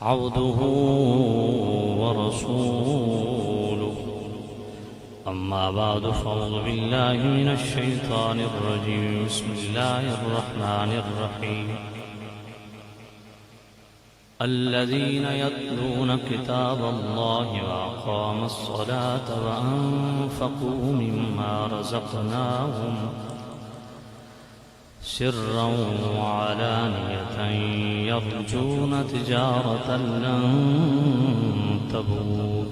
عبده ورسوله. أما بعد فأعوذ بالله من الشيطان الرجيم. بسم الله الرحمن الرحيم. الذين يتلون كتاب الله وأقاموا الصلاة وأنفقوا مما رزقناهم سرا وعلانية يرجون تجارة لن تبور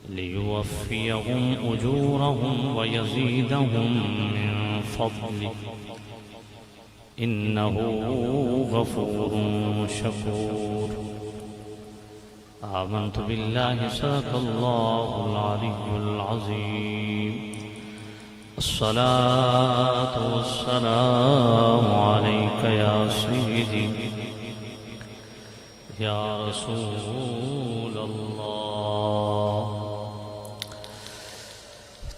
ليوفيهم أجورهم ويزيدهم من فضله إنه غفور شكور. آمنت بالله صدق الله العلي العظيم. الصلاة والسلام عليك يا سيدي يا رسول الله.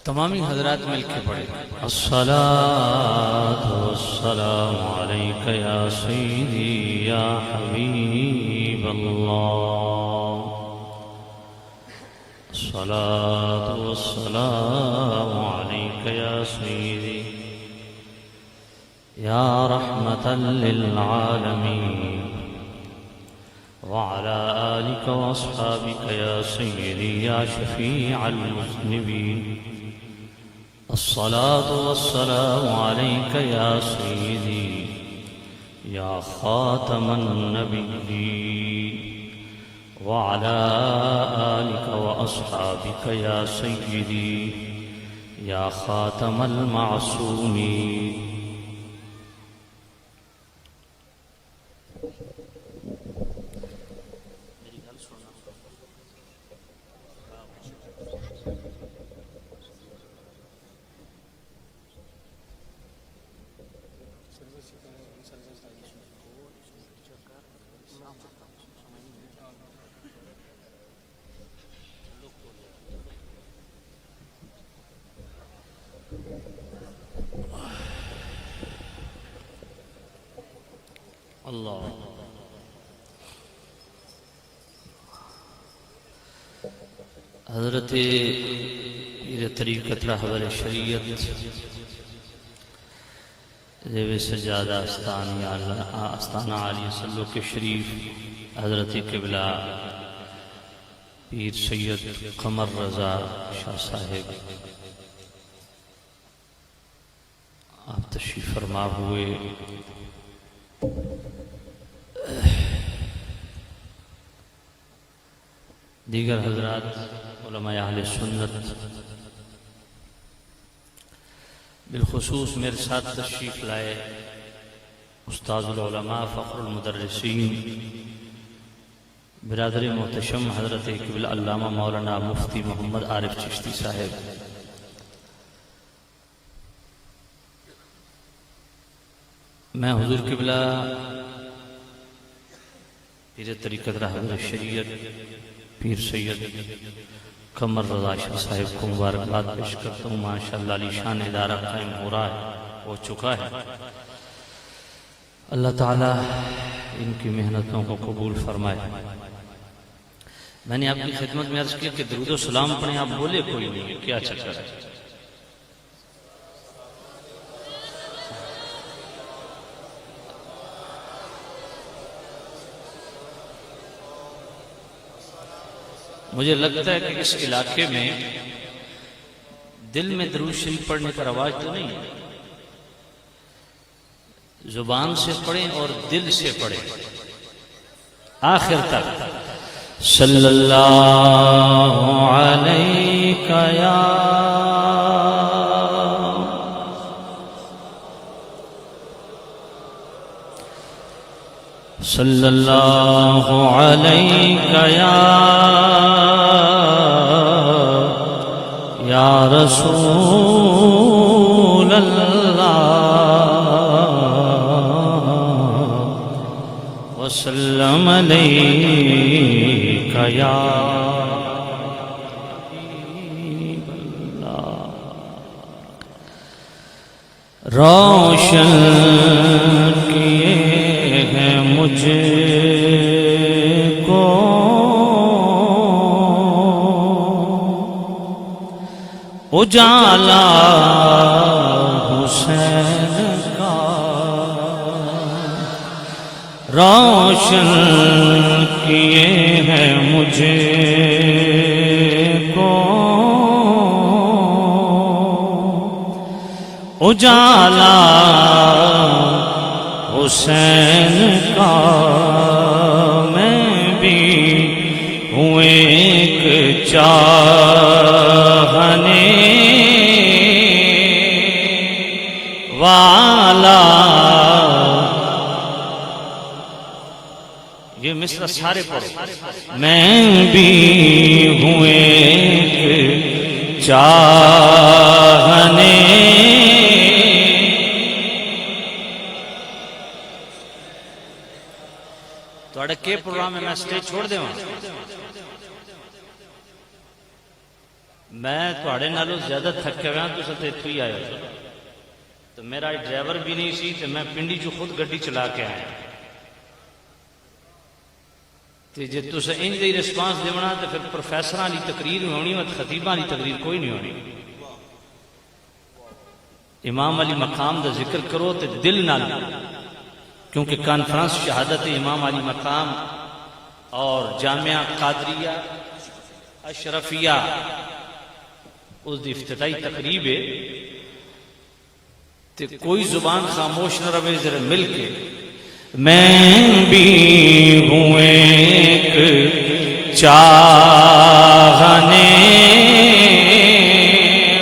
تمامی حضرات مل کے پڑھیں. الصلاة والسلام عليك يا سيدي يا حبيب الله. الصلاة والسلام عليك يا سيدي يا رحمة للعالمين وعلى آلك وأصحابك يا سيدي يا شفيع المذنبين. الصلاة والسلام عليك يا سيدي يا خاتم النبيين وعلى آلك وأصحابك يا سيدي يا خاتم المعصومين. اللہ حضرت پیر طریقت رہبر شریعت زیب سجادہ آستانہ عالیہ سلوک شریف حضرت قبلہ پیر سید قمر رضا شاہ صاحب آپ تشریف فرما ہوئے. دیگر حضرات علماء اہل سنت بالخصوص میرے ساتھ تشریف لائے استاذ العلماء فخر المدرسین برادر محتشم حضرت قبلہ علامہ مولانا مفتی محمد عارف چشتی صاحب، میں حضور قبلہ پیر طریقت رہبر شریعت پیر سید قمر رضا شاہ صاحب کو مبارکباد پیش کرتا ہوں. ماشاءاللہ علی شان ادارہ قائم ہو چکا ہے. اللہ تعالی ان کی محنتوں کو قبول فرمائے. میں نے آپ کی خدمت میں عرض کیا کہ درود و سلام پڑھیں، آپ بولے کوئی نہیں ہے، کیا چکر ہے؟ مجھے لگتا ہے کہ اس علاقے میں دل میں درود شریف پڑھنے کا رواج تو نہیں ہے. زبان سے پڑھیں اور دل سے پڑھیں آخر تک. صلی اللہ علیہ یا صلی اللہ علیہ یا رسول اللہ وسلم علیہ یا حبیب اللہ. روشن کیے ہیں مجھے اجالا حسین کا روشن کیے ہیں مجھے کو اجالا حسین کا میں بھی ہوں ایک چاہنے والا. یہ مصرع سارے پڑھو. میں بھی ہوں ایک چاہنے توڑے کے پروگرام میں سٹیج چھوڑ دے ہوں. میں توڑے نالو زیادہ تھکے ہوئے تو ستے اتھو ہی آئے ہو تو میرا ڈرائیور بھی نہیں سی تو میں پنڈی جو خود گڈی چلا کے آئے تو جے تو سے انج دی ریسپانس دیونا تو پھر پروفیسران لی تقریر میں ہونی اور خطیبان لی تقریر کوئی نہیں ہونی. امام علی مقام دا ذکر کرو تو دل نہ لو کیونکہ کانفرنس شہادت امام علی مقام اور جامعہ قادریہ اشرفیہ اس دی افتتاحی تقریب ہے تو کوئی زبان خاموش نہ رہے ذرا مل کے. میں بھی ہوں ایک چاہنے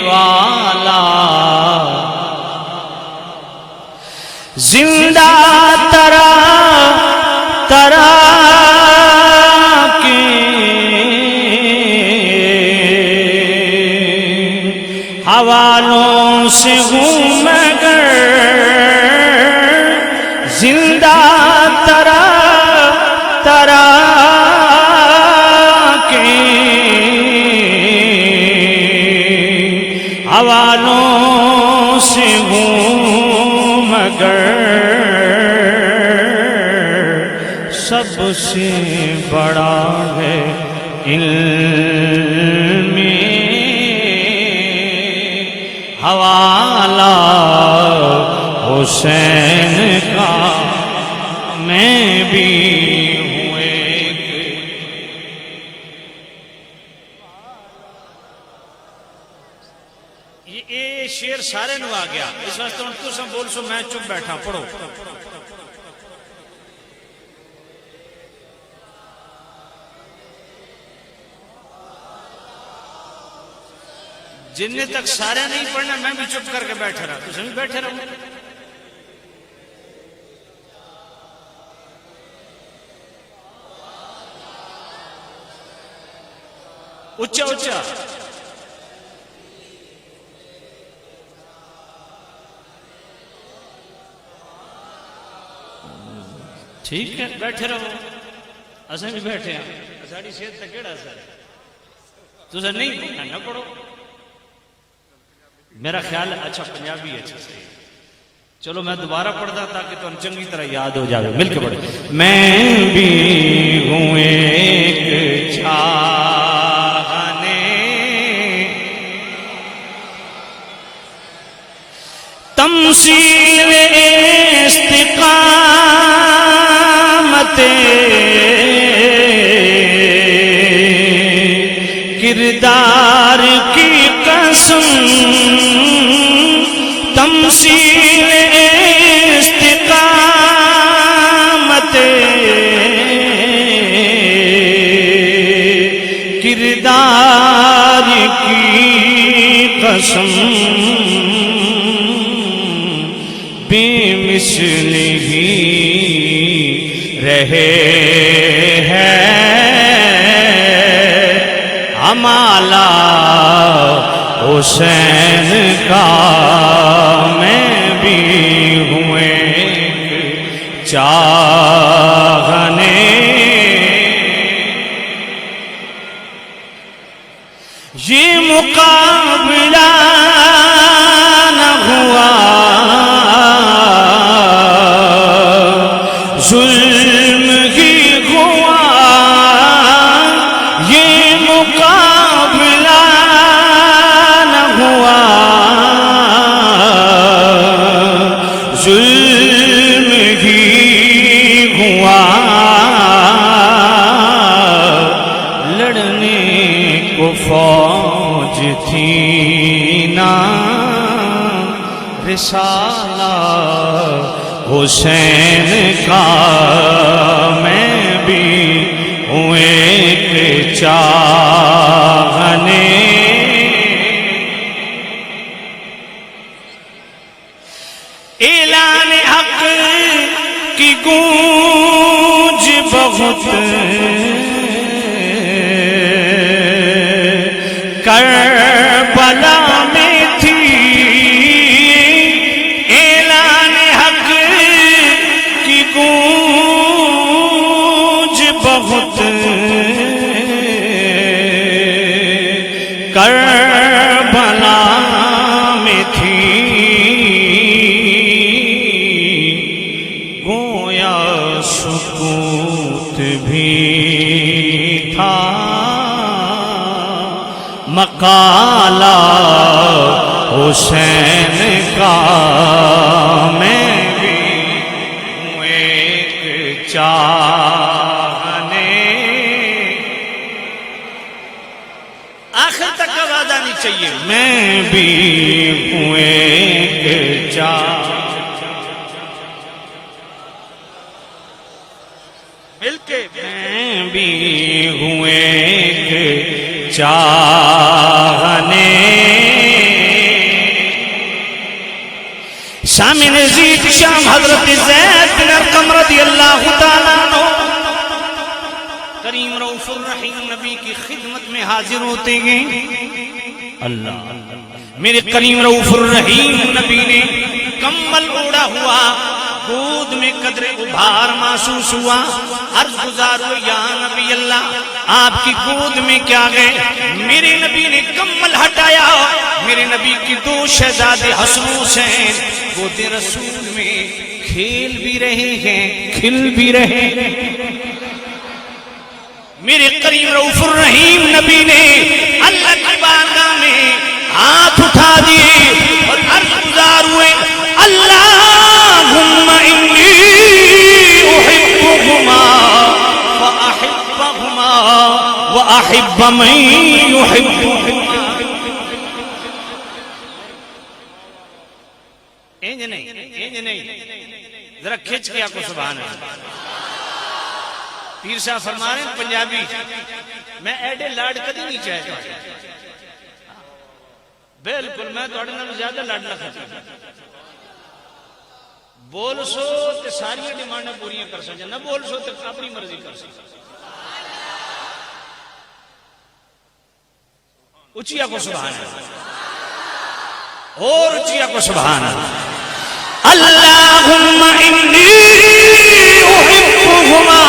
والا زندہ ترا ترا کے حوالوں سے ہوں مگر زندہ ترا ترا کے حوالوں سے ہوں مگر سب سے بڑا ہے علم حوالہ حسین کا. میں بھی ہوں ایک یہ شیر سارے نو آ گیا اس واسطے ان تو سب بول سو میں چپ بیٹھا. پڑھو جن تک سارے نہیں پڑھنا میں بھی چپ کر کے بیٹھا رہا تو سب بیٹھے رہو. اچھا اچھا ٹھیک ہے بیٹھے رہو. اسے بھی بیٹھے ہیں ساڑی صحت تک کیڑا سر تو سر نہیں پڑھنا نہ پڑھو. میرا خیال ہے اچھا پنجابی ہے اچھا صحیح. چلو میں دوبارہ پڑھتا تاکہ تو چنگی طرح یاد ہو جائے. مل کے پڑھیں. میں بھی ہوں ایک چاہنے تمثیل استقامت کردار کی قسم تمثیل استقامت کردار کی قسم بے مثل ہی رہے ہے ہمالا حسین کا. میں بھی ہوں ایک چاہنے یہ مقابلہ نہ ہوا ظلم ہی ہوا یہ مقابلہ نہ ہوا رسالہ حسین کا میں بھی ہوں ایک چاہنے اعلان حق کی گونج بہت کربلا میں تھی اعلان حق کی گونج بہت کربلا میں تھی گویا سکوت بھی تھا مقالہ حسین کا میں بھی ہوں ایک چاہنے آخر تک آواز آنی چاہیے میں بھی ہوں ایک مل کے میں بھی ہوں ایک چاہنے شام نزید شام حضرت زید بن ارقم رضی اللہ تعالیٰ عنہ کریم رؤوف الرحیم نبی کی خدمت میں حاضر ہوتے گئے اللہ میرے کریم رؤوف الرحیم نبی نے کمل اوڑا ہوا گود میں قدر ابھار محسوس ہوا عرض گزار ہو یا نبی اللہ آپ کی گود میں کیا گئے میرے نبی نے کمل ہٹایا میرے نبی کی دو شہزادے حسن حسین گود رسول میں کھیل بھی رہے ہیں کھل بھی رہے ہیں میرے کریم رؤوف الرحیم نبی نے اللہ کی بارگاہ میں ہاتھ اٹھا دیے اور عرض گزار ہوئے اللہم انی احبہما واحبہما واحب من یحبہما اینج نہیں ذرا کھچ کے آپ کو سبحان اللہ پیر صاحب فرما رہے ہیں پنجابی میں ایڈے لاڈ کدی نہیں چاہتا بالکل میں تو اڑنا زیادہ لاڈنا کھاتا بول سو تے ساری ڈیمانڈ پوری کر سکتے نہ بول سو تے اپنی مرضی کر سکتے اچیا کو سبحان اللہ اور اچیا کو سبحان اللہ اللہم انی احبہما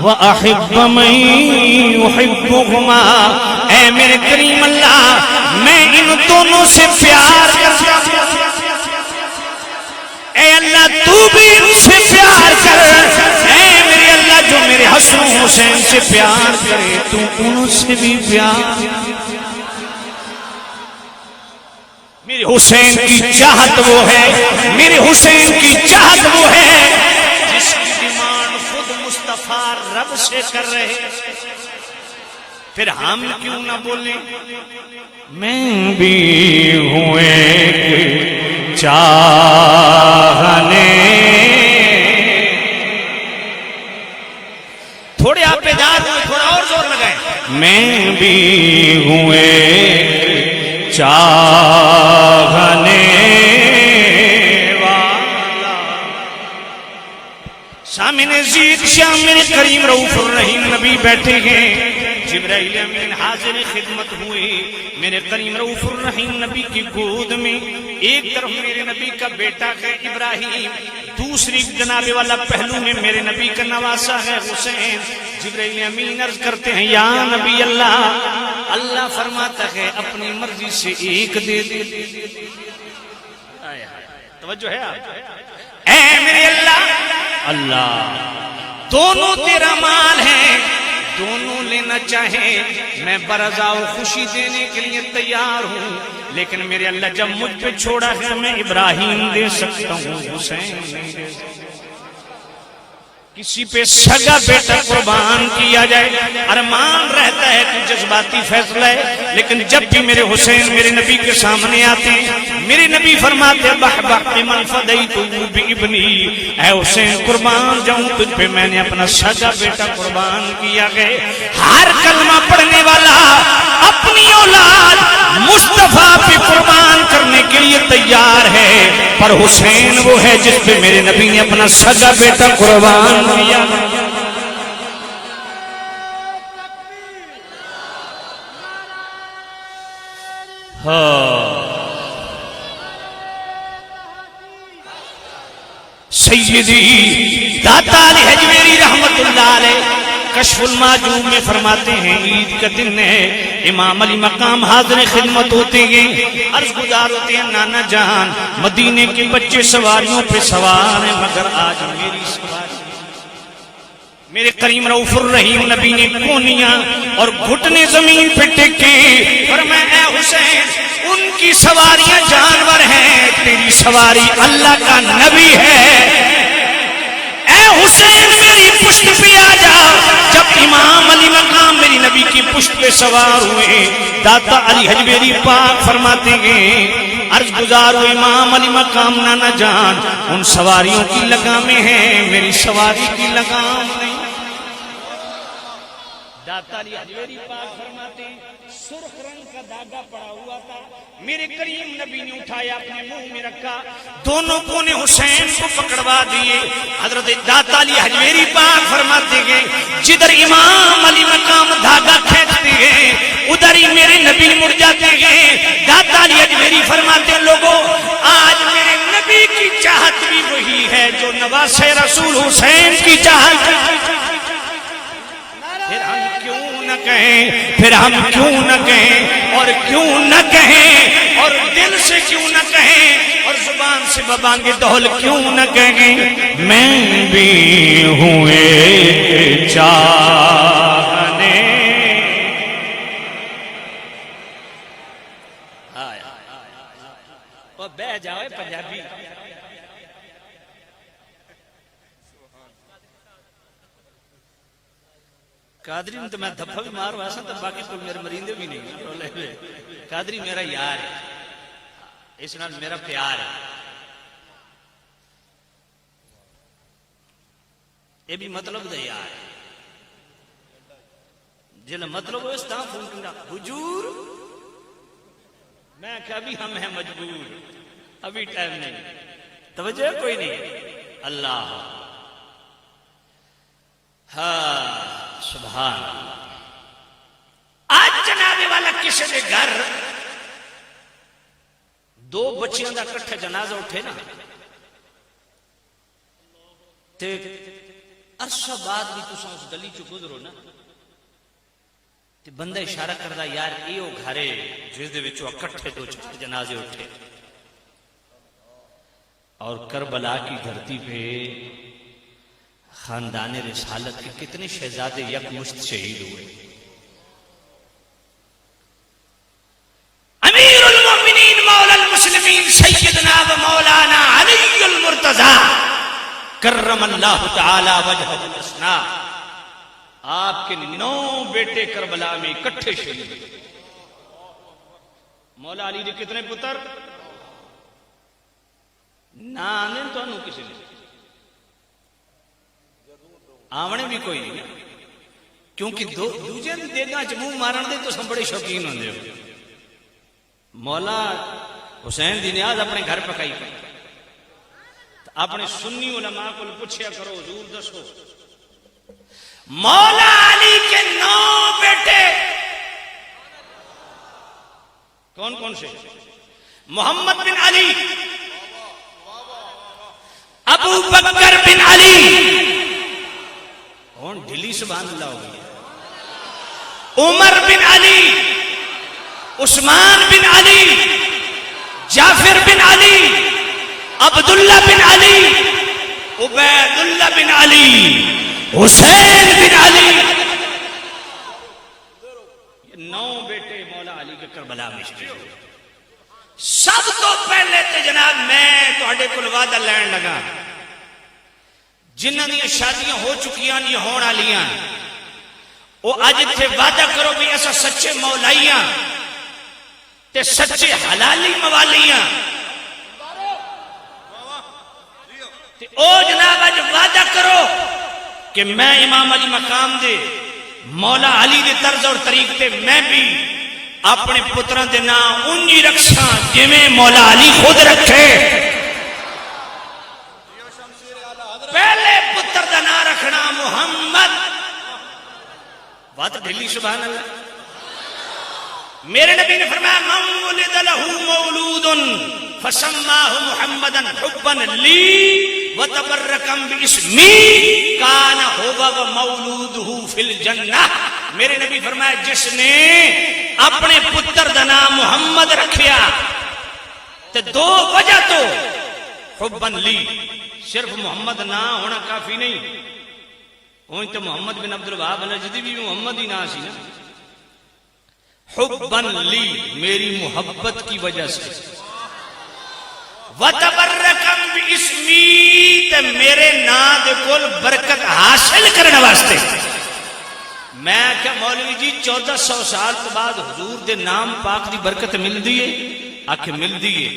وَأَحِبَّ مَن يُحِبُّهُمَا اے میرے کریم اللہ میں ان دونوں سے پیار کرتا ہوں اے اللہ تو بھی ان سے پیار کر اے میرے اللہ جو میرے حسن حسین سے پیار کرے تو ان سے بھی پیار میرے حسین کی چاہت وہ ہے میرے حسین کی چاہت وہ ہے جس کی ڈیمانڈ خود مصطفیٰ رب سے کر رہے پھر ہم کیوں نہ بولیں میں بھی ہوں ایک چاہنے تھوڑے آپ پہ جا دیں تھوڑا اور زور لگائیں میں بھی ہوں ایک چاہنے والا سامنے زید شاہ میرے کریم رؤوف الرحیم نبی بیٹھے ہیں جبرائیل امین حاضر خدمت ہوئے میرے کریم رؤوف الرحیم نبی کی گود میں ایک طرف میرے نبی کا بیٹا ہے ابراہیم دوسری جناب والا پہلو میں میرے نبی کا نواسا ہے حسین جبرائیل امین عرض کرتے ہیں یا نبی اللہ اللہ فرماتا ہے اپنی مرضی سے ایک دے دے توجہ ہے آپ اے میرے اللہ دونوں تیرا مال ہے دونوں لینا چاہے میں برضا و خوشی دینے کے لیے تیار ہوں لیکن میرے اللہ جب مجھ پہ چھوڑا ہے میں ابراہیم دے سکتا ہوں حسین نہیں دے سکتا کسی پہ سگا بیٹا قربان کیا جائے، ارمان رہتا ہے کہ جذباتی فیصلہ ہے، لیکن جب بھی میرے حسین میرے نبی کے سامنے آتے ہیں، میرے نبی فرماتے ہیں بح بح بمن فدیت بابنی، اے حسین قربان جاؤں تجھ پہ میں نے اپنا سگا بیٹا قربان کیا گئے۔ ہر کلمہ پڑھنے والا اپنی اولاد مصطفیٰ پہ قربان کرنے کے لیے تیار ہے، پر حسین وہ ہے جس پہ میرے نبی نے اپنا سگا بیٹا قربان کیا۔ سیدی داتا علی حجویری رحمت اللہ علیہ کشف المعجوب میں فرماتے ہیں عید کا دن ہے، امام علی مقام حاضر خدمت ہوتے ہیں، عرض گزار ہوتے ہیں نانا جان مدینے کے بچے سواریوں پہ سوار ہیں، مگر آج میری سواری میرے کریم رؤوف الرحیم نبی نے کونیاں اور گھٹنے زمین پہ ٹکے، فرمایا اے حسین ان کی سواریاں جانور ہیں، تیری سواری اللہ کا نبی ہے، اے حسین میری پشت پہ آ جا۔ جب امام علی مقام میری نبی کی پشت پہ سوار ہوئے، داتا علی حجویری پاک فرماتے ہیں عرض گزار ہوئے امام علی مقام نانا جان ان سواریوں کی لگامیں ہیں، میری سواری کی لگام نہیں۔ داتا علی حجویری پاک فرماتے ہیں سرخ رنگ کا داغا پڑا ہوا تھا، میرے کریم نبی نے اٹھایا اپنے منہ میں رکھا، دونوں کونے حسین کو پکڑوا دیے۔ حضرت داتا علی حجویری پاک فرماتے ہیں جدھر امام علی مقام دھاگا کھینچتے ہیں ادھر ہی میرے نبی مڑ جاتے ہیں۔ داتا علی حجویری فرماتے ہیں لوگوں آج میرے نبی کی چاہت بھی وہی ہے جو نواسے رسول حسین کی چاہت ہے۔ پھر ہم کیوں نہ کہیں اور کیوں نہ کہیں اور دل سے کیوں نہ کہیں اور زبان سے ببانگ دہل کیوں نہ کہیں، میں بھی ہوں ایک چاہنے اور بہ جاؤ پنجابی قادری میں تو میں دھپا بھی مار ویسا تو باقی کوئی میرے مریندے بھی نہیں، قادری میرا یار ہے، اس نال میرا پیار ہے، یہ بھی مطلب دے یار جل مطلب اس طرح فون کرنا حجور، میں کہ ابھی ہم ہیں مجبور، ابھی ٹائم نہیں، توجہ کوئی نہیں، اللہ ہاں سبحان اللہ۔ آج جنابے والا کسی دے گھر دو بچیاں دا کٹھے جنازہ اٹھے نا تے عرصہ بعد بھی تساں اس گلی چ گزرو نا تے بندہ اشارہ کردا یار ایو گھرے جس دے وچوں اکٹھے دو چار جنازے اٹھے، اور کربلا کی دھرتی پہ خاندان رسالت کے کتنے شہزادے یک مشت شہید ہوئے۔ امیر المومنین مولا المسلمین سیدنا و مولانا علی المرتضی کرم اللہ تعالی وجہہ الحسنی، آپ کے 9 بیٹے کربلا میں اکٹھے شہید ہوئے۔ مولا علی نے کتنے پتر؟ نانے تو انہوں کسی نے آونے بھی کوئی نہیں، کیونکہ دوجہ دیگاں چ منہ مارن دے تو سب بڑے شوقین ہوندے ہو۔ مولا حسین دی نیاز اپنے گھر پکائی کر، اپنے سنی علماء کو پوچھیا کرو حضور دسو مولا علی کے 9 بیٹے کون کون سے؟ محمد بن علی، ابو بکر بن علی، کون ڈھلی سبحان اللہ ہو گئی، عمر بن علی، عثمان بن علی، جعفر بن علی، عبداللہ بن علی، عبید اللہ بن علی، حسین بن علی، یہ 9 بیٹے مولا علی کے کربلا میں شہید ہوئے۔ سب تو پہلے تے جناب میں تہاڈے کول وعدہ لین لگا، جنہاں دی شادیاں ہو چکیاں یا ہون والیاں وہ اج اتنے وعدہ کرو بھی ایسا سچے مولائیاں تے سچے حلالی موالیاں تے او جناب اج وعدہ کرو کہ میں امام علی مقام دے مولا علی دے طرز اور طریق تے میں بھی اپنے پتران دے نام انجی رکھساں جویں مولا علی خود رکھے. پہلے پتر دا نام رکھنا محمد. بات ڈھلی سبحان اللہ. میرے نبی نے فرمایا من ولد له مولود فسماه محمدا حبا لي وتبركا باسمي كان هو ومولوده في الجنة. میرے نبی فرمایا جس نے اپنے پتر دا نام محمد رکھیا تے دو وجہ تو حبا لی صرف محمد نہ ہونا کافی نہیں. وہ تو محمد بن عبد الوہاب نجدی بھی محمد ہی نہ سی نا. حبا لی میری محبت کی وجہ سے وتبرکا باسمی تے میرے نام دے کول برکت حاصل کرنے واسطے. میں کیا مولوی جی 1400 سال تو بعد حضور دے نام پاک دی برکت مل دی ہے؟ آکھ مل دی ہے.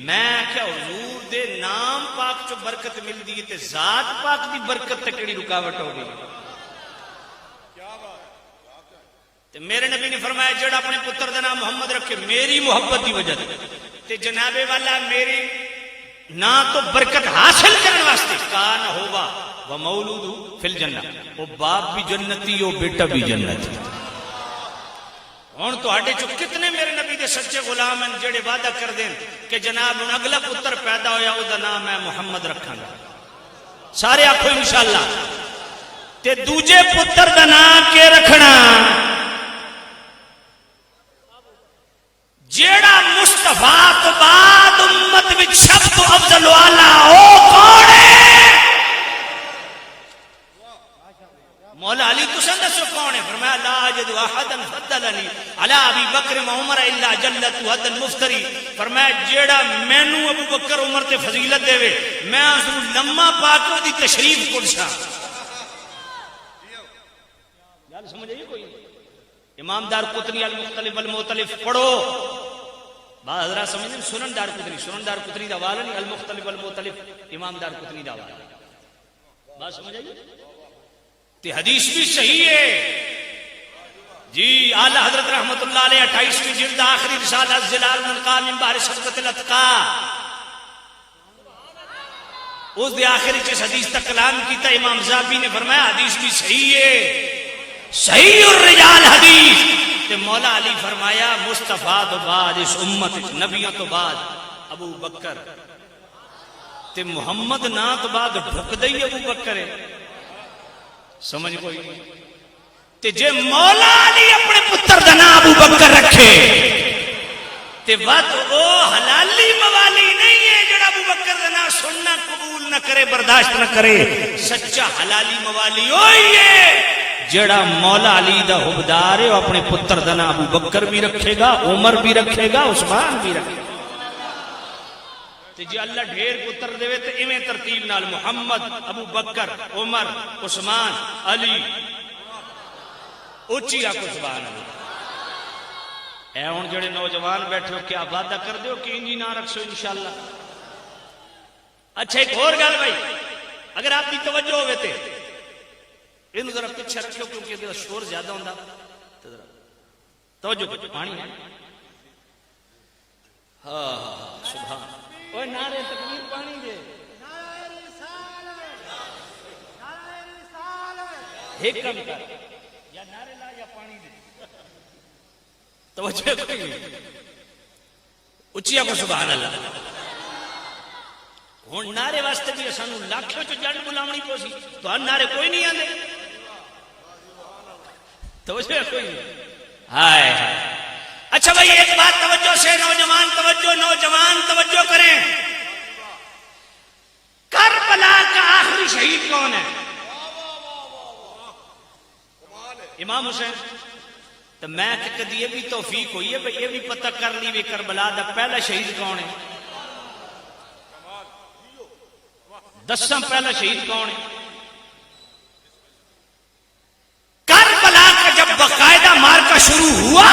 میں کیا حضور دے نام پاک چو برکت مل دی ہے تے ذات پاک دی برکت تے کیڑی رکاوٹ ہو گئی؟ تے میرے نبی نے فرمایا جڑا اپنے پتر دا نام محمد رکھے میری محبت دی وجہ تے جناب والا میری نا تو برکت حاصل کرنے واسطے کان ہوگا ومولود فی الجنہ. وہ باپ بھی جنتی ہو بیٹا بھی جنتی. ہن تواڈے چ کتنے میرے نبی دے سچے غلام ہیں جڑے وعدہ کر دیں کہ جناب ہن اگلا پتر پیدا ہویا او دا نام میں محمد رکھاں گا. سارے آکھو انشاءاللہ. تے دوجے پتر دا نام کے رکھنا جیڑا مصطفیٰ تو بعد امت وچ سب تو افضل والا او کون ہے؟ مولا علی تساں دسو کون ہے؟ فرمایا لا اجد احدا فضلنی علی ابی بکر و عمر الا جلت حد المفتری. فرمایا جیڑا مینوں ابو بکر عمر تے فضیلت دے میں اس لمما پاک دی تشریف کرساں. گل سمجھ آئی کوئی؟ امام دار قطنی المختلف المختلف پڑھو. بعض حضرات سمجھیں سنن دار قطنی دا حوالہ نہیں المختلف المختلف امام دار قطنی دا حوالہ. بات سمجھ آئی؟ تے حدیث بھی صحیح ہے جی. اعلی حضرت رحمت اللہ علیہ 28ویں جلد آخری رسالہ ظلال منقا من بحر شفقت الاتقاء اس دے آخری جس حدیث تک کلام کیتا امام زابی نے فرمایا حدیث بھی صحیح ہے صحیح الرجال حدیث. تے مولا علی فرمایا مصطفیٰ تو بعد اس امت نبیوں تو بعد ابو بکر تے محمد نا تو بعد ڈھک دئی ابو بکر ہے. سمجھ کوئی تے جے مولا علی اپنے پتر دا نام ابو بکر رکھے تے وقت او حلالی موالی نہیں ہے جڑا ابو بکر دا نام سننا قبول نہ کرے برداشت نہ کرے. سچا حلالی موالی ہوئی ہے جڑا مولا علی دا حبدار ہے. اپنے پتر دا نام ابو بکر بھی رکھے گا عمر بھی رکھے گا عثمان بھی رکھے گا. تے جی اللہ ڈھیر پتر دے تے ایویں ترتیب نال محمد ابو بکر عمر عثمان علی اونچی آکو سبحان اللہ. اے ہن جڑے نوجوان بیٹھے ہو کیا وعدہ کر دیو کہ انجی نہ رکھسو انشاءاللہ. اچھا ایک اور گل بھائی اگر آپ کی توجہ ہوئے تے یہ ذرا پیچھے رکھو کیونکہ شور زیادہ ہوتا. توجہ پانی ہے. ہاں سبحان اوے نعرے تکبیر پانی دے ایک کم کر یا نعرے لا یا پانی دے. توجہ کوئی اچیا کو سبحان اللہ. ہوں نعرے واسطے بھی سانو لاکھوں چ جڑ بلاونی پوسی تو نعرے کوئی نہیں آتے. توجہ کوئی نہیں. ہائے ہائے. اچھا بھائی ایک بات توجہ سے نوجوان توجہ کریں. کربلا کا آخری شہید کون ہے؟ امام حسین. تو میں کہ کدی یہ بھی توفیق ہوئی ہے بھائی یہ بھی پتہ کر لی بھی کربلا دا پہلا شہید کون ہے. دساں پہلا شہید کون ہے؟ باقاعدہ مارکا شروع ہوا،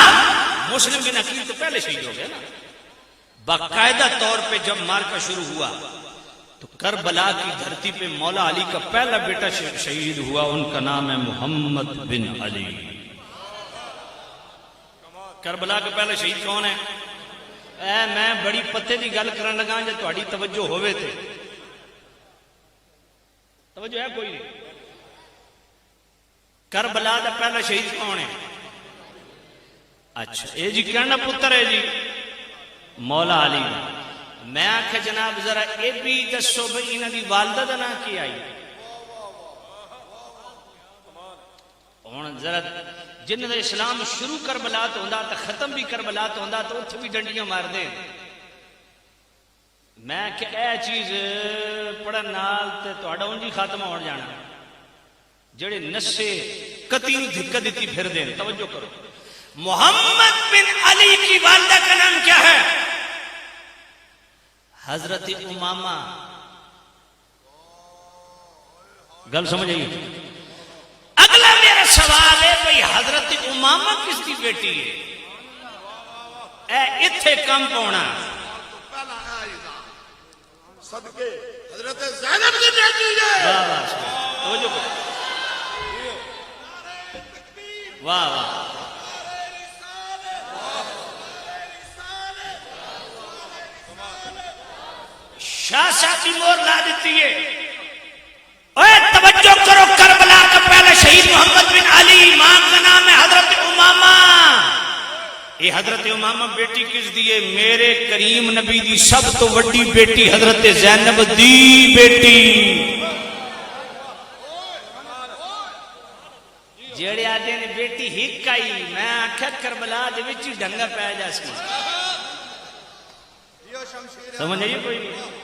مسلم بن عقیل تو پہلے شہید ہو گئے نا، باقاعدہ طور پہ جب مارکا شروع ہوا تو کربلا کی دھرتی پہ مولا علی کا پہلا بیٹا شہید ہوا، ان کا نام ہے محمد بن علی۔ کربلا کا پہلا شہید کون ہے؟ میں بڑی پتے دی گل کرن لگا جے تہاڈی توجہ ہوئے تے توجہ ہے کوئی نہیں؟ کربلا دا پہلا شہید کون ہے؟ اچھا اے جی کہنا پتر ہے جی مولا علی۔ میں آکھے جناب ذرا اے بھی دسو بھئی انہاں دی والدہ دا نام کی آئی؟ ہن ذرا جن دا اسلام شروع کربلا تو ہوندا تے ختم بھی کربلا تو ہوندا تو اوتھے بھی ڈنڈیاں مار دے۔ میں کہ اے چیز پڑھن نال تے تہاڈا اونجی ختم ہو جانا، جڑے نشے قتل نوں دھکا دتی پھر دے۔ توجہ کرو، محمد بن علی کی والدہ کا نام کیا ہے؟ حضرت امامہ۔ گل سمجھ آئی؟ اگلا میرا سوال ہے بھئی حضرت امامہ کس کی بیٹی ہے؟ اے اتھے کم پونا صدقے حضرت زینب کی بیٹی ہے۔ واہ واہ توجہ کرو، واہ واہ۔ شاہ صاحب کی مور لا دیتی ہے۔ اے توجہ کرو، کربلا کا پہلا شہید محمد بن علی، ماں کا نام ہے حضرت امامہ۔ یہ حضرت امامہ بیٹی کس دیے؟ میرے کریم نبی دی سب تو وڈی بیٹی حضرت زینب دی بیٹی۔ جڑے آدھے نے بیٹی ہک آئی، میں آکھا کربلا دے وچ ڈنگا پہ جا سی۔ سمجھ آئیے کوئی نہیں؟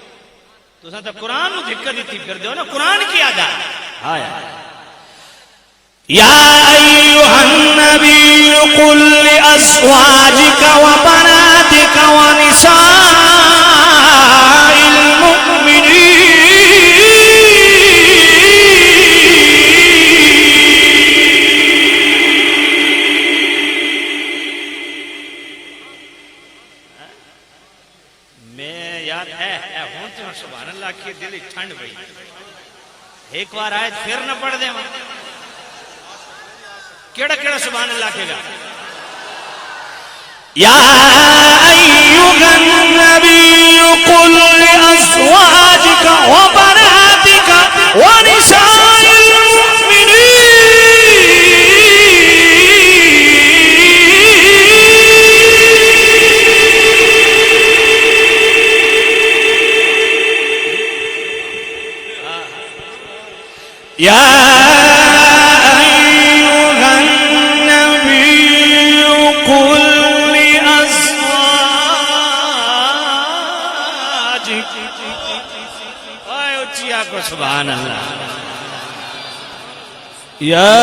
تو ساتھ قرآن نو دھکا دیتی پھر دیو نا، قرآن کی آدھا آیا یا ایوہا النبی قل لأزواجک وبناتک ونساء المؤمنین۔ میں یاد ہے ہونتے ہیں سبحان اللہ کی دل ٹھنڈ بھئی، ایک بار آیت پھر نہ پڑھ دیں وہاں کیڑا کیڑا سبحان اللہ کے گا؟ یا ایوہا النبی قل لأزواجک وبناتک ونساء المؤمنین۔ یا سبحان اللہ، یا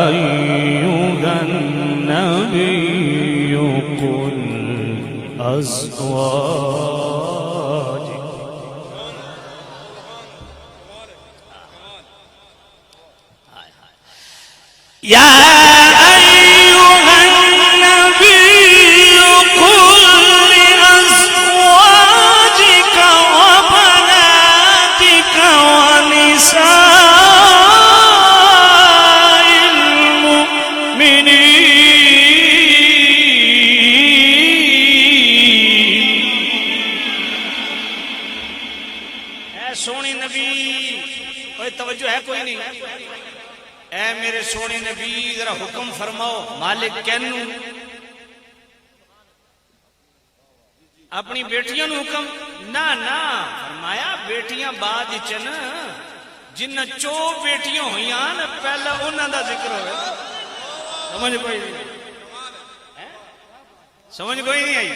ایھا النبی قل ازواجک۔ یا سونے نبی، کوئی توجہ ہے کوئی نہیں؟ اے میرے سونے نبی ذرا حکم فرماؤ، مالک کینو اپنی بیٹیاں نو حکم نہ فرمایا بیٹیاں بعد چن جنہ چو بیٹیاں ہویاں پہلا انہاں دا ذکر ہوئے۔ سمجھ کوئی نہیں؟ سمجھ کوئی نہیں آئی؟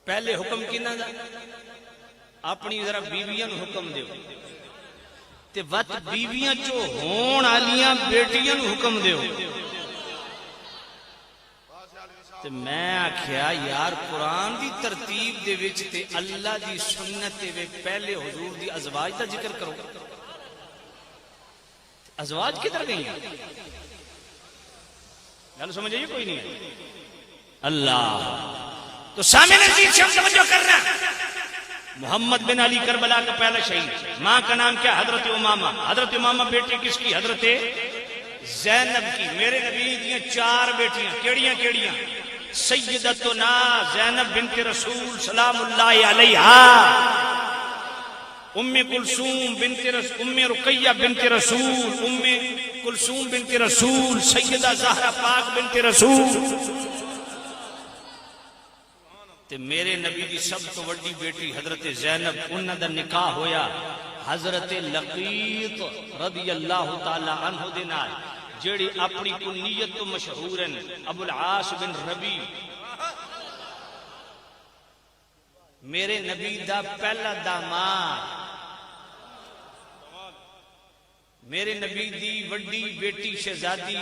پہلے حکم کنا دا؟ اپنی ذرا بیویاں حکم دیو تے وقت بیویاں چو ہون آلیاں بیٹیاں حکم دیو تے میں آکھیا یار قرآن دی ترتیب دے وچ تے اللہ دی سنت دے وچ پہلے حضور دی ازواج دا ذکر کرو، ازواج کدھر گئی ہیں؟ گل سمجھ آئی کوئی نہیں؟ اللہ تو سامنے عزیز سے ہم توجہ کرنا، محمد بن علی کربلا کا پہلا شہید، ماں کا نام کیا؟ حضرت امامہ۔ حضرت امامہ بیٹی کس کی؟ حضرت زینب کی۔ میرے نبی دیاں 4 بیٹیاں، کیڑیاں کیڑیاں؟ سیدتنا زینب بنت رسول سلام اللہ علیہا، ام کلثوم بنت رسول، ام رقیہ بنت رسول، ام کلثوم بنت رسول، سیدہ زہرا پاک بنت رسول۔ تے میرے نبی دی سب تو وڈی بیٹی حضرت زینب، انہاں دا نکاح ہویا حضرت لقیط رضی اللہ تعالی عنہ دے نال، جیڑی اپنی کنیت تو مشہور ہیں، ابو العاص بن ربی۔ میرے نبی دا پہلا داماد، میرے نبی دی وڈی بیٹی شہزادی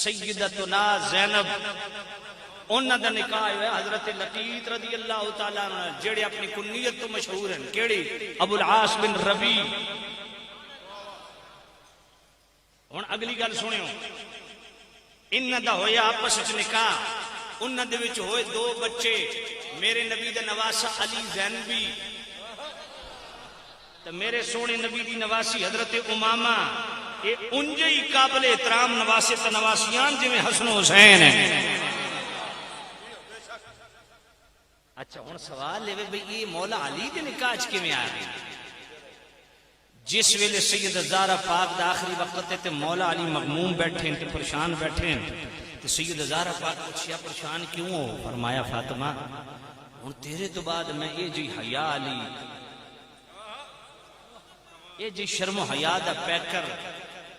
سیدتنا زینب، انہاں دا نکاح ہویا حضرت لقیط رضی اللہ تعالیٰ عنہ، جیڑے اپنی کنیت تو مشہور ہیں، کیڑی؟ ابو العاص بن ربی۔ ہن اگلی گل سنیو، انہاں دا ہویا آپس وچ نکاح، انہاں دے وچ ہوئے 2 بچے، میرے نبی دا نواسا علی زینبی تے میرے سونے نبی دی نواسی حضرت امامہ۔ اے انجے ہی قابل احترام نواسے تے نواسیان جویں حسن و حسین ہیں۔ اچھا ہن سوال ہے بھئی یہ مولا علی دے نکاح وچ کیویں آ گئی؟ جس ویلے سید زہرا پاک دا آخری وقت تے مولا علی مغموم بیٹھے تے پریشان بیٹھے تے سید زہرا پاک پوچھیا پریشان کیوں ہو؟ فرمایا فاطمہ ہن تیرے تو بعد میں اے جی حیا علی، اے جی شرم و حیا دا پیکر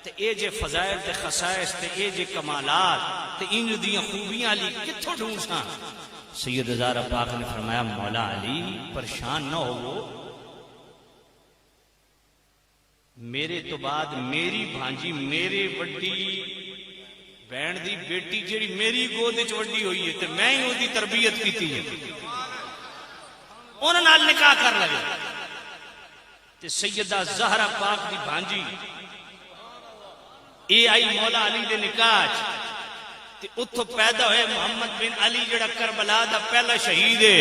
تے اے جے فضائل تے خصائص تے اے جے کمالات تے انج دیاں خوبیاں علی کتھوں ڈھونڈساں؟ سید زہرا پاک نے فرمایا مولا علی پریشان نہ ہو، میرے تو بعد میری بھانجی میرے وڈی بہن دی بیٹی جیڑی میری گود وچ وڈی ہوئی ہے تے میں ہی اودی تربیت کیتی ہے، انہاں نال نکاح کر لگے تے سیدہ زہرا پاک دی بھانجی اے آئی مولا علی دے نکاح تے اتھوں پیدا ہوئے محمد بن علی جڑا کربلا دا پہلا شہید ہے۔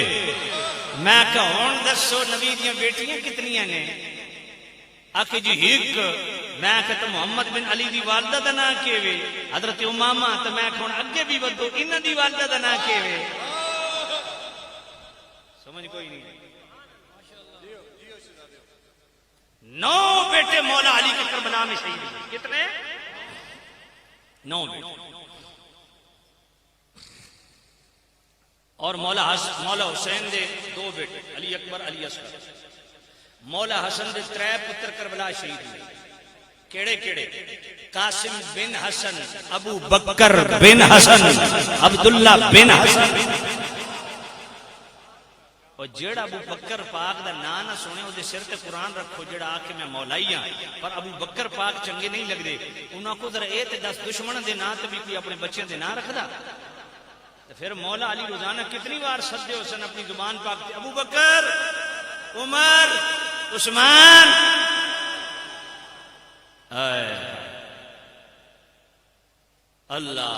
میں کہا ہن دسو نبی دیاں بیٹیاں کتنیاں نے؟ آکھے جی ایک۔ میں کہتا محمد بن علی دی والدہ دا نام کیوے؟ حضرت امامہ۔ تو میں کہا اگے بھی ودو انہاں دی والدہ دا نام کیوے؟ سمجھ کوئی نہیں؟ 9 بیٹے مولا علی کے کربلا میں شہید ہوئے۔ کتنے؟ 9 بیٹے۔ اور مولا حسین دے 2 بیٹے، علی اکبر علی اصغر۔ مولا حسن دے 3 پتر کربلا شہید ہوئے۔ کیڑے کیڑے؟ قاسم بن حسن، ابو بکر بن حسن، عبداللہ بن حسن۔ اور جیڑا ابو بکر پاک دا نام نہ سنے او دے سر تے قرآن رکھو، جیڑا آکے میں مولائی ہاں، پر ابو بکر پاک چنگے نہیں لگ دے، انہاں کو ذرا اے تے 10 دشمن دے نام تے بھی کوئی اپنے بچے دے نام رکھ دا۔ پھر مولا علی روزانہ کتنی بار سدے حسن اپنی زبان پاک تے ابو بکر، عمر، عثمان۔ اللہ۔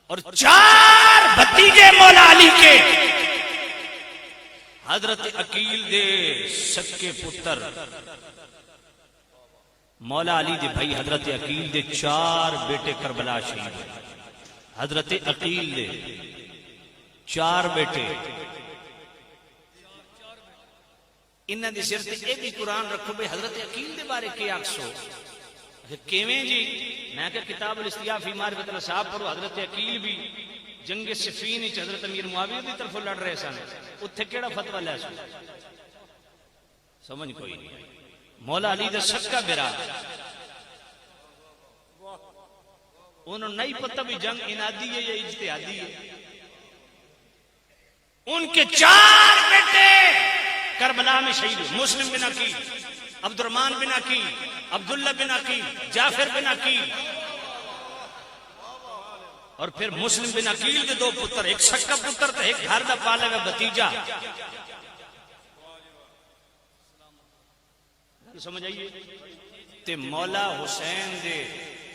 اور 4 بھتیجے مولا علی کے، حضرت عقیل دے سکے پتر مولا علی دے بھائی حضرت عقیل دے 4 بیٹے کربلا شہید ہوئے۔ حضرت عقیل دے 4 بیٹے، انہاں دی سر تے اے بھی قرآن رکھو بھئی حضرت عقیل دے بارے کے آکسو؟ کیویں جی؟ میں کہ کتاب الاستیاء فی معرفت الاصحاب پڑھو، حضرت عقیل بھی جنگ صفین وچ حضرت امیر معاویہ دی طرف لڑ رہے سن، اوتھے کیڑا فتوی لے سن؟ سمجھ کوئی نہیں؟ مولا علی دا سکا بیرا، انہوں نے نہیں پتہ بھی جنگ انادی ہے یا اجتہادی ہے۔ ان کے 4 بیٹے کربلا میں شہید ہوئے۔ مسلم بن عقیل، عبد الرحمن بن عقیل، عبداللہ بن عقیل، جعفر بن عقیل۔ اور پھر مسلم بن عقیل کے 2 پتر، ایک سکا پتر تے ایک گھر دا پالا ہوا بھتیجا. سمجھ آئیے؟ تے مولا حسین دے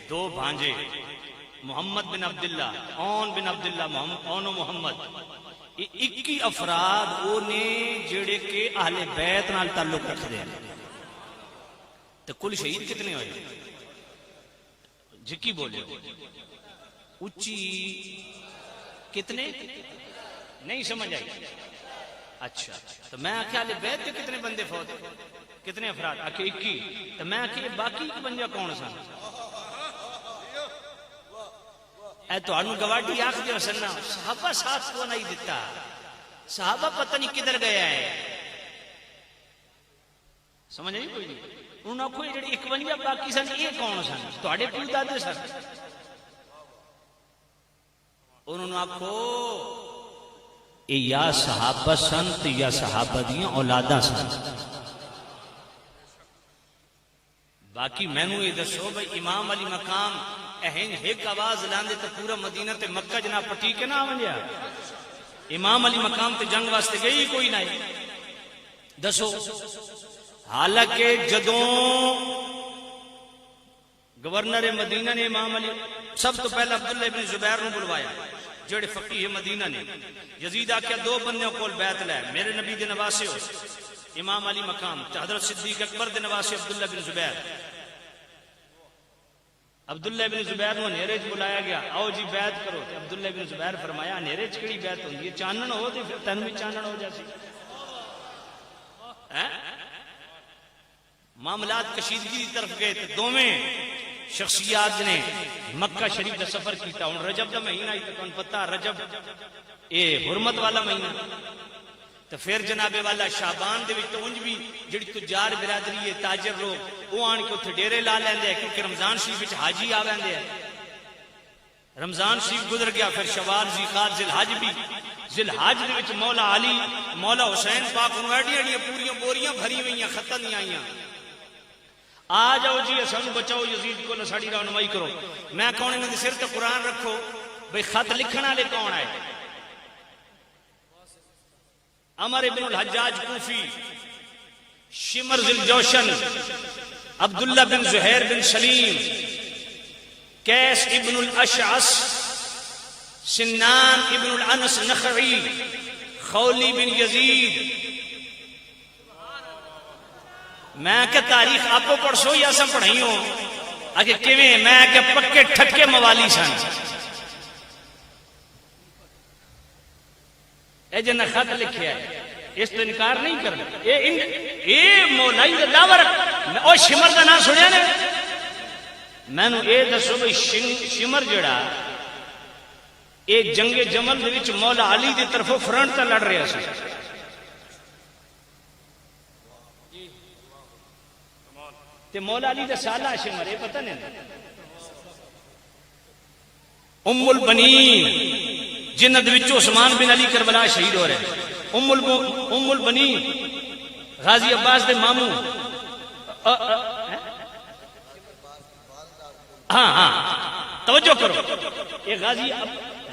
2 بھانجے، محمد بن عبداللہ، اون بن عبداللہ، اون و محمد، 21 افراد وہ نے جڑے کہ اہل بیت نال تعلق رکھتے ہیں. تو کل شہید کتنے ہوئے؟ جکی بولے اچھی کتنے؟ نہیں سمجھ آئی. اچھا تو میں آخیا اہل بیت کے کتنے بندے فوت، کتنے افراد؟ آخر 21. تو میں آخیا باقی بندے کون سن؟ اے تو انو گواڈی آخ دے وسنہ صحابہ ساتھ کو نہیں دیتا، صحابہ پتہ نہیں کدھر گیا ہے. سمجھ نہیں کوئی نہیں. انہوں نے کوئی جڑی 51 باقی سن یہ کون سن؟ تواڈے پیو دادے سن. انہوں نے آکھو اے یا صحابہ سن تے یا صحابہ دیاں اولاداں سن. باقی میں نو یہ دسو بھئی امام علی مقام اہن ایک آواز لاندے تو پورا مدینہ تے مکہ جناب پٹی کے نہ آونجا. امام علی مقام تے جنگ واسطے گئی کوئی نہیں. دسو حالانکہ جدوں گورنر مدینہ نے امام علی سب تو پہلا عبداللہ ابن زبیر نو بلوایا جڑے فقیہ مدینہ نے. یزید آکھیا 2 بندیوں کول بیعت لے، میرے نبی دے نواسے ہو امام علی مقام تے حضرت صدیق اکبر دے نواسے عبداللہ بن زبیر. عبداللہ بن زبیر نو نیرے چ بلایا گیا، آؤ جی بیعت کرو. تے عبداللہ بن زبیر فرمایا نیرے چ کیڑی بیعت ہوندی ہے؟ چانن ہو تے پھر تینوں بھی چانن ہو جاسی. معاملات کشیدگی کی طرف گئے تے دوویں شخصیات نے مکہ شریف دا سفر کیتا. ہن رجب دا مہینہ ہی تے تانوں پتہ رجب اے حرمت والا مہینہ. تو پھر جناب والا شعبان دے وچ تو انج بھی جڑی تجار برادری ہے تاجر لوگ وہ آن کے اتنے ڈیرے لا لیندے ہیں کیونکہ رمضان شریف وچ حاجی آ ویندے ہیں. رمضان شریف گزر گیا، پھر شوال، ذیقعد، ذی الحج بھی. ذی الحج دے وچ مولا علی مولا حسین پاک نوں ایڈیاں پوریاں بوریاں بھری ہوئیاں خطاں نہیں آئیاں. آ جاؤ جی سانوں بچاؤ، یزید کو ساڈی رہنمائی کرو. میں کون انہاں دے سر تے قرآن رکھو بھئی خط لکھن والے کون آئے؟ عمر ابن الحجاج کوفی، شمر ذی الجوشن، عبداللہ بن زہیر بن سلیم، کیس ابن الاشعث، سنان ابن الانس نخعی، خولی بن یزید. میں کہ تاریخ آپ کو پڑھسو یا سب پڑھائی ہوں اگر کیویں؟ میں کہ پکے ٹھٹکے موالی سن. اے جنہ خط لکھیا ہے اس تو انکار نہیں کرنا. اے مولائی دا دعوی رکھ. او شمر دا نام سنیا نے؟ میں نو اے دسو بھئی شمر جڑا اے جنگ جمل دے وچ مولا علی دی طرفوں فرنٹ تے لڑ رہا سی. تے مولا علی دا سالہ شمر اے پتہ نہیں. ام البنین جنہ دے وچ عثمان بن علی کربلا شہید ہو رہے. ام البنین غازی عباس دے ماموں. ہاں توجہ کرو، یہ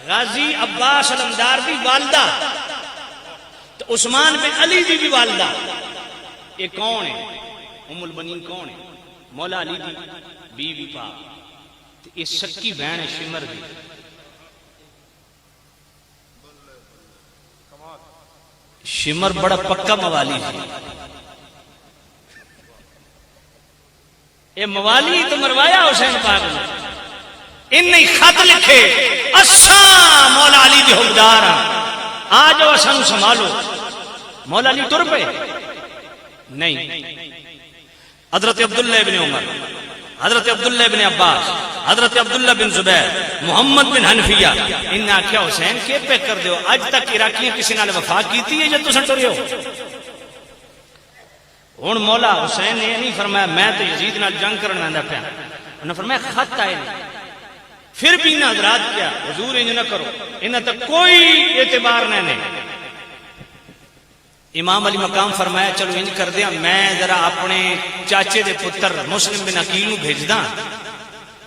غازی عباس علمدار دی والدہ تو عثمان بن علی دی والدہ. یہ کون ہے؟ ام البنین کون ہے؟ مولا علی دی بیوی پاک. یہ سکی بہن ہے شمر دی. شمر بڑا پکا موالی ہے. یہ موالی تو مروایا حسین پاک نے. انہیں خط لکھے اساں مولا علی دی حقدار آ جاؤ اساں سنبھالو. مولا علی تر پے نہیں. حضرت عبداللہ ابن عمر، حضرت عبداللہ ابن عباس، حضرت عبداللہ بن زبیر، محمد بن حنفیہ انہیں آکھیا حسین کے پہ کر دیو اج تک عراقیاں کسی نال وفا کیتی ہے جب تساں ٹرے ہو. ہن مولا حسین نے نہیں فرمایا میں تو یزید نال جنگ کرن ویندا پیا. انہوں نے فرمایا خط آئے نہیں. پھر بھی انہاں حضرات کیا حضور انج نہ کرو، انہاں تک کوئی اعتبار نہیں. امام علی مقام فرمایا چلو انج کر دیا میں ذرا اپنے چاچے دے پتر مسلم بن عقیل نو بھیج داں.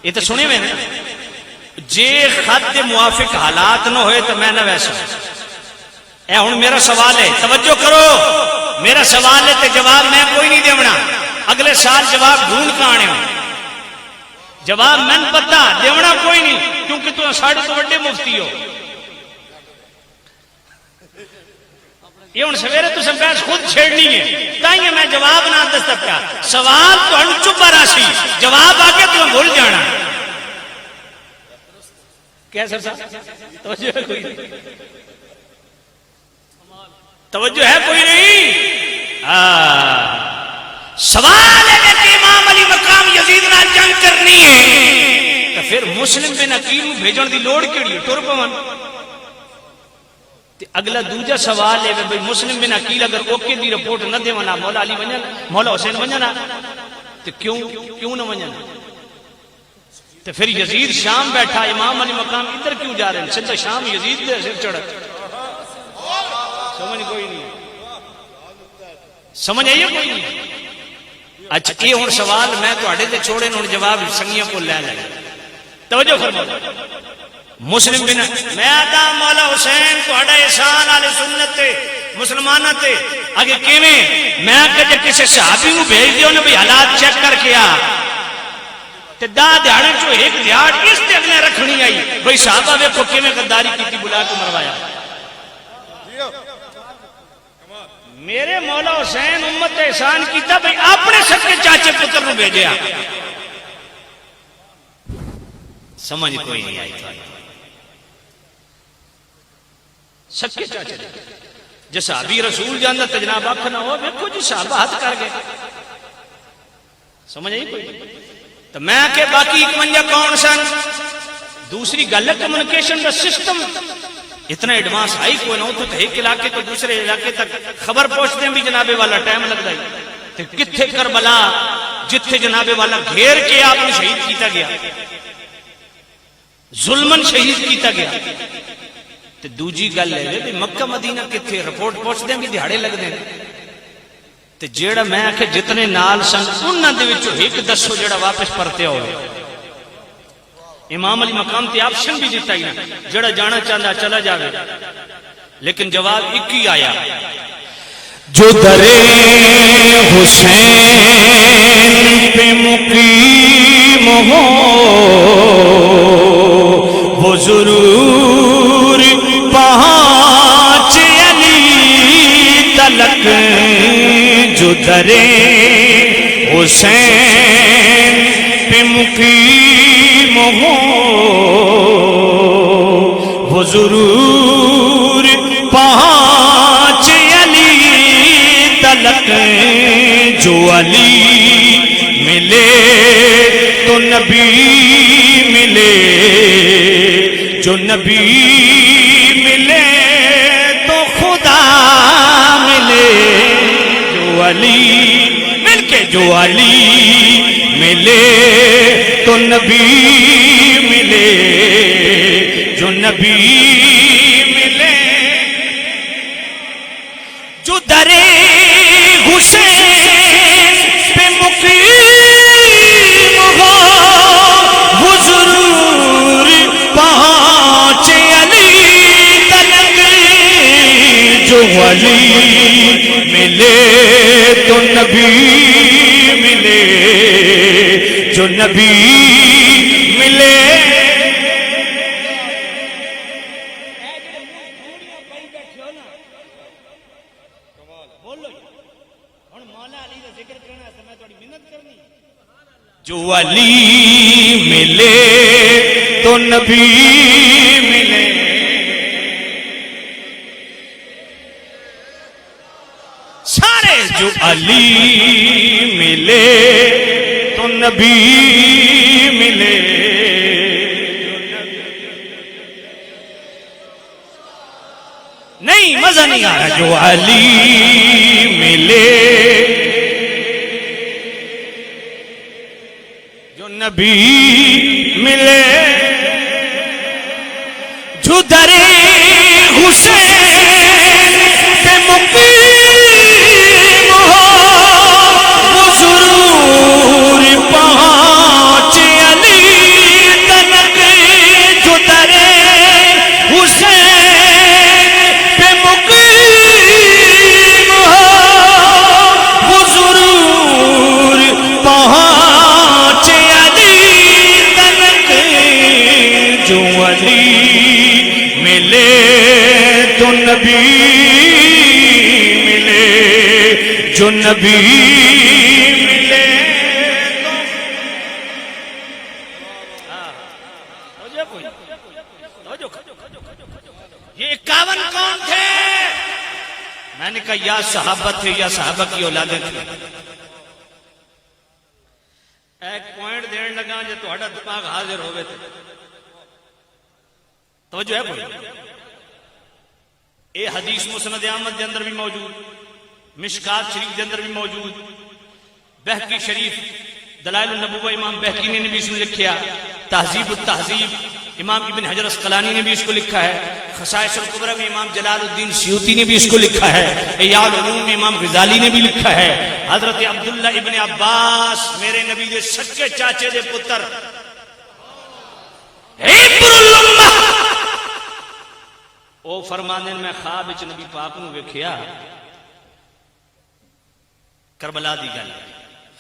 یہ تو سنے میں نا جے خط دے موافق حالات نہ ہوئے تو میں نہ ویسا. اے ہن میرا سوال ہے، توجہ کرو، میرا سوال ہے تے جواب میں کوئی نہیں دیونا. اگلے سال جواب ڈھونڈ کے آنے ہو، جواب میں پتا دیونا کوئی نہیں، کیونکہ تو ساڑھے تو بڑے مفتی ہو. یہ ہوں سویرے تو بحث خود چھیڑنی ہے، تائیں میں جواب نہ دستا پیا. سوال تو ہن چپ راسی، جواب آ کے تو بھول جانا. کیا سر صاحب توجہ ہے کوئی نہیں؟ توجہ ہے کوئی نہیں؟ سوال ہے کہ امام علی مقام یزید نال جنگ کرنی ہے تو پھر مسلم بن عقیل نوں بھیجن دی لوڑ کیڑی ہے؟ ٹر پون. اگلا دوجا سوال ہے بھئی مسلم بن عقیل اگر اوکے دی رپورٹ نہ دے ونا مولا علی ونجنا، مولا حسین ونجنا تو کیوں نہ ونجنا؟ تو پھر یزید شام بیٹھا، امام علی مقام ادھر کیوں جا رہے ہیں؟ سیدھا شام یزید دے سر چڑھ. سمجھ کوئی نہیں؟ سمجھ آئیے کوئی نہیں؟ اچھا یہ ہوں سوال میں تواڈے تے چھوڑے ہوں جواب سنگیاں کو لے لے. توجہ فرماؤ. مسلم بن میں آتا مولا حسین تواڈا احسان آل سنت تے مسلماناں تے اگے کیویں؟ میں کہ کسی صحابی نوں بھیج دیو نا بھئی حالات چیک کر کے آ تے دا دیہاڑے چوں ایک دیہاڑ اس تے اگلے رکھنی آئی بھئی صحابہ ویکھو کیویں غداری کیتی، بلا کے مروایا. میرے مولا حسین امت احسان کیتا بھئی اپنے سکے چاچے پتر نو بھیجیا. سمجھ کوئی نہیں آئی تھا. سکے چاچے جے صحابی رسول جاندا تے جناب آکھ نہ ہو ویکھو جی صحابہ ہاتھ کر گئے. سمجھ آئی کوئی نہیں؟ تو میں کہ باقی 51 کون سن؟ دوسری گل ہے کمیونیکیشن کا سسٹم اتنا ایڈوانس آئی کوئی نہ ہو تو ایک علاقے تو دوسرے علاقے تک خبر پہنچتے ہیں بھی جنابے والا ٹائم لگتا ہے. کتنے کربلا جتھے جنابے والا گھیر کے آپ نے شہید کیتا گیا، ظلمن شہید کیتا گیا. تے دوجی گل ہے کہ مکہ مدینہ کتھے رپورٹ پہنچتے ہیں بھی دیہاڑے لگتے ہیں. تے جیڑا میں آکھے جتنے نال سن انہاں دے وچوں ایک دسو جیڑا واپس پرتے ہوئے. امام علی مقام تے آپشن بھی دیتا ہی نا، جڑا جانا چاہتا چلا جاوے، لیکن جواب ایک ہی آیا، جو درے حسین پہ مقیم ہو وہ ضرور پہنچ علی تلک. جو درے حسین پہ مقیم ہو وہ ضرور پہنچ علی تلک. جو علی ملے تو نبی ملے، جو نبی ملے تو خدا ملے. جو علی مل کے جو علی ملے تو نبی ملے، جو نبی ملے. جو درے حسین پہ مقیم ہو وہ ضرور پہنچ علی تلک. جو علی ملے تو نبی ملے، جو نبی ملے. جو علی ملے تو نبی ملے. سارے جو علی ملے تو نبی ملے. نہیں مزہ نہیں آ رہا. جو علی ملے جو نبی ملے. جو درے حسین پہ مقیم ہو وہ ضرور پہنچ علی تلک. نبی ملے یہ 51 کون تھے؟ میں نے کہا یا صحابہ تھے یا صحابہ کی اولادیں تھیں. ایک پوائنٹ دین لگا جو تہاڈا دماغ حاضر ہوئے تھے. توجہ ہے کوئی؟ اے حدیث مسند احمد دے اندر بھی موجود، مشکات شریف دے اندر بھی موجود، بہقی شریف دلائل النبوہ امام بہقی نے بھی اس میں لکھیا، تہذیب التہذیب امام ابن حجر اسقلانی نے بھی اس کو لکھا ہے، خصائص الکبریٰ میں امام جلال الدین سیوطی نے بھی اس کو لکھا ہے، احیاء العلوم میں امام غزالی نے بھی لکھا ہے. حضرت عبداللہ ابن عباس میرے نبی دے سچے چاچے دے پتر حبر الامہ او فرمانے میں خواب وچ نبی پاک نو ویکھیا، کربلا دی گل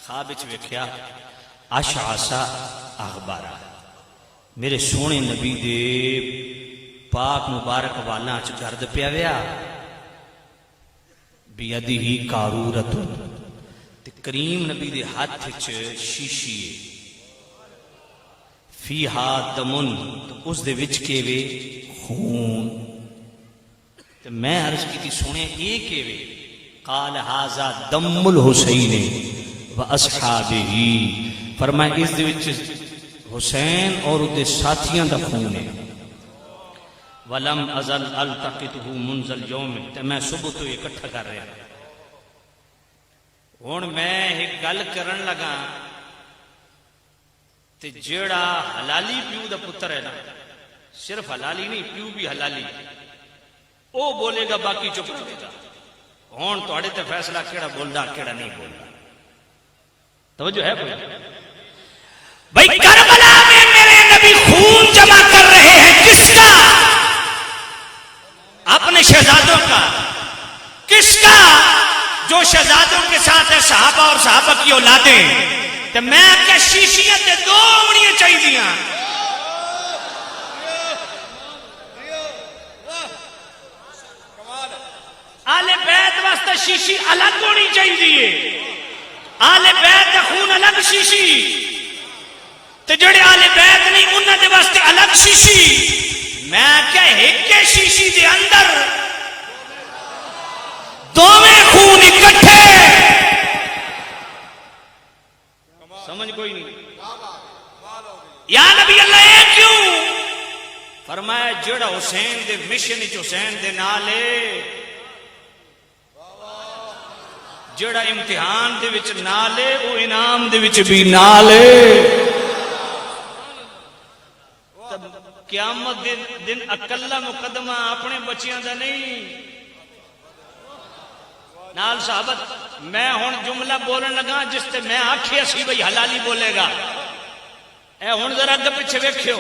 خواب وچ ویکھیا، اشعثا اغبارا میرے سونے نبی دے پاک مبارک والاں چ گرد پیا ویا، بیدی قارورۃ تے کریم نبی دے ہاتھ وچ شیشی فیہا دمن اس دے وچ کیوے خون. تے میں عرض کی سنے یہ کیوے؟ قال ھذا دم الحسین و اصحابہ، فرمایا اس دے وچ حسین اور دے ساتھیاں دا خون ہے. ولم ازل التقطہ منذ اليوم، تے میں صبح تو اکٹھا کر رہا ہوں. میں ایک گل کرن لگا تے جیڑا حلالی پیو دا پتر ہے نا، صرف حلالی نہیں پیو بھی حلالی، او بولے گا باقی چپ رہے گا. ہون تواڈے تے فیصلہ کیڑا بولدا کیڑا نہیں بولدا. توجہ ہے کوئی؟ بھائی کربلا میں میرے نبی خون جمع کر رہے ہیں، کس کا؟ اپنے شہزادوں کا. کس کا؟ جو شہزادوں کے ساتھ ہے صحابہ اور صحابہ کی اولادیں. تو میں کہ شیشیاں تے دو ہونیاں چاہیے. آل بیت واسطے شیشی الگ ہونی چاہیے، آل بیت دا خون الگ شیشی، تے جڑے آل بیت نہیں انہاں دے واسطے الگ شیشی. میں کہ ایک شیشی دے اندر دوویں خون اکٹھے. سمجھ کوئی نہیں؟ یا نبی اللہ اے کیوں؟ فرمایا جڑا حسین دے مشن وچ حسین دے نال ہے، جڑا امتحان دے وچ نال ہے او انعام دے وچ بھی نال ہے. قیامت دن اکلا مقدمہ اپنے بچیاں دا نہیں نال صحابت. میں ہن جملہ بولن لگا جس تے میں آکھیا سی بھئی حلالی بولے گا. اے ہن ذرا اگے پیچھے ویکھیو،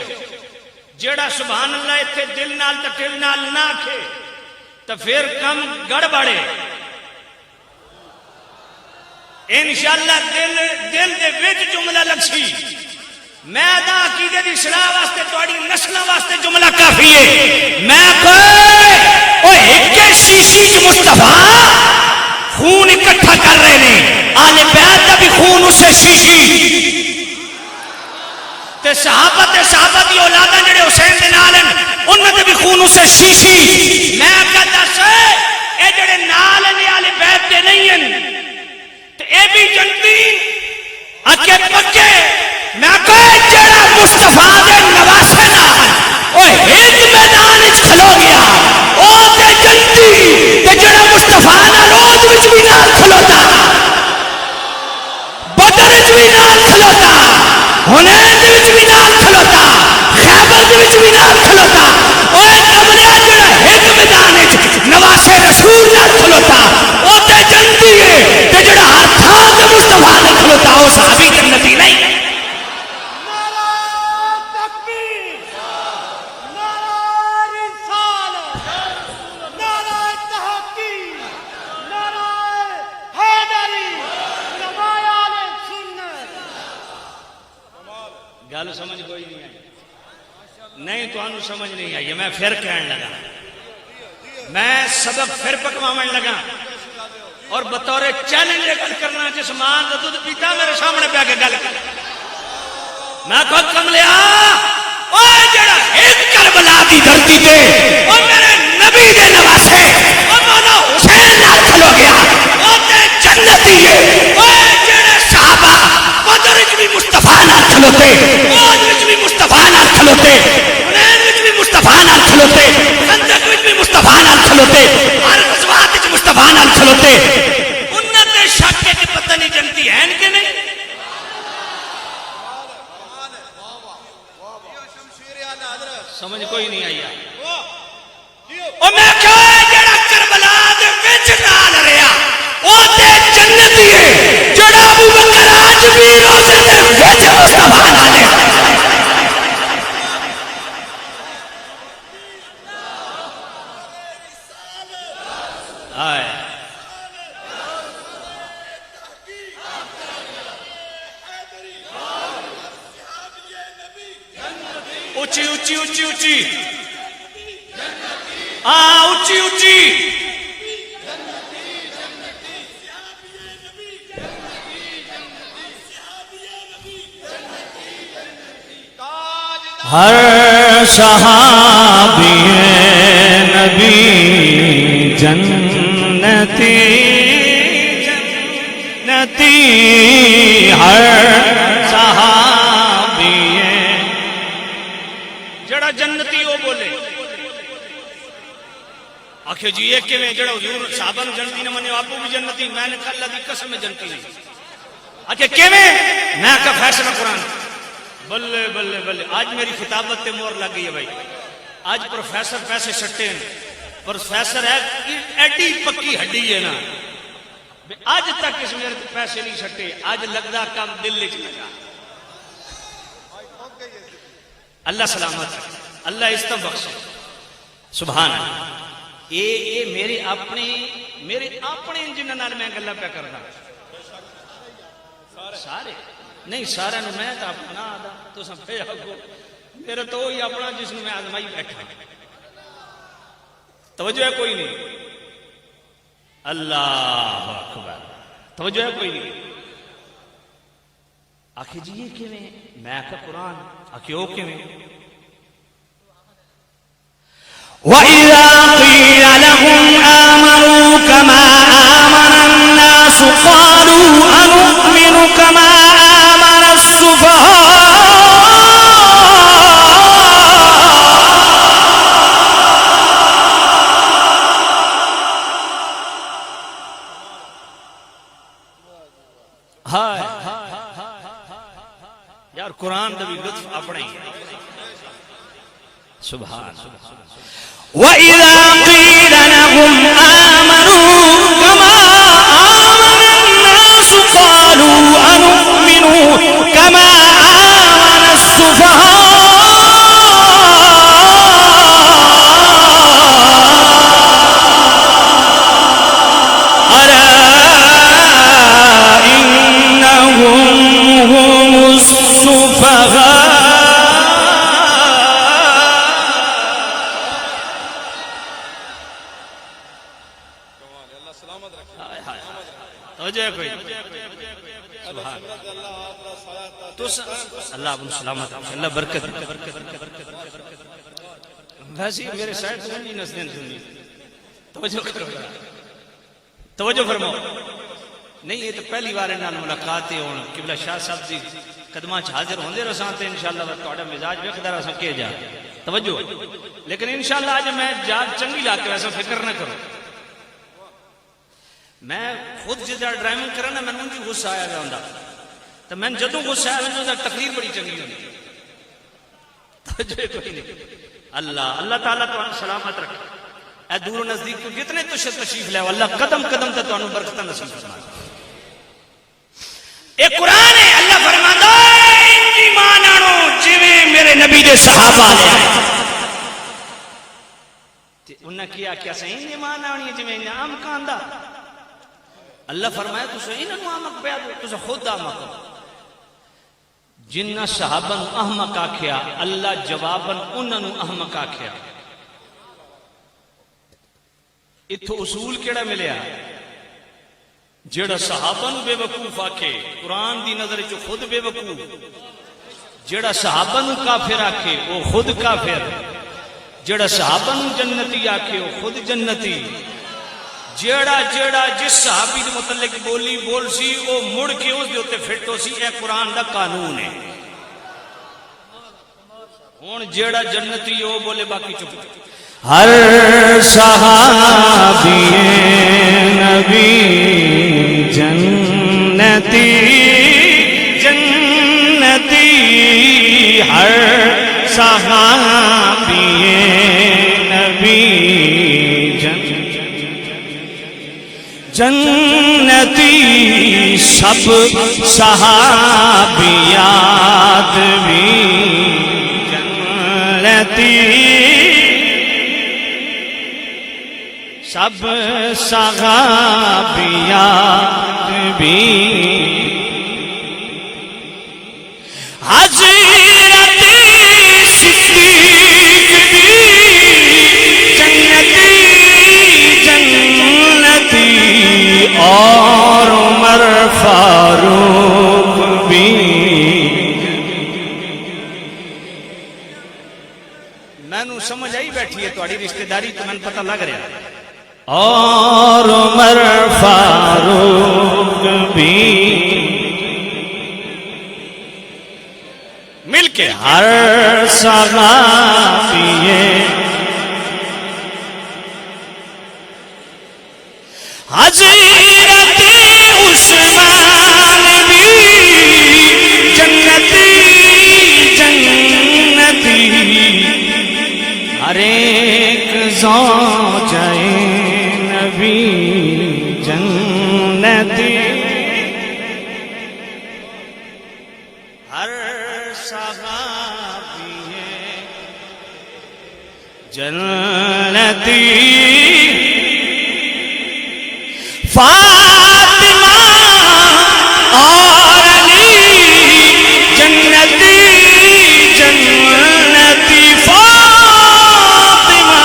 جیڑا سبحان اللہ ایتھے دل نال تے دل نال نہ آکھے تے پھر کم گڑبڑے. انشاءاللہ دل دے وچ جملہ لگسی. میں دا عقیدے دی اصلاح واسطے تہاڈی نسلاں واسطے جملہ کافی ہے. میں کوئی او ایک شیشی چ مصطفیٰ خون اکٹھا کر رہے ہیں. آل بیت دا بھی خون اسے شیشی تے صحابہ دی اولاداں جڑے حسین دے نال ہیں انہاں دے بھی خون اسے شیشی. میں کہا دس اے جڑے نال نے آل بیت دے نہیں ہیں تے اے بھی جنتی اکے پکے. میں کوئی جڑا مصطفیٰ دے نواسے نال او ہند میدان وچ کھلو گیا او تے جنتی تے جڑا مصطفیٰ نال روز وچ بھی نال کھلوتا، بدر وچ بھی نال کھلوتا، حنین دے وچ بھی نال کھلوتا، خیبر دے وچ بھی نال کھلوتا. اوے کملیا جڑا ہند میدان وچ نواسے رسول نال کھلوتا او تے جنتی ہے تے جڑا ہر تھاں تے مصطفیٰ نال کھلوتا او صحابی جنتی نہیں. گل سمجھ کوئی نہیں آئی؟ نہیں تو انہوں سمجھ نہیں آئی. میں پھر کہنے لگا، میں سبق پھر پکواون لگا. اور بطور چیلنج گل کرنا جس ماں کا دودھ پیتا میرے سامنے پہ کے گل کر میں کو کملیا او جڑا ایک کربلا دی دھرتی تے او میرے نبی دے نواسے او مولا حسین نال کھلو گیا او تے جنتی ہے او جڑے صحابہ بدر وچ بھی مصطفیٰ نال کھلوتے احد وچ بھی مصطفیٰ نال کھلوتے حنین وچ بھی مصطفیٰ نال کھلوتے خندق وچ بھی مصطفیٰ نال کھلوتے ہر غزوات وچ مصطفیٰ نال کھلوتے انہاں تے شک ہے کہ پتہ نہیں جنتی ہیں کہ نہیں سمجھ کوئی نہیں آئی او میں کہا جڑا کربلا دے وچ نال رہیا او تے جنتی ہے جڑا ابو بکر آج بھی روزے دے وچ مصطفیٰ نال ہے آئے اچھی اچھی اچھی اچھی اچھی اچھی ہر صحابی نبی جنتی جنتی ہر صحابی جڑا جنتی وہ بولے آخر جی ایک میں جڑا حضور صحابہ نو جنتی نہ منے آپ بھی جنتی میں نے کہا اللہ دی قسم میں جنتی نہیں آخر کیویں میں کہا فیصلہ قرآن بلے بلے بلے آج میری خطابت تے مور لگ گئی ہے بھائی آج پروفیسر پیسے سٹے ہیں پروفیسر ہے ایڈی پکی ہڈی ہے نا آج تک اس میرے پیسے نہیں سٹے آج لگدا کام دل وچ لگا اللہ سلامت اللہ استم بخشے سبحان اللہ یہ میرے اپنے انجن نال میں گلا پہ کرنا سارے نہیں سارے نو میں تا اپنا آدھا تو سب پہ آگو میرا تو وہی اپنا جس میں آزمائی بیٹھا توجہ ہے کوئی نہیں اللہ اکبر توجہ ہے کوئی نہیں آخر جی یہ کیویں میں آخر قرآن آخر وہ کیویں وَإِذَا قِيلَ لَهُمْ آمَنُوا كَمَا آمَنَ النَّاسُ قَالُوا أَنُؤْمِنُ كَمَا آمَنَ السُّفَهَاءُ یار قرآن دا بھی لطف اپنے سبحان وَإِذَا قِيلَ لَهُمْ آمَنُوا كَمَا آمَنَ النَّاسُ قَالُوا أَنُؤْمِنُ كَمَا آمَنَ السُّفَهَاءُ أَلَا إِنَّهُمْ هُمُ السُّفَهَاءُ اللہ ابن سلامت اللہ برکت ویسے میرے سائٹ تو نہیں نسدین سنی توجہ کرو توجہ فرماؤ نہیں یہ تو پہلی بار انہاں ملاقات ہون قبلہ شاہ صاحب دی قدماں چ حاضر ہوندے رساں تے انشاءاللہ تہاڈا مزاج ویکھدا رساں کہ جا توجہ لیکن انشاءاللہ اج میں جات چنگی لا کے ویسا فکر نہ کرو میں خود جدہ ڈرائیونگ کرنا میں نے غصہ آیا گیا ہوندا تو میں جدوں غصہ آیا میں تقریر بڑی چنگی ہوندی توجہ کوئی نہیں اللہ اللہ تعالیٰ تو سلامت رکھے اے دور و نزدیک کو کتنے تشریف لے اللہ قدم قدم تے تانوں برکتاں نصیب فرمائے اے قرآن ہے اللہ فرماندا ہے ایمان آنو جویں میرے نبی دے صحابہ لے آئے تے انہاں کیا کیا صحیح ایمان آنی جویں نام کاندا اللہ فرمایا تسا انہاں احمق پیا دو تسا خود احمق جنہ صحابہ احمق آکھیا اللہ جواباً انہوں احمق آکھیا اتھو اصول کیڑا ملیا جیڑا صحابہ نو بے وقوف آکھے قرآن دی نظر چ خود بے وقوف، جیڑا صحابہ نو کافر آکھے وہ خود کافر، جیڑا صحابہ نو جنتی آکھے وہ خود جنتی، جیڑا جس صحابی دے متعلق بولی بول سی وہ مڑ کے اس دے اوتے فٹ ہو سی، اے قرآن دا قانون ہے۔ ہن جیڑا جنتی وہ بولے باقی چپ۔ ہر صحابی نبی جنتی جنتی، ہر صحابی نبی جنتی، سب صحابیات بھی جنتی، سب صحابیات بھی، حضرت صدیق بھی جنتی جنتی، اور عمر فاروق بھی۔ میں نو سمجھ آئی بیٹھی ہے تہاڈی رشتہ داری تو میں پتہ لگ رہا ہے، اور عمر فاروق بھی مل کے ہر صحابی حضرت عثمان بھی جنتی جنتی، ہر ایک زوجہ نبی جنتی، ہر صحابی جنتی، فاطمہ اور علی جنتی جنتی، فاطمہ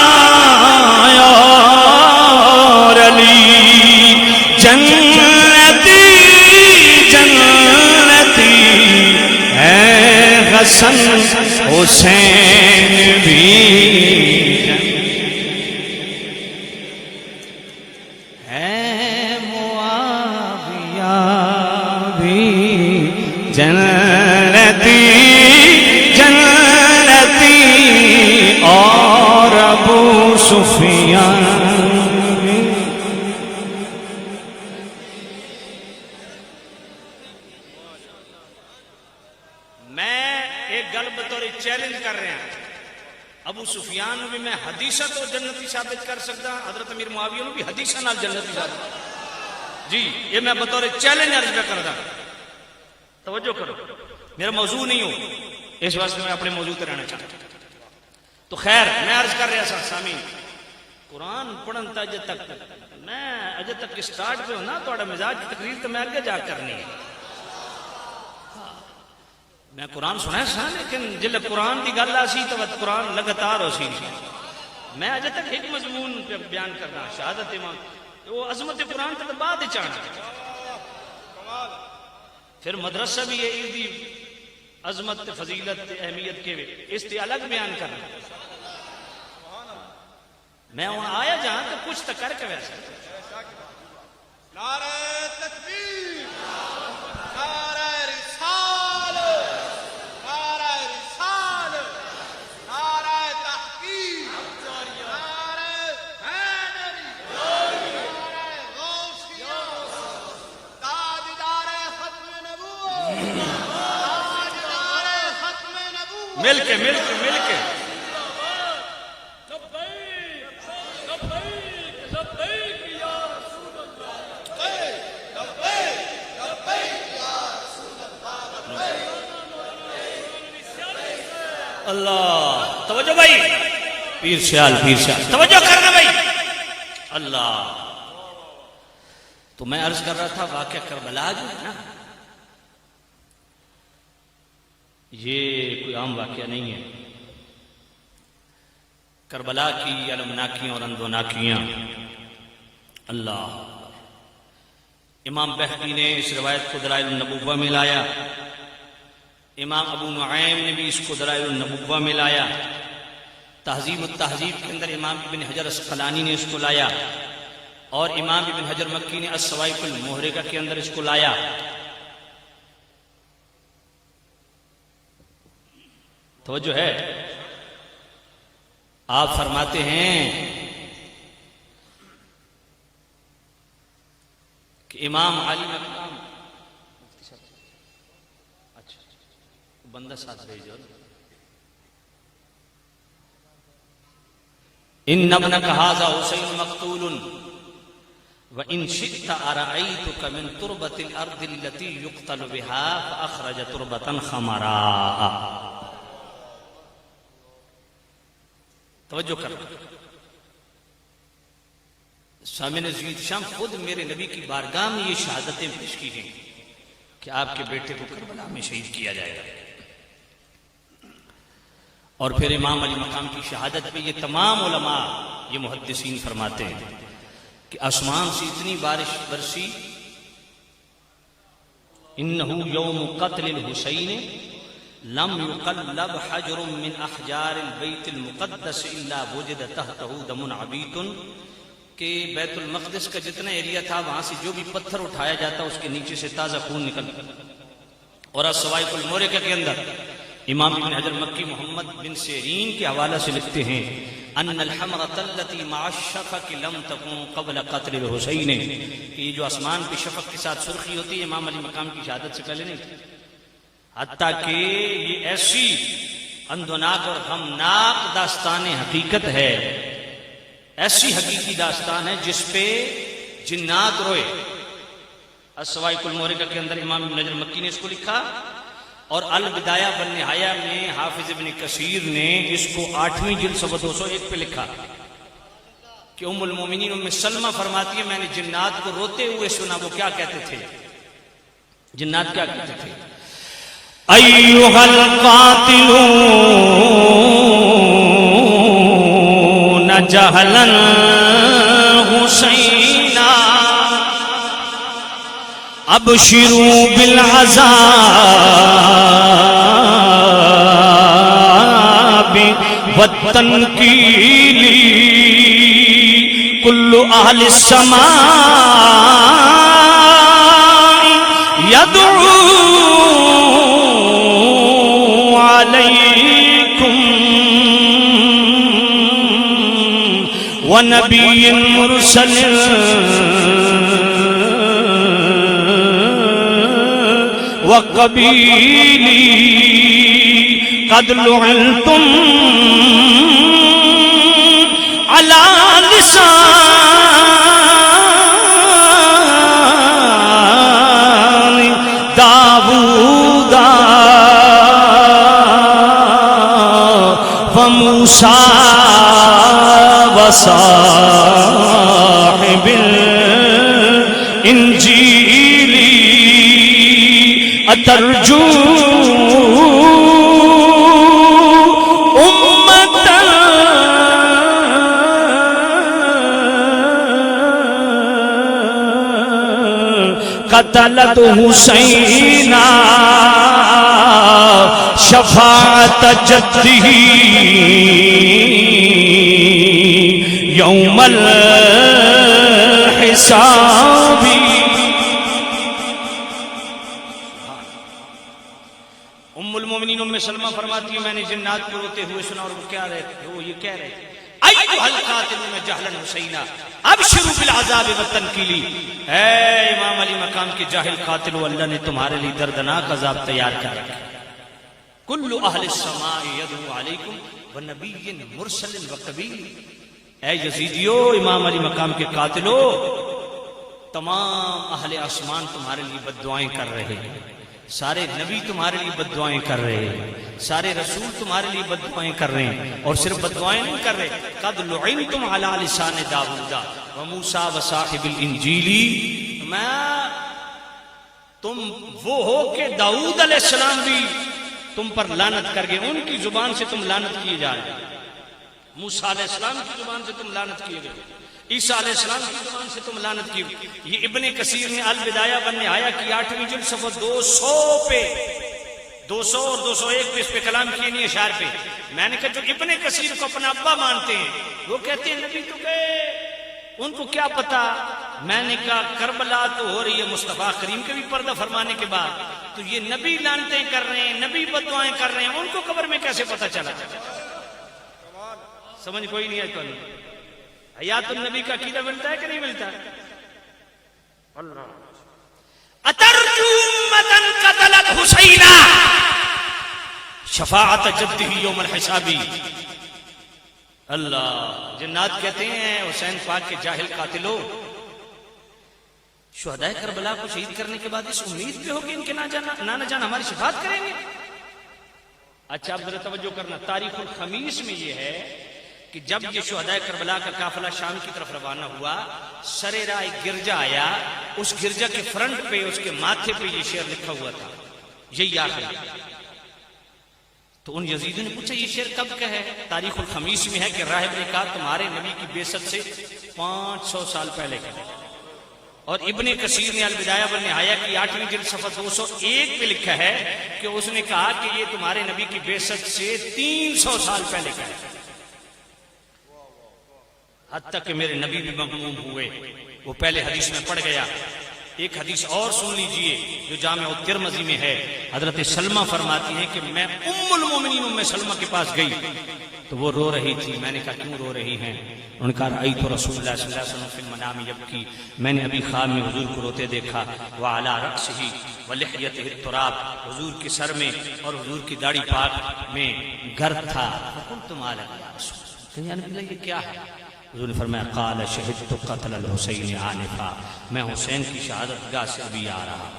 اور علی جنتی جنتی، اے حسن حسین بھی جنتی جنتی، اور ابو سفیان بھی۔ میں ایک گل بطور چیلنج کر رہا ہوں، ابو سفیان بھی میں حدیثہ تو جنتی ثابت کر سکتا، حضرت امیر معاویہ بھی حدیثہ نال جنتی ثابت، جی یہ میں بطور چیلنج عرض کر رہا ہوں۔ توجہ کرو، میرا موضوع نہیں ہو اس واسطے میں اپنے موضوع پہ رہنا چاہتا ہوں۔ تو خیر میں عرض کر رہا تھا سامعین، قرآن پڑھن تا اجے تک میں اجے تک سٹارٹ پہ ہوں نا، تھوڑا مزاج کی تقریر تو میں آگے جا کرنی ہے۔ میں قرآن سنا سا لیکن جل قرآن کی گل آ سی تو قرآن لگاتار ہو سی، میں اجے تک ایک مضمون پہ بیان کرنا شہادت امام، وہ عظمت قرآن تو بعد ہی چاہنا، پھر مدرسہ بھی ہے اس دی عظمت فضیلت اہمیت کے اس دی الگ بیان کرنا۔ میں وہاں آیا جہاں تو کچھ تو کر کے ویسا نعرہ تکبیر، نعرہ رسالت، نعرہ رسالت، نعرہ تحقیق، نعرہ حیدری، نعرہ غوثیہ، تاجدار ختم نبوت، تاجدار ختم نبوت، مل کے اللہ۔ توجہ بھائی، پیر سیال توجہ کرنا بھائی، اللہ۔ تو میں عرض کر رہا تھا واقعہ کربلا جو ہے نا، یہ کوئی عام واقعہ نہیں ہے۔ کربلا کی المناکیاں اور اندوناکیاں، اللہ، امام بہقی نے اس روایت کو دلائل النبوہ میں لایا، امام ابو نعیم نے بھی اس کو دلائل النبوہ میں لایا، تہذیب التہذیب کے اندر امام ابن حجر اسقلانی نے اس کو لایا، اور امام ابن حجر مکی نے الصواعق المحرقہ کے اندر اس کو لایا۔ توجہ ہے، آپ فرماتے ہیں کہ امام علی مقام، اچھا بندہ ساتھ بھیجو، ان ابنک ھذا حسین مقتول وان شئت ارأیتک من تربۃ الارض التي يقتل بها فاخرج تربۃ خمراء۔ توجہ کر، سامعین عزیز، شام خود میرے نبی کی بارگاہ میں یہ شہادتیں پیش کی گئیں کہ آپ کے بیٹے کو کربلا میں شہید کیا جائے گا، اور پھر امام علی مقام کی شہادت پہ یہ تمام علماء، یہ محدثین فرماتے ہیں کہ آسمان سے اتنی بارش برسی، انہو یوم قتل الحسین لم یقلب حجر من احجار البیت المقدس الا وجد تحتہ دم عبیط، کہ بیت المقدس کا جتنا ایریا تھا وہاں سے جو بھی پتھر اٹھایا جاتا اس کے نیچے سے تازہ خون نکلتا۔ اور الصواعق المحرقہ کے اندر امام ابن حجر مکی محمد بن سیرین کے حوالہ سے لکھتے ہیں ان الحمرۃ التي مع الشفق لم تكن قبل قتل الحسین، کہ یہ جو آسمان پہ شفق کے ساتھ سرخی ہوتی ہے امام علی مقام کی شہادت سے پہلے نہیں تھی، حتیٰ کہ یہ ایسی اندوناک اور غمناک داستان حقیقت ہے، ایسی حقیقی داستان ہے جس پہ جنات روئے۔ الصواعق المحرقہ کے اندر امام ابن حجر مکی نے اس کو لکھا، اور البدایہ والنہایہ میں حافظ ابن کثیر نے اس کو 8ویں جلد صفحہ 201 پہ لکھا کہ ام المومنین ام سلمہ فرماتی ہے میں نے جنات کو روتے ہوئے سنا، وہ کیا کہتے تھے؟ جنات کیا کہتے تھے؟ ایھا القاتلون جہلا حسینا ابشروا بالعذاب والتنکیل کل اہل السماء یدعو علیکم ونبی مرسل وقبیلی قد لعنتم علی لسان داؤد وموسیٰ وصاحب الانجیل اترجو امتا قتلت حسینا شفاعت جدہ یوم الحساب۔ ام المومنین ام سلمہ فرماتی ہے میں نے جنات کو روتے ہوئے سنا، اور وہ کیا رہے تھے؟ وہ یہ کہہ رہے تھے ایھا القاتلون جہلا حسینا ابشروا بالعذاب والتنکیل، اے امام علی مقام کے جاہل قاتل، اللہ نے تمہارے لیے دردناک عذاب تیار کر رکھا، کل اہل السماء یدعو علیکم ونبی مرسل وقبیل۔ اے یزیدیو، امام علی مقام کے قاتلو، تمام اہل آسمان تمہارے لیے بد دعائیں کر رہے ہیں، سارے نبی تمہارے لیے بد دعائیں کر رہے ہیں، سارے رسول تمہارے لیے بد دعائیں کر رہے ہیں، اور صرف بد دعائیں نہیں کر رہے، قد لعنتم علی لسان داؤد وموسیٰ وصاحب الانجیل، تم وہ ہو کہ داؤد علیہ السلام بھی تم پر لعنت کر گئے، ان کی زبان سے تم لعنت کیے جا رہے، موسیٰ علیہ السلام کی زبان سے تم لعنت کیے گئے، عیسیٰ علیہ السلام کی زبان سے تم لعنت کی. یہ ابن کثیر نے البدایہ والنہایہ کی 8ویں جلد صفحہ 200 پہ 200 اور 201 پہ اس پہ کلام کیے نہیں اشعار پہ. میں نے کہا جو ابن کثیر کو اپنا ابا مانتے ہیں وہ کہتے ہیں نبی تو گئے، ان کو کیا پتا. میں نے کہا کربلا تو ہو رہی ہے مصطفیٰ کریم کے بھی پردہ فرمانے کے بعد، تو یہ نبی لعنتیں کر رہے ہیں، نبی بددعائیں کر رہے ہیں، ان کو قبر میں کیسے پتا چلا؟ سمجھ کوئی نہیں ہے تو نہیں. حیات النبی کا عقیدہ ملتا ہے کہ نہیں ملتا؟ اللہ اترجو امتن قتلت حسینا شفاعت جدہ یوم الحسابی. اللہ جنات کہتے ہیں حسین پاک کے جاہل قاتلوں، شہدائے کربلا کو شہید کرنے کے بعد اس امید پہ ہو کہ ان کے نہ جانا ہماری شفاعت کریں گے. اچھا اب ذرا توجہ کرنا، تاریخ الخمیس میں یہ ہے کہ جب یہ شہدائے کربلا کا قافلہ شام کی طرف روانہ ہوا، سرے راہ ایک گرجا آیا، اس گرجا کے فرنٹ پہ اس کے ماتھے پہ یہ شعر لکھا ہوا تھا، یہی آخر. تو ان یزیدوں نے پوچھا یہ شعر کب کا ہے؟ تاریخ الخمیس میں ہے کہ راہب نے کہا تمہارے نبی کی بعثت سے 500 سال پہلے کا. اور ابن کثیر نے البدایہ والنہایہ کی 8ویں جلد صفحہ 201 پہ لکھا ہے کہ اس نے کہا کہ یہ تمہارے نبی کی بعثت سے 300 سال پہلے کا ہے. حتیٰ کہ میرے نبی بھی مغموم ہوئے. وہ پہلے حدیث میں پڑھ گیا. ایک حدیث اور سن لیجئے جو جامع الترمذی میں ہے. حضرت سلمہ فرماتی ہیں کہ میں ام المومنین ام سلمہ کے پاس گئی تو وہ رو رہی تھی. میں نے کہا کیوں رو رہی ہیں؟ انہوں نے کہا رأیت رسول اللہ صلی اللہ علیہ وسلم فی المنام یبکی، میں نے ابھی خواب میں حضور کو روتے دیکھا. وعلی رأسہ ولحیتہ التراب، حضور کے سر میں اور حضور کی داڑھی پاک میں گرد تھا. فقلت ما لک یا رسول اللہ، یا نبی اللہ یہ کیا ہے؟ حضور نے فرمایا قال شہدت قتل الحسین آنفا، میں حسین کی شہادت گاہ سے ابھی آ رہا.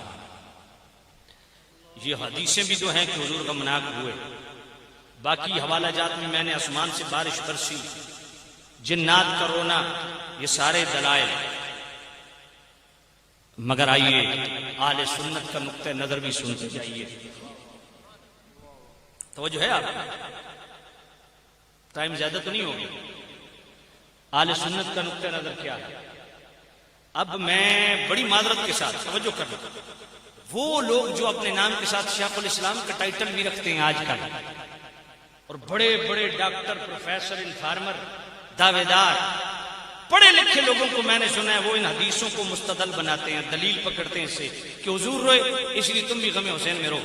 یہ حدیثیں بھی جو ہیں کہ حضور غمناک ہوئے. باقی حوالہ جات میں میں نے آسمان سے بارش برسی، جنات کا رونا، یہ سارے دلائل. مگر آئیے اہل سنت کا نقطہ نظر بھی سنتے جائیے. توجہ ہے آپ؟ ٹائم زیادہ تو نہیں ہوگی. اہل سنت کا نقطہ نظر کیا ہے؟ اب میں بڑی معذرت کے ساتھ توجہ کر رہا ہوں، وہ لوگ جو اپنے نام کے ساتھ شیخ الاسلام کا ٹائٹل بھی رکھتے ہیں آج کل، اور بڑے بڑے ڈاکٹر، پروفیسر، انفارمر، دعوے دار، پڑھے لکھے لوگوں کو میں نے سنا ہے وہ ان حدیثوں کو مستدل بناتے ہیں، دلیل پکڑتے ہیں اس سے کہ حضور روئے اس لیے تم بھی غم حسین میں رو.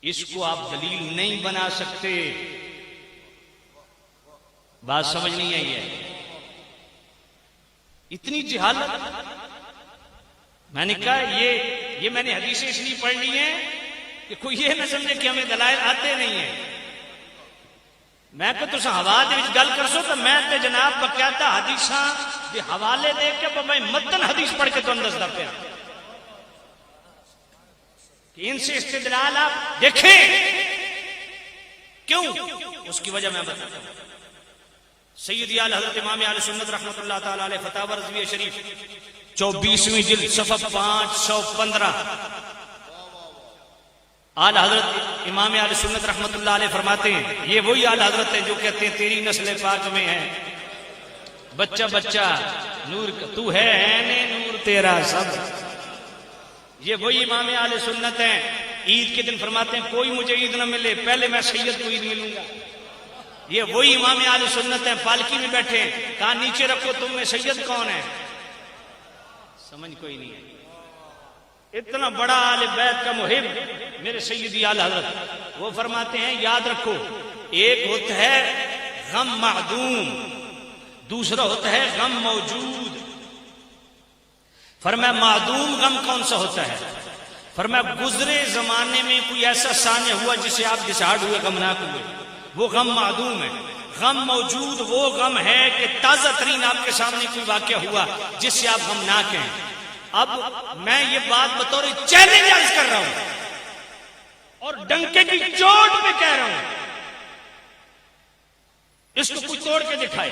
اس کو آپ دلیل نہیں بنا سکتے. بات سمجھ نہیں آئی ہے؟ اتنی جہالت. میں نے کہا یہ میں نے حدیثیں اس لیے پڑھ لی ہیں کہ کوئی یہ نہ سمجھے کہ ہمیں دلائل آتے نہیں ہیں. میں کہ تسا ہوا دے وچ گل کرسو تو میں تے جناب بقاعدہ حدیثاں دے حوالے دے کے میں متن حدیث پڑھ کے تمہیں دسدا پیا کہ ان سے استدلال آپ دیکھیں. کیوں؟ اس کی وجہ میں بتاتا ہوں. سیدی اعلی حضرت امام اہل سنت رحمۃ اللہ تعالی علیہ فتاوی رضویہ شریف 24ویں جلد صفحہ 515. اعلی حضرت امام اہل سنت رحمۃ اللہ علیہ فرماتے ہیں، یہ وہی اعلی حضرت ہیں جو کہتے ہیں تیری نسل پاک میں ہے بچہ بچہ نور تو ہے نور تیرا سب. یہ وہی امام اہل سنت ہیں. عید کے دن فرماتے ہیں کوئی مجھے عید نہ ملے پہلے میں سید کو عید ملوں گا. یہ وہی امام اہل سنت ہیں. پالکی میں بیٹھے کہا نیچے رکھو تم میں سید کون ہے؟ سمجھ کوئی نہیں ہے. اتنا بڑا اہل بیت کا محب میرے سیدی اعلی حضرت وہ فرماتے ہیں یاد رکھو ایک ہوتا ہے غم معدوم، دوسرا ہوتا ہے غم موجود. فرمایا معدوم غم کون سا ہوتا ہے؟ فرمایا گزرے زمانے میں کوئی ایسا سانحہ ہوا جسے آپ ڈسہارڈ ہوئے، غمناک ہوئے، وہ غم معدوم ہے. غم موجود وہ غم ہے کہ تازہ ترین آپ کے سامنے کوئی واقعہ ہوا جس سے آپ غمناک ہیں. اب میں یہ بات بطور چیلنج عرض کر رہا ہوں اور ڈنکے کی چوٹ پہ کہہ رہا ہوں، اس کو کوئی توڑ کے دکھائے.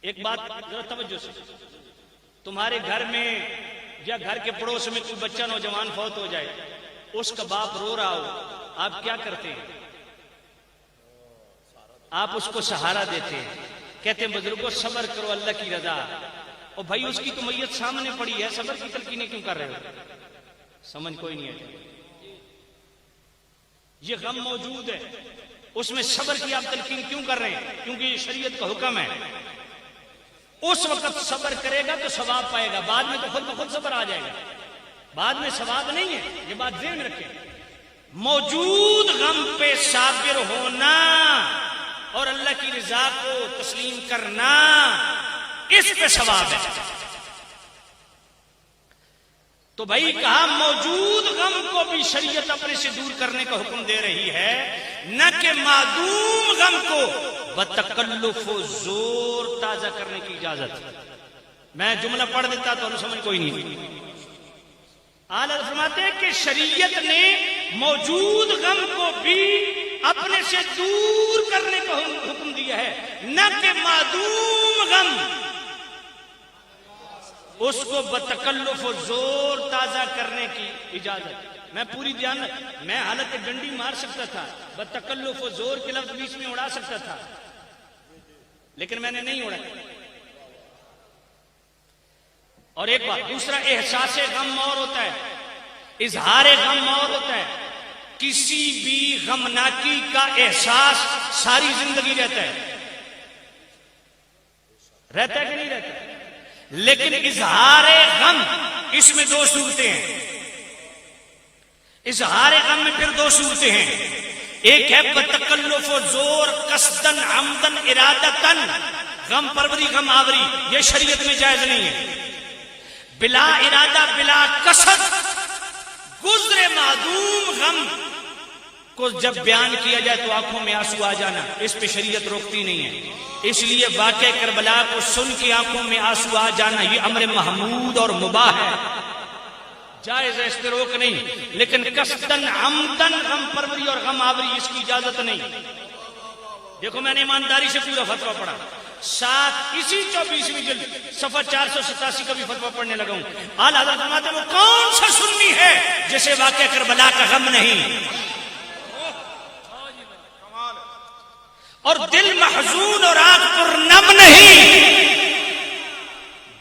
ایک بات ذرا توجہ سے، تمہارے گھر میں یا گھر کے پڑوس میں کوئی بچہ نوجوان فوت ہو جائے، اس کا باپ رو رہا ہو، آپ کیا کرتے ہیں؟ آپ اس کو سہارا دیتے ہیں، کہتے ہیں بزرگوں صبر کرو اللہ کی رضا، اور بھائی اس کی تو میت سامنے پڑی ہے، صبر کی تلقینیں کیوں کر رہے ہو؟ سمجھ کوئی نہیں ہے۔ یہ غم موجود ہے، اس میں صبر کی آپ تلقین کیوں کر رہے ہیں؟ کیونکہ یہ شریعت کا حکم ہے۔ اس وقت صبر کرے گا تو ثواب پائے گا، بعد میں تو خود بخود صبر آ جائے گا، بعد میں ثواب نہیں ہے، یہ بات ذہن رکھیں۔ موجود غم پہ صابر ہونا اور اللہ کی رضا کو تسلیم کرنا، اس پہ ثواب ہے۔ تو بھائی کہا موجود غم کو بھی شریعت اپنے سے دور کرنے کا حکم دے رہی ہے، نہ کہ معدوم غم کو بتکلف و زور تازہ کرنے کی اجازت۔ میں جملہ پڑھ دیتا تو سمجھ کوئی نہیں۔ اعلیٰ فرماتے ہیں کہ شریعت نے موجود غم کو بھی اپنے سے دور کرنے کا حکم دیا ہے، نہ کہ معدوم غم اس کو بتکلف و زور تازہ کرنے کی اجازت۔ میں پوری دھیان، میں حالت ڈنڈی مار سکتا تھا، بتکلف و زور کے لفظ بیچ میں اڑا سکتا تھا، لیکن میں نے نہیں اڑایا۔ اور ایک بات دوسرا، احساس غم اور ہوتا ہے، اظہار غم اور ہوتا ہے۔ کسی بھی غمناکی کا احساس ساری زندگی رہتا ہے کہ نہیں رہتا؟ لیکن اظہار غم اس میں دو صورتیں ہیں۔ اظہار غم میں پھر دو صورتیں ہیں، ایک ہے بتکلف و زور، قصدن عمدن ارادتن، غم پروری غم آوری، یہ شریعت میں جائز نہیں ہے۔ بلا ارادہ بلا قصد گزرے معدوم غم کو جب بیان کیا جائے تو آنکھوں میں آنسو آ جانا، اس پہ شریعت روکتی نہیں ہے۔ اس لیے واقعہ کربلا کو سن کے آنکھوں میں آنسو آ جانا یہ امر محمود اور مباح ہے، جائز ہے، اس پہ روک نہیں۔ لیکن قصدن عمدن غم پروری اور غم آوری اس کی اجازت نہیں۔ دیکھو میں نے ایمانداری سے پورا فتویٰ پڑھا، ساتھ اسی 24ویں جلد صفحہ 487 کا بھی فتویٰ پڑھنے لگا ہوں۔ اعلیٰ حضرت فرماتے ہیں وہ کون سا سنی ہے جسے واقعہ کربلا کا غم نہیں اور دل محزون اور آنکھ پر نم نہیں؟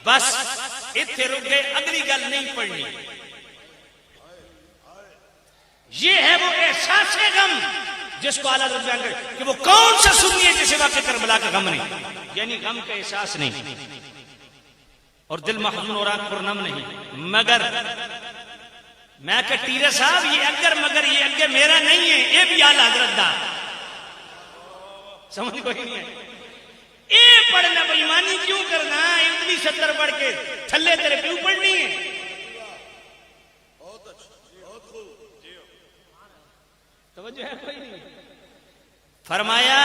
بس اتنے رک گئے، اگلی گل نہیں پڑھنی۔ یہ ہے وہ احساس غم جس کو اعلیٰ حضرت بیان کرے کہ وہ کون سا سنی ہے جسے واقعہ کربلا کا غم نہیں، یعنی غم کا احساس نہیں اور دل محزون اور آنکھ پر نم نہیں۔ مگر میں کہ ٹیرے صاحب یہ اگر مگر یہ اگر میرا نہیں ہے، یہ بھی اعلیٰ حضرت دا، سمجھ کوئی نہیں ہے۔ اے پڑھنا بےایمانی کیوں کرنا، اتنی 70 پڑھ کے تھلے تیرے کیوں پڑھنی ہے؟ توجہ ہے کوئی نہیں؟ فرمایا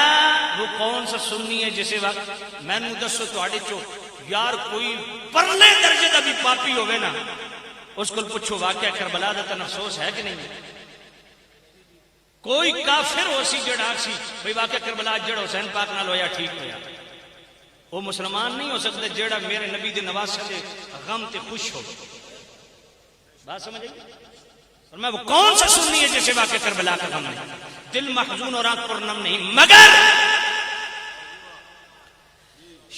وہ کون سا سنی ہے جسے وقت میں نے دسو تواڈے چو یار کوئی پرلے درجے دا بھی پاپی ہوگے نا، اس کو پوچھو واقعہ کربلا دا تن افسوس ہے کہ نہیں؟ کوئی کافر ہو سی جڑا سی بھئی واقعہ کربلا جڑ حسین پاک نال ہویا ٹھیک ہویا، وہ مسلمان نہیں ہو سکتا جڑا میرے نبی دے نواسے دے غم تے خوش ہو۔ بات سمجھ آئی؟ اور میں وہ کون سا سنی ہے جیسے واقعہ کربلا کا غم نہیں، دل محزون اور آنکھ پر نم نہیں، مگر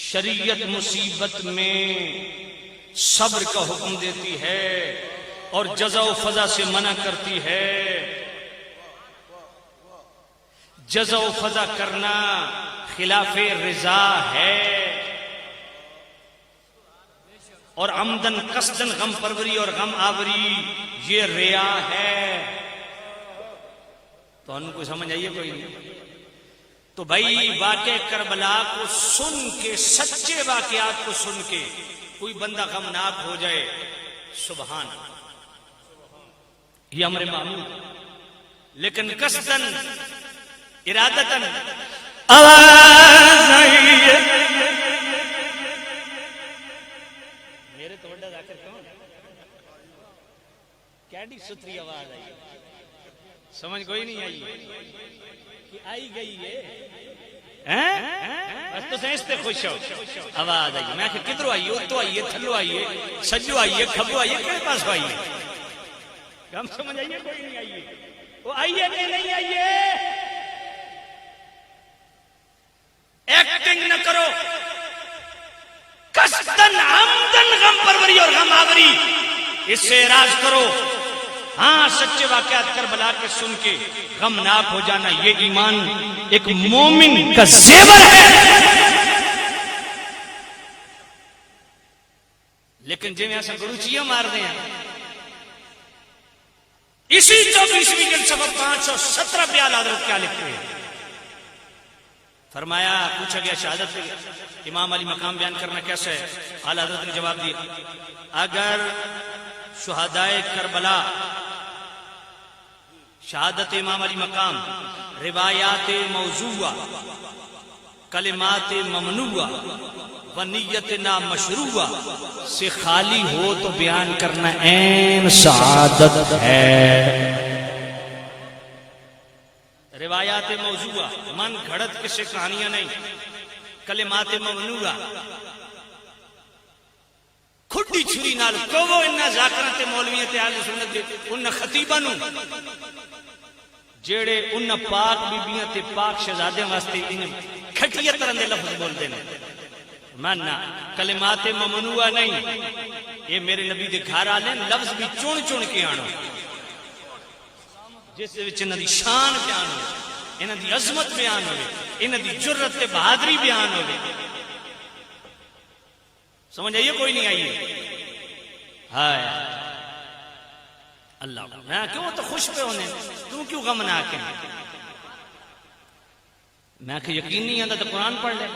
شریعت مصیبت میں صبر کا حکم دیتی ہے اور جزا و فضا سے منع کرتی ہے۔ جزا و فضا کرنا خلاف رضا ہے اور عمدن قصدن غم پروری اور غم آوری یہ ریا ہے۔ تو ان کو سمجھ آئیے کوئی نہیں؟ تو بھائی واقعہ کربلا کو سن کے، سچے واقعات کو سن کے کوئی بندہ غمناک ہو جائے، سبحان یہ امر معمول، لیکن قصدن ارادتن آواز آئی ہے، میرے تو بڑا ذاکر کون کیڈی ستری آواز آئی، سمجھ کوئی نہیں آئی کہ آئی گئی ہے بس تو سینس تے خوش ہو، آواز آئی، میں کہ کدھروں آئیے، اتو آئیے، تھلو آئیے، سجو آئیے، کھبو آئیے، کہڑے پاس آئیے؟ ہم سمجھ آئیے کوئی نہیں آئیے؟ وہ آئیے کہ نہیں آئیے؟ ایکٹنگ نہ کرو، قصدن عمدن غم پروری اور غم آوری اس سے اعراض کرو. ہاں سچے واقعات کربلا کے سن کے غمناک ہو جانا یہ ایمان ایک مومن کا زیور ہے. لیکن جی میں ایسا گروچیاں مار دیں اسی 24ویں جلسہ 517 پہ اعلیٰ حضرت کیا لکھتے ہیں؟ فرمایا، پوچھا گیا شہادت امام علی مقام بیان کرنا کیسا ہے؟ اعلیٰ حضرت نے جواب دیا، اگر شہدائے کربلا شہادت امام علی مقام روایات موضوعہ کلمات ممنوعہ و نیت نامشروعہ سے خالی ہو تو بیان کرنا عین سعادت ہے. روایات موضوعہ من گھڑت کسے کہانیاں نہیں، کلمات ممنوعہ کھڈی چھری نال کوو انہاں ذاکرات مولویت اہل سنت دے انہاں خطیباں نو جیڑے انہاں پاک بیبیاں تے پاک شہزادیاں واسطے انہاں کھٹیاں طرح دے لفظ بول دے نے. ماننا کلمات ممنوعہ نہیں، یہ میرے نبی دے گھر آلے لفظ بھی چون چون کے آنو جس وچ انہاں دی شان بیان ہو، انہاں دی عظمت بیان ہو، انہاں دی جرت تے بہادری بیان ہو. سمجھ آئیے کوئی نہیں آئیے؟ ہائے اللہ، میں کیوں تو خوش پہ ہونے، تم کیوں غمناک ہے؟ میں کہ یقین نہیں آتا تو قرآن پڑھ لے.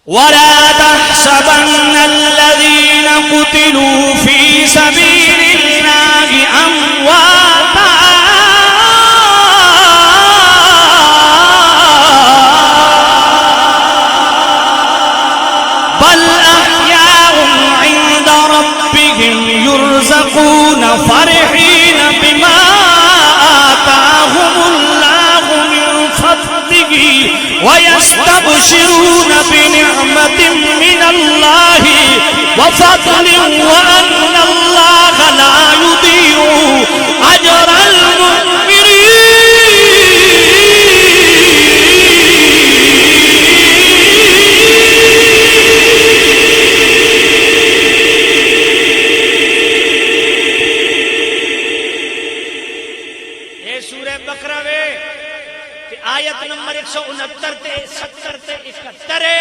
ولا تحسبن الذين قتلوا في سبيل الله أمواتا بل أحياء عند ربهم يرزقون فرحين بما آتاهم الله من فضله ويستبشرون بنعمة من الله وفضل وأن الله لا يضيع أجر المؤمنين. اے سورہ بقرہ وے کہ آیت نمبر 169 تے 70 تے 71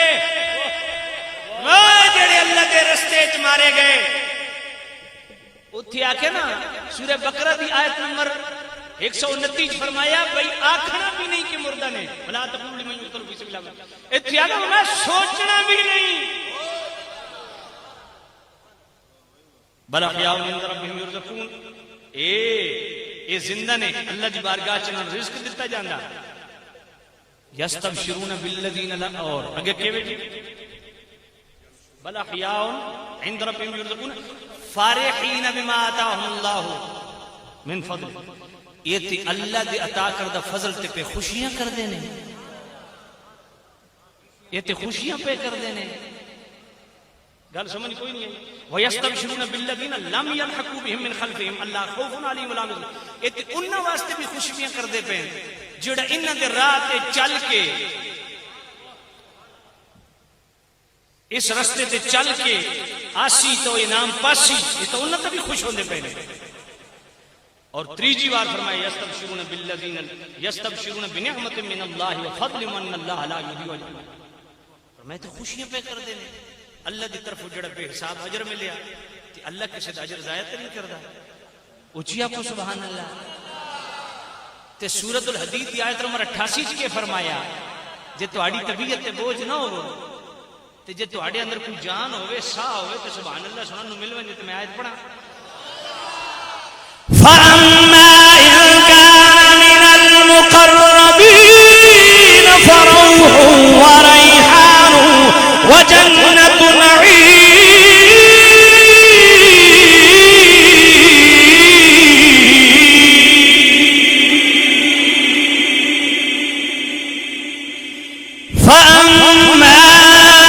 وہ جڑے اللہ کے رستے چ مارے گئے اتھی آکھے نا سورہ بقرہ دی آیت نمبر 129 فرمایا بھئی آکھنا بھی نہیں کہ مردہ نے بلا تقول لمن یقتل فی سبیل اللہ، اتھی آکھا میں سوچنا بھی نہیں. بل احیاء عند ربهم یرزقون، اے زندہ نے اللہ دی بارگاہ چ رزق دتا جاندا. یستبشرون بالذین لا، اور اگے کیویں جی بل احیاء عند ربهم یرزقون فارحین بما آتاهم اللہ من فضل، یہ تے اللہ دے عطا کردہ فضل تے پہ خوشیاں کر دینے، یہ تے خوشیاں پہ کر دینے. گل سمجھ کوئی نہیں ہے. وَيَسْتَبْشِرُونَ بِالَّذِينَ لَمْ يَلْحَقُوا بِهِم مِّنْ خَلْفِهِمْ أَلَّا خَوْفٌ عَلَيْهِمْ وَلَا هُمْ يَحْزَنُونَ، یہ تے انہاں واسطے بھی خوشیاں کر دے پے جڑا انہاں دے راہ تے چل کے اس رستے تے چل کے آسی تو انعام پاسی، یہ تو انہاں تے بھی خوش ہوندے پے. اور تیجی بار فرمایا یستبشرون بالذین یستبشرون بنعمت من اللہ وفضل وان اللہ لا یضیع اجر، میں تو خوشیاں پہ کر دینے اللہ دی طرف جڑا بے حساب اجر ملیا تے اللہ کسے دا اجر ضائع نہیں کردا. اچیا کو سبحان اللہ. تے سورۃ الحدید کی آیت نمبر 88 کے فرمایا جے تہاڈی طبیعت تے بوجھ نہ ہو تے جے تہاڈے اندر کوئی جان ہوے ساہ ہوے تے سبحان اللہ سنن نو مل وے تے میں آیت پڑھا. فأما إن كان من المقربين فروح وريحان وجنة نعيم. فأما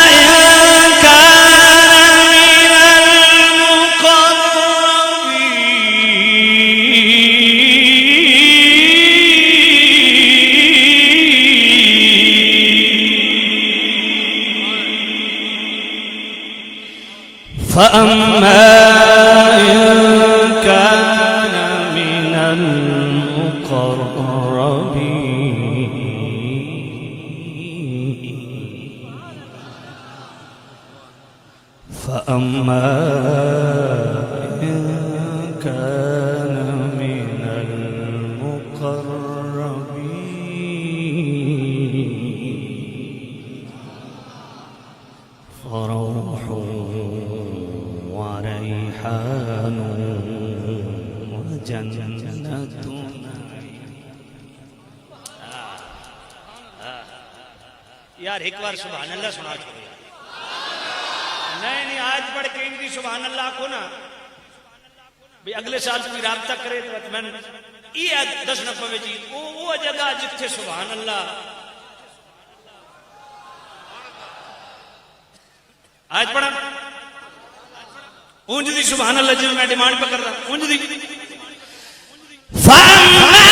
إن كان من المقربين فأما إن كان من المقربين فأما إن كان من المقربين فروح وريحان وجنة یار ایک بار سبحان اللہ سنا چھوڑو یار نہیں آج پڑھ کے ان کی سبحان اللہ کو نا بھی اگلے سال کوئی رابطہ کرے تو میں یہ دس نہ پوے جی وہ جگہ جتھے سبحان اللہ آج پڑھا اونج دی سبحان اللہ جی میں ڈیمانڈ پہ کر رہا اونج دی فأما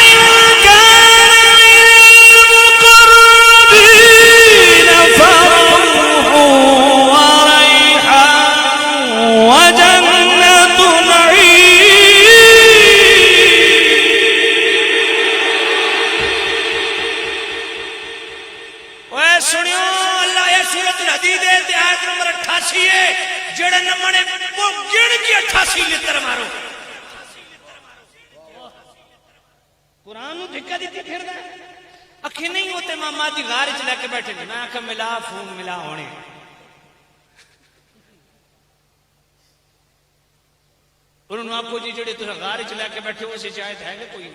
إن كان من المقربين فروح وريحان وجنة نعيم اوے سنیو اللہ یہ سورۃ الحدید ہے آیت نمبر 88 ہے جڑے نمنے وہ گن کے 88 لتر مارو قرآن نو دھکا دیتی پھر دا اکھے نہیں ہوتے ماما دی غار چ لے کے بیٹھے میں آکھا ملا فون ملا ہونے انہوں نے آپ کو جی جڑے تو غار چ لے کے بیٹھے ہو سے شاید ہے کہ کوئی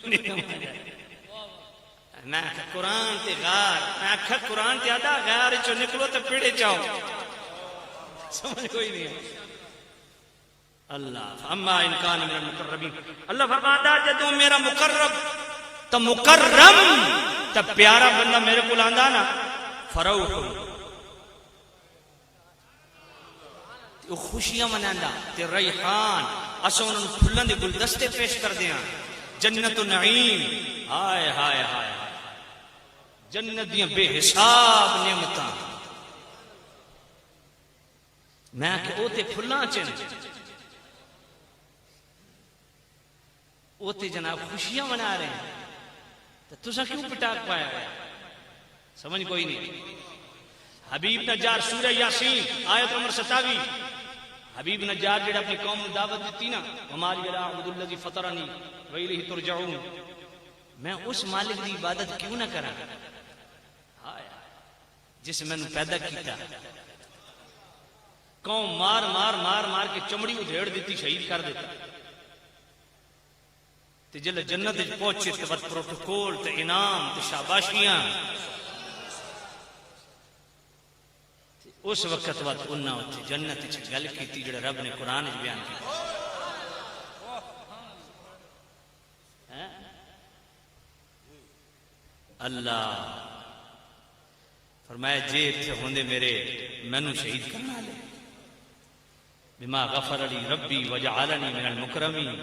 نہیں میں آکھا قرآن تے غار میں آکھا قرآن تے آدھا غار چو نکلو تے پیڑے جاؤ سمجھ کوئی نہیں اللہ اما ان کان من المقربین اللہ فرماتا جدوں میرا مقرب تو مکرم تو پیارا بندہ میرے کو لاندا نا فروح وہ خوشیاں مناندا تے ریحان اسوں انہوں پھلاں دے گلدستے پیش کر دیاں جنت النعیم ہائے ہائے ہائے جنت دیاں بے حساب نعمتاں میں کہ او تے پھلاں چن اوتے جناب خوشیاں منا رہے ہیں تو تسا کیوں پٹاک پایا گیا سمجھ کوئی نہیں حبیب نجار سورہ یاسین آیت نمبر 27 حبیب نجار جڑا اپنی قوم میں دعوت دیتی نا ہماری العبد الذی فطرنی وإلیہ ترجعون میں اس مالک دی عبادت کیوں نہ کرا جس میں نے پیدا کیتا قوم مار مار مار مار کے چمڑی ادھیڑ دیتی شہید کر دیتا تے جلے جنت پہنچے تے وقت پروٹوکول تے انعام تے شاباشیاں اس وقت وقت انہاں اتھے جنت چ گل کیتی جڑا رب نے قرآن وچ بیان کیتا اللہ فرمایا جے اتھے ہوندے میرے مینوں شہید کرنا لے بما غفر لی ربی وجعلنی من المکرمین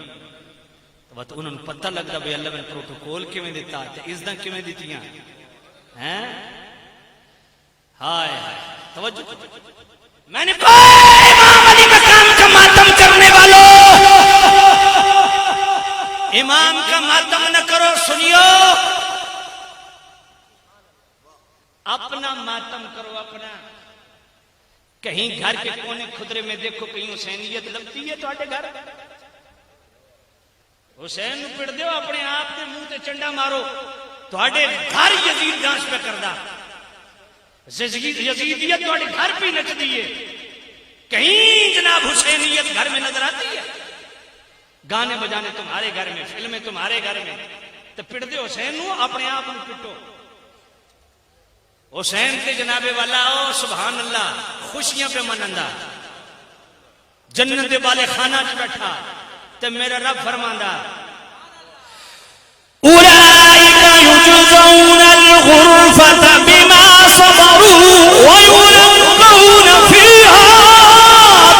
تو انہوں نے پتہ لگتا بھئی اللہ میں پروٹوکول کیویں دیتا تے عزتاں کیویں دتیاں ہیں ہائے ہائے توجہ میں نے کہا امام علی مقام کا ماتم کرنے والوں امام کا ماتم نہ کرو سنیو اپنا ماتم کرو اپنا کہیں گھر کے کونے خدرے میں دیکھو کہیں حسینیت لگتی ہے تو آٹے گھر حسین نو پڑ دیو اپنے آپ دے منہ تے چنڈا مارو تو آٹے گھر یزید ڈانس پہ کردہ یزیدیت تو آٹے گھر پہ نچ دیئے کہیں جناب حسینیت گھر میں نظر آتی ہے گانے بجانے تمہارے گھر میں فلمیں تمہارے گھر میں تو پڑ دیو حسین نو اپنے آپ نو پٹو حسین تے جناب والا او سبحان اللہ خوشیاں پہ منندہ جنت والے خانہ چ بیٹھا تے میرا رب فرماندا اولئک یجزون الغرفۃ بما صبروا ويلقون فيها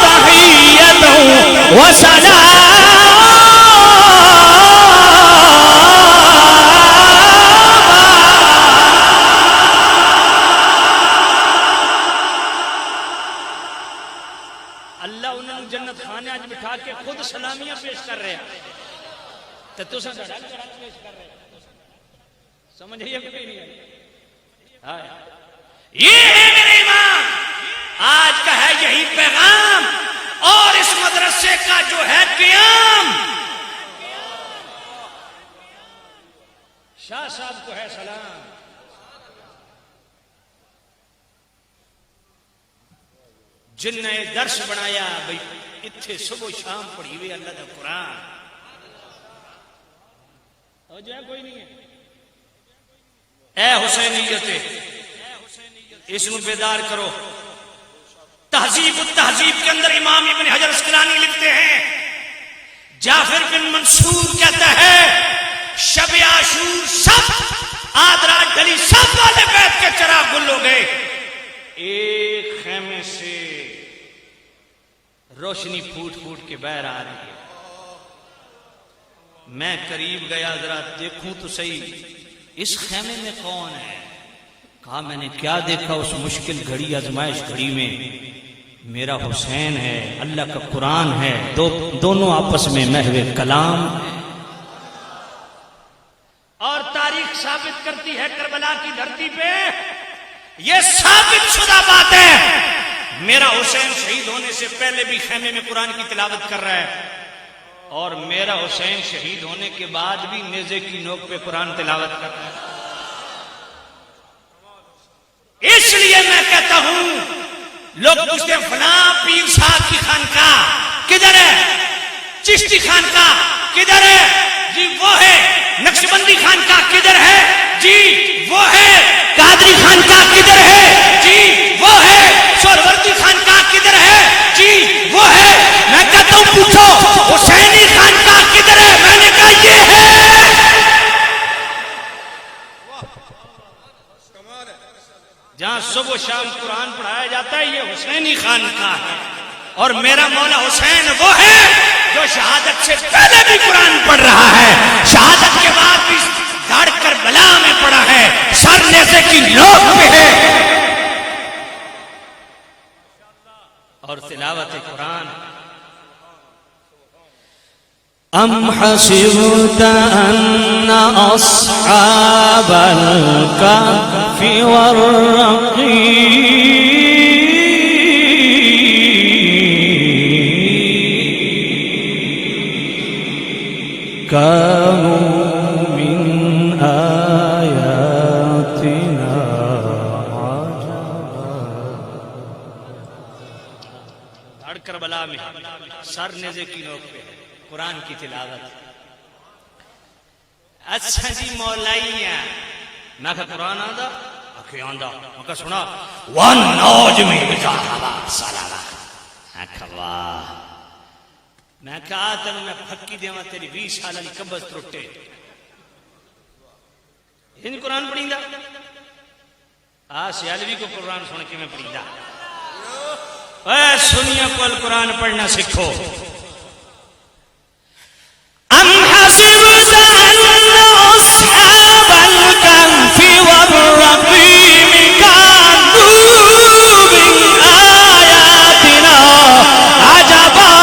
تحیۃ وسلام اللہ انہوں نے جنت خانے آج بٹھا کے خود سلامیاں پیش کر رہے ہیں تو تسا دڑک دڑک پیش کر رہے ہیں. سمجھ آئی کہ نہیں آئی؟ یہ ہے میرے امام آج کا ہے یہی پیغام اور اس مدرسے کا جو ہے قیام. شاہ صاحب کو ہے سلام. جن نے درس بنایا بھئی اتھے صبح شام پڑھی ہوئے اللہ دا قرآن اور جو ہے کوئی نہیں ہے. اے حسینیت اس میں بیدار کرو. تہذیب التہذیب کے اندر امام ابن حجر اسقلانی لکھتے ہیں جعفر بن منصور کہتا ہے شب عاشور سب آدرات ڈلی سب والے بیٹھ کے چراغ گل ہو گئے. ایک خیمے سے روشنی پھوٹ پھوٹ کے باہر آ رہی ہے. میں قریب گیا ذرا دیکھوں تو صحیح اس خیمے میں کون ہے. کہا میں نے کیا دیکھا اس مشکل گھڑی آزمائش گھڑی میں میرا حسین ہے اللہ کا قرآن ہے دونوں آپس میں محو کلام ہے. اور تاریخ ثابت کرتی ہے کربلا کی دھرتی پہ یہ ثابت شدہ بات ہے میرا حسین شہید ہونے سے پہلے بھی خیمے میں قرآن کی تلاوت کر رہا ہے اور میرا حسین شہید ہونے کے بعد بھی نیزے کی نوک پہ قرآن تلاوت کر رہا ہے. اس لیے میں کہتا ہوں لوگ پوچھتے ہیں فلاں پیر صاحب کی خانقاہ کدھر ہے, چشتی خانقاہ کدھر ہے, جی وہ ہے. نقشبندی خانقاہ کدھر ہے, جی وہ ہے. قادری خانقاہ کدھر ہے, جی وہ ہے. سہروردی خانقاہ کدھر ہے, جی وہ ہے. میں کہتا ہوں پوچھو حسینی خانقاہ کدھر ہے, میں نے کہا یہ ہے. جہاں صبح و شام قرآن پڑھایا جاتا ہے یہ حسینی خانقاہ ہے اور میرا مولا حسین وہ ہے جو شہادت سے پہلے بھی قرآن پڑھ رہا ہے, شہادت کے بعد بھی دھڑ کر بلا میں پڑا ہے, سر نیزے کی نوک پہ ہے اور تلاوت قرآن. ام حسبت ان اصحاب الكهف والرقيم كانوا من آياتنا دھڑ کر بلا میں سر نیزے کی نوک پہ قرآن کی تلاوت. اچھا جی مولائیاں میں کہا قرآن آندا آکھے آندا میں کہا سنا وَالنَّجْمِ إِذَا هَوَىٰ سَلَامًا. میں کہا واہ. میں کہا تم میں پھکی دیواں تیری 20 سال علی قبض ترٹے ہن قرآن پڑھیں دا سیالوی کو قرآن سن کے میں پڑھیں دا. اے سنیا کو قرآن پڑھنا سکھو. ام حسبت ان اصحاب الكهف والرقيم كانوا من آياتنا عجبا.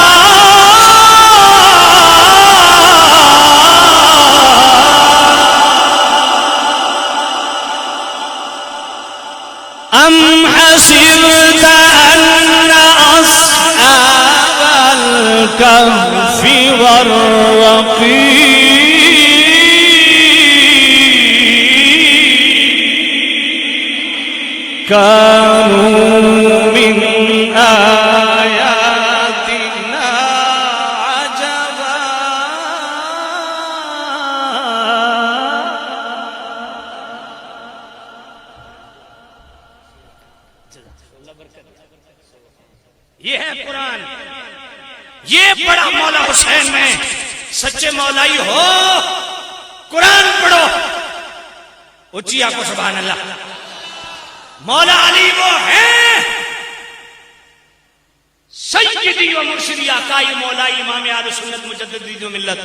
ام حسبت ان اصحاب الكهف والرقيم كانوا من آياتنا عجبا. یہ ہے قرآن. یہ پڑھا مولا حسین میں. سچے مولائی ہو قرآن پڑھو. اچھی آنکھوں سبحان اللہ. مولا علی وہ ہے سیدی و مرشدی آقائی مولائی امام اہل سنت مجدد و ملت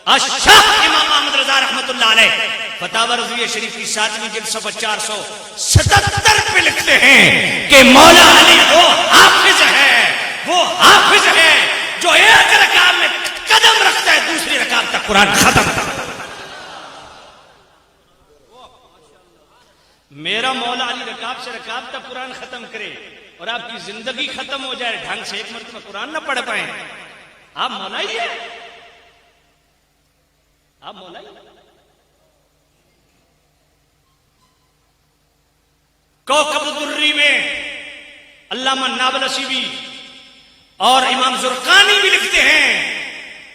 الشیخ امام احمد رضا رحمت اللہ علیہ فتاوی رضویہ شریف کی 7ویں جلد صفحہ 477 پہ لکھتے ہیں کہ مولا علی وہ حافظ ہے, وہ قرآن ختم. میرا مولا علی رکاب سے رکاب تک قرآن ختم کرے اور آپ کی زندگی ختم ہو جائے ڈھنگ سے ایک مرتبہ قرآن نہ پڑھ پائیں، آپ مولا ہی ہیں، آپ مولا ہی ہیں. کوكب الدری میں علامہ نابلسی بھی اور امام زرقانی بھی لکھتے ہیں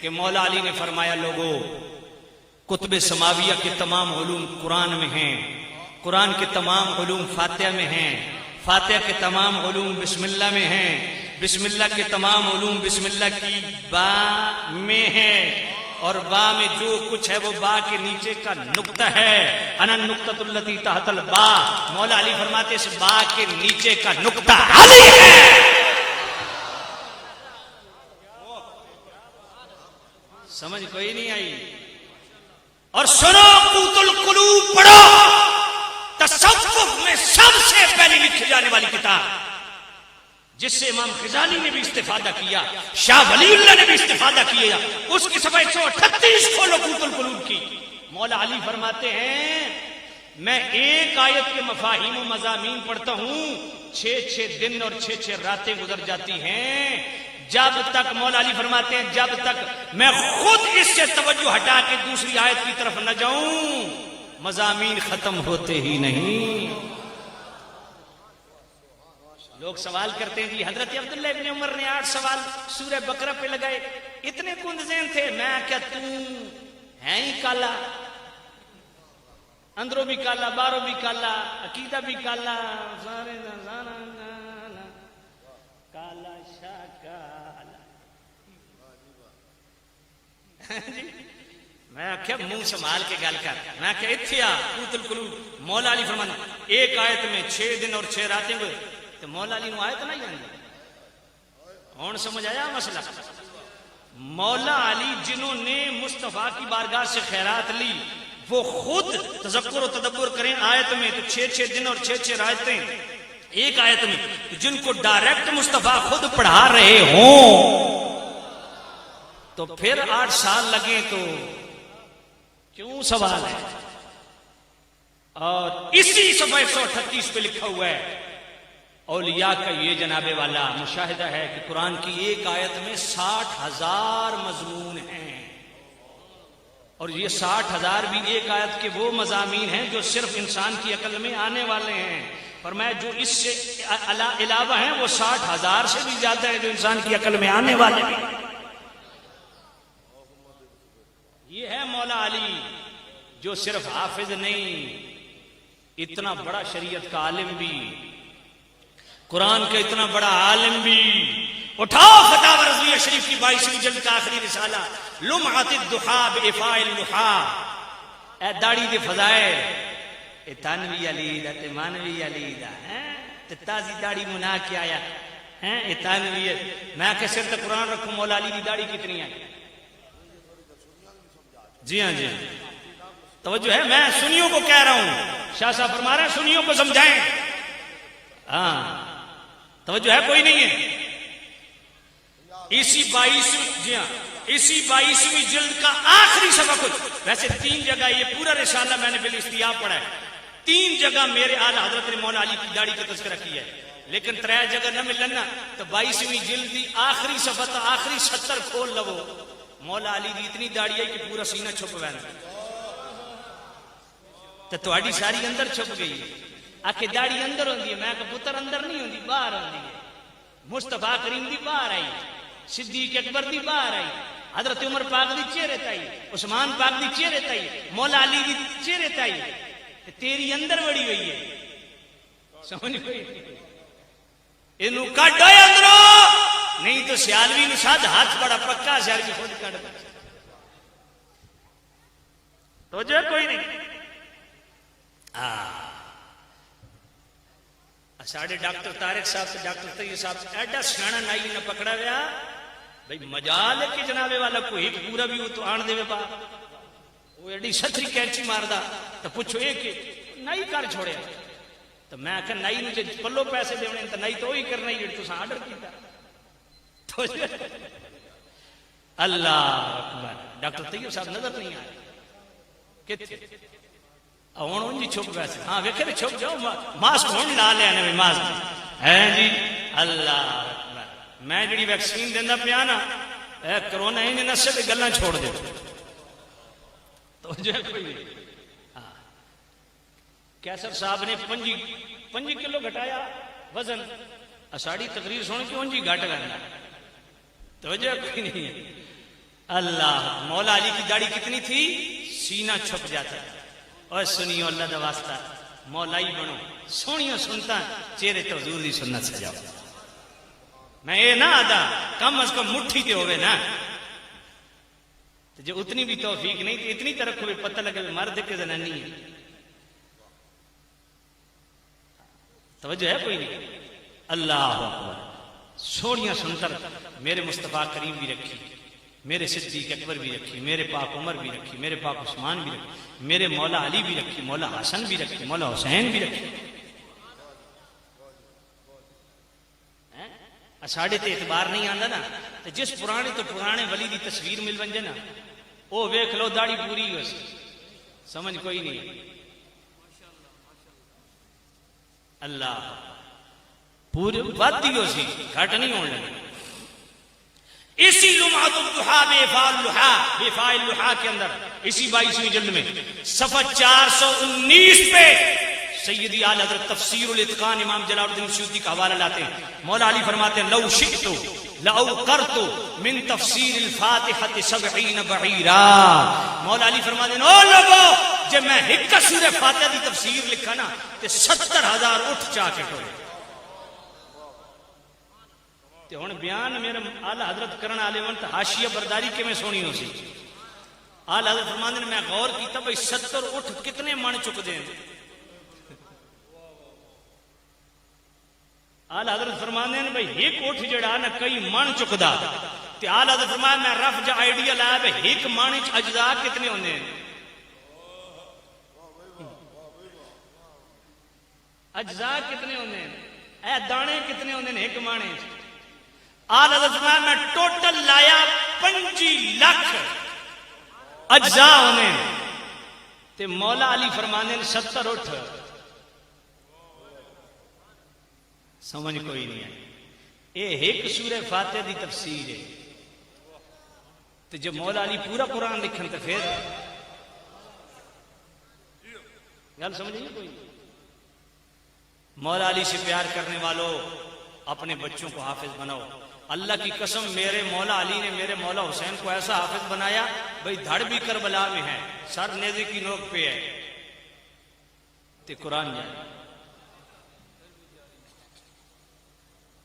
کہ مولا علی نے فرمایا لوگوں کتب سماویہ کے تمام علوم قرآن میں ہیں، قرآن کے تمام علوم فاتحہ میں ہیں، فاتحہ کے تمام علوم بسم اللہ میں ہیں، بسم اللہ کے تمام علوم بسم اللہ کی با میں ہیں، اور با میں جو کچھ ہے وہ با کے نیچے کا نقطہ ہے. انا النقطۃ التی تحت البا. مولا علی فرماتے اس با کے نیچے کا نقطہ علی ہے. سمجھ کوئی نہیں آئی؟ اور سنو قوت القلوب پڑھو، تصوف میں سب سے پہلے لکھی جانے والی کتاب جس سے امام غزالی نے بھی استفادہ کیا، شاہ ولی اللہ نے بھی استفادہ کیا. اس کی صفحہ 138 کھولو قوت القلوب کی. مولا علی فرماتے ہیں میں ایک آیت کے مفاہیم و مضامین پڑھتا ہوں 6 دن اور 6 راتیں گزر جاتی ہیں، جب تک مولا علی فرماتے ہیں جب تک میں خود اس سے توجہ ہٹا کے دوسری آیت کی طرف نہ جاؤں مضامین ختم ہوتے ہی نہیں. لوگ سوال کرتے ہیں جی حضرت عبداللہ ابن عمر نے 8 سوال سورہ بقرہ پہ لگائے، اتنے کند ذہن تھے. میں کیا تو ہے ہی کالا، اندروں بھی کالا باہروں بھی کالا، عقیدہ بھی کالا، سارے کالا شاہ کالا. میں آخیا منہ سنبھال کے گل کر. میں آخیا اتنے آ قوت القلوب. مولا علی فرمانا ایک آیت میں 6 دن اور 6 راتیں گئے تو مولا علی نو آیت نہیں آئی. ہوں سمجھ آیا مسئلہ؟ مولا علی جنہوں نے مصطفیٰ کی بارگاہ سے خیرات لی وہ خود تذکر و تدبر کریں آیت میں تو 6 دن اور 6 راتیں ایک آیت میں. جن کو ڈائریکٹ مصطفیٰ خود پڑھا رہے ہوں تو پھر 8 سال لگے تو کیوں سوال ہے؟ اور اسی صفحہ 138 پہ لکھا ہوا ہے اولیاء کا یہ جناب والا مشاہدہ ہے کہ قرآن کی ایک آیت میں 60,000 مضمون ہیں، اور یہ 60,000 بھی ایک آیت کے وہ مضامین ہیں جو صرف انسان کی عقل میں آنے والے ہیں. فرمایا جو اس سے علاوہ ہیں وہ 60,000 سے بھی زیادہ ہے جو انسان کی عقل میں آنے والے ہیں. یہ ہے مولا علی جو صرف حافظ نہیں، اتنا بڑا شریعت کا عالم بھی، قرآن کا اتنا بڑا عالم بھی. اٹھاؤ فتاوی رضویہ شریف کی 22ویں جلد کا آخری رسالہ لمعۃ الضحیٰ بإفاء اللحیٰ. اے داڑھی دے فضائل، اے تانوی علی دا تے مانوی علی دا تے تازی داڑھی منا کے آیا اے تانوی. میں کہ سر تے قرآن رکھوں مولا علی دی داڑھی کتنی ہے؟ جی ہاں جی توجہ ہے. میں سنیوں کو کہہ رہا ہوں، شاہ صاحب فرما رہے ہیں سنیوں کو سمجھائیں. ہاں توجہ ہے کوئی نہیں ہے. اسی 22ویں جلد کا آخری صفحہ کچھ ویسے 3 جگہ یہ پورا رسالہ میں نے بالاستیاب پڑھا ہے. 3 جگہ میرے اعلی حضرت نے مولا علی کی داڑھی کا تذکرہ کیا ہے، لیکن 3 جگہ نہ ملنا تو 22ویں جلد کی آخری صفحہ تو آخری 70 کھول لو. مولا علی کی اتنی داڑھی ہے کہ پورا سینہ چھپ گیا تو تہاڈی ساری اندر چھپ گئی. آکھے داڑھی اندر ہوندی ہے، میں کہ پتر اندر نہیں ہوندی باہر ہوندی ہے. مصطفیٰ کریم دی باہر آئی، صدیق اکبر دی باہر آئی، حضرت عمر پاک دی چہرے تائی، عثمان پاک دی چہرے تائی، مولا علی دی چہرے تائی، تیری اندر بڑی ہوئی ہے. سمجھ گئی؟ اینو کڈ ہوئے اندروں، نہیں تو سیالوی نو ساتھ ہاتھ بڑا پکا سیالوی خود کڈ دے. تو جو کوئی نہیں. ساڑھے ڈاکٹر طارق صاحب سے ڈاکٹر طیب صاحب ایڈا سیاح نائی نہ پکڑا گیا بھائی مجال ہے کہ جنابے والا کوئی ایک پورا بھی وہ تو آن دے با وہ ایڈی ستری کینچی ماردا تو پوچھو ایک نائی کر چھوڑے تو میں آخر نائی نے پلو پیسے دینے تو نائی تو وہی کرنا ہی تو آرڈر کیتا. اللہ اکبر. ڈاکٹر طیب صاحب نظر نہیں آئے کتنے ہوں ان جی چھپ گئے. ہاں ویکھے چھپ جاؤ ماسک ہوں لا لیا نے ماسک ہے جی. اللہ اکبر. میں جڑی ویکسین دینا پیا نا کرونا انج نسے تے گلاں چھوڑ دے تو جو کوئی نہیں. کیسر صاحب نے 5 کلو گھٹایا وزن. اساڑی تقریر سن کے انجی گھٹ گیا توجہ کوئی نہیں ہے. اللہ مولا علی کی داڑھی کتنی تھی سینہ چھپ جاتا. اور سنیو اللہ دا واسطہ مولائی بنو سونیوں سنتا چہرے تو حضور دی سنت سجاؤ. میں یہ نہ آدھا کم از کم مٹھی تے ہوئے نا جو اتنی بھی توفیق نہیں تھی اتنی طرف ہوئے پتہ لگے مرد کے زنانی ہے. توجہ ہے کوئی نہیں. اللہ اکبر. سونیاں سنتر میرے مصطفیٰ کریم بھی رکھی, میرے صدیق اکبر بھی رکھی, میرے پاک عمر بھی رکھی, میرے پاک عثمان بھی رکھی, میرے مولا علی بھی رکھی, مولا حسن بھی رکھی, مولا حسین بھی رکھی. ساڑھے تے اعتبار نہیں آندا نا تو جس پرانے تو پرانے ولی دی تصویر مل ونجے نا وہ ویکھ لو داڑھی پوری ہو سی سمجھ کوئی نہیں. اللہ پوری ود ہی ہو سی گھٹ نہیں ہونے لگی. اسی لمعۃ الضحیٰ بے فاعل لحا کے اندر اسی 22ویں جلد میں صفحہ 419 پہ سیدی اعلی حضرت تفسیر الاتقان امام جلال الدین سیوطی کا حوالہ لاتے ہیں. مولا علی فرماتے ہیں لو شئت لاوقرت من تفسیر الفاتحۃ 70 بعیرا. مولا علی فرماتے ہیں او لوگو جب میں ایک سورہ فاتحہ دی تفسیر لکھا نا تے 70,000 اٹھ چا کے ٹورے. تے ہن بیان میرے اعلی حضرت کرن والے ون حاشیہ برداری کیویں سونی ہو سی. اعلی حضرت فرماتے ہیں میں غور کیتا بھئی 70 اٹھ کتنے من چک دیں. آل حضرت فرمانے ہیں بھئی ایک اٹھ جڑا نا کئی من چکدا. تے آل حضرت فرمایا میں رف جا آئیڈیا لایا بھئی ایک من اچ اجزاء کتنے ہوندے ہیں اجزاء کتنے ہوندے ہیں اے دانے کتنے ہوندے ہیں ایک من اچ. آل حضرت فرمایا میں ٹوٹل لایا 25 لاکھ اجزاء ہوندے ہیں. تے مولا علی فرمانے ہیں 70 اٹھ. سمجھ کوئی نہیں ہے. یہ ایک سورہ فاتحہ دی تفسیر ہے. تو جب مولا علی پورا قرآن لکھن تو پھر گل سمجھ نہیں کوئی. مولا علی سے پیار کرنے والوں اپنے بچوں کو حافظ بناؤ. اللہ کی قسم میرے مولا علی نے میرے مولا حسین کو ایسا حافظ بنایا بھئی دھڑ بھی کربلا میں ہے سر نیزے کی نوک پہ ہے تے قرآن جائے.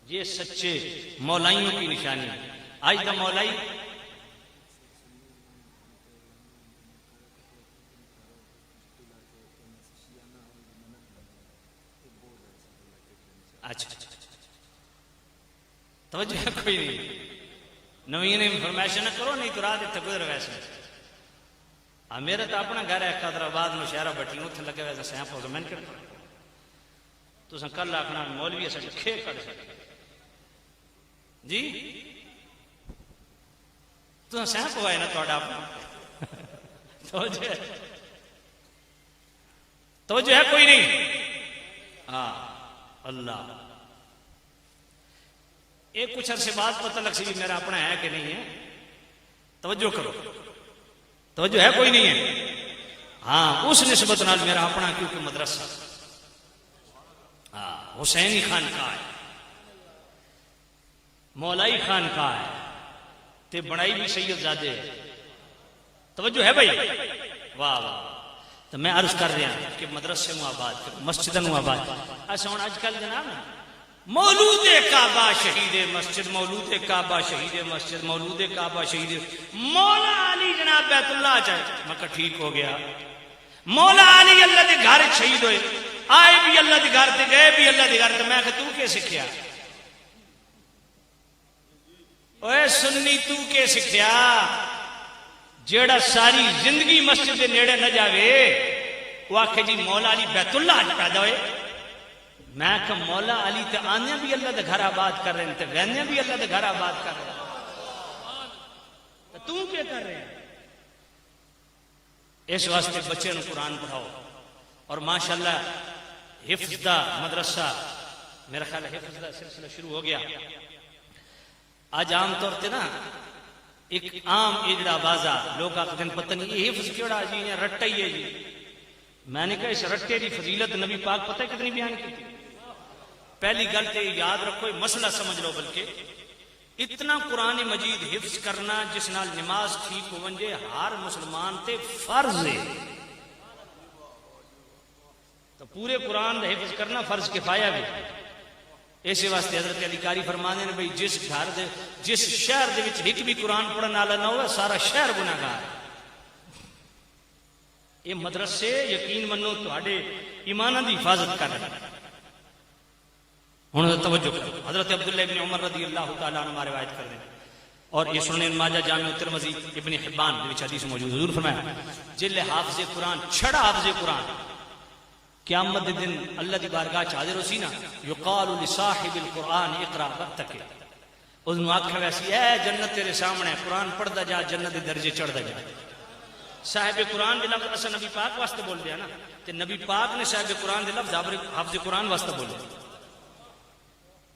یہ سچے مولائیوں کی نشانی ہے. آج دا مولائی اچھا توجہ ہے کوئی نہیں. نوین انفارمیشن نہ کرو نہیں تو رات اتنے گزر ویسے. میرا تو اپنا گھر ہے قادرآباد مشہرہ بٹی اتنے لگے ویسے سیاپ ہو میں کرتا تو کل آخنا مولوی اصل کھے کر سکتے جی تو سیاپ ہوا ہے نا تھوڑا اپنا توجہ ہے کوئی نہیں. ہاں اللہ ایک کچھ عرصے بعد پتہ لگ سی میرا اپنا ہے کہ نہیں ہے. توجہ کرو توجہ ہے کوئی نہیں ہے. ہاں اس نسبت نال میرا اپنا کیونکہ مدرسہ حسینی خانقاہ ہے مولائی خانقاہ ہے تے بڑائی بھی سید زادے ہے. توجہ ہے بھائی واہ واہ. تو میں عرض کر رہا ہوں کہ مدرسے نو آباد مسجدوں نو آباد. اچھا ہوں اج کل جناب مولود کعبہ شہید مسجد مولود کعبہ شہید مسجد مولود کعبہ شہید مولا علی جناب بیت اللہ چاہے میں کہا ٹھیک ہو گیا. مولا علی اللہ دے گھر شہید ہوئے آئے بھی اللہ دے گھر تے گئے بھی اللہ دے گھر تے. میں کہا تو کیا سکھیا اوے سنی تو کیا سکھیا جیڑا ساری زندگی مسجد دے نیڑے نہ جاوے وہ آکھے جی مولا علی بیت اللہ آج پیدا ہوئے. میں کہ مولا علی تے آنے بھی اللہ دے گھر آباد کر رہے ہیں تے وینے بھی اللہ دے گھر آباد کر رہے ہیں. تو کیا کر رہے ہیں؟ اس واسطے بچے نو قرآن پڑھاؤ. اور ماشاءاللہ حفظ دا مدرسہ، میرا خیال ہے حفظ دا سلسلہ شروع ہو گیا. آج عام طور تے نا ایک عام اجڑا بازا لوگ آخر دن پتہ نہیں یہ حفظ کیڑا جی یا رٹا ہی ہے جی. میں نے کہا اس رٹے کی فضیلت نبی پاک پتہ ہے کتنی بیان کی تھی. پہلی گل تے یاد رکھو، مسئلہ سمجھ لو، بلکہ اتنا قرآن مجید حفظ کرنا جس نال نماز ٹھیک ہو ونجے ہر مسلمان تے فرض ہے. تو پورے قرآن دا حفظ کرنا فرض کفایہ بھی. اسی واسطے حضرت علی قاری فرمانے نے بھئی جس گھر دے جس شہر دے وچ ایک بھی قرآن پڑھن والا نہ ہوا سارا شہر گناہگار. یہ مدرسے یقین منو تواڈے ایماناں دی حفاظت کر رہے ہیں. ہن توجہ کرو، حضرت عبداللہ ابن عمر رضی اللہ تعالی عنہ روایت کر رہے ہیں اور یہ سنن ماجہ جامع ترمذی ابن حبان دے وچ حدیث موجود. حضور فرمایا جل حافظ قرآن چھڑا حافظ قرآن قیامت دے دن اللہ دی بارگاہ چ حاضر ہوسی نا، یقال لصاحب القرآن اقرا وقتک، اس نو آکھیا ویسی اے جنت تیرے سامنے، قرآن پڑھدا جا، جنت دے درجے چڑھدا جا. صاحب قرآن دے لفظ اصل نبی پاک واسطے بول دیا نا، تے نبی پاک نے صاحب قرآن دے لفظ حافظ قرآن واسطے بولے.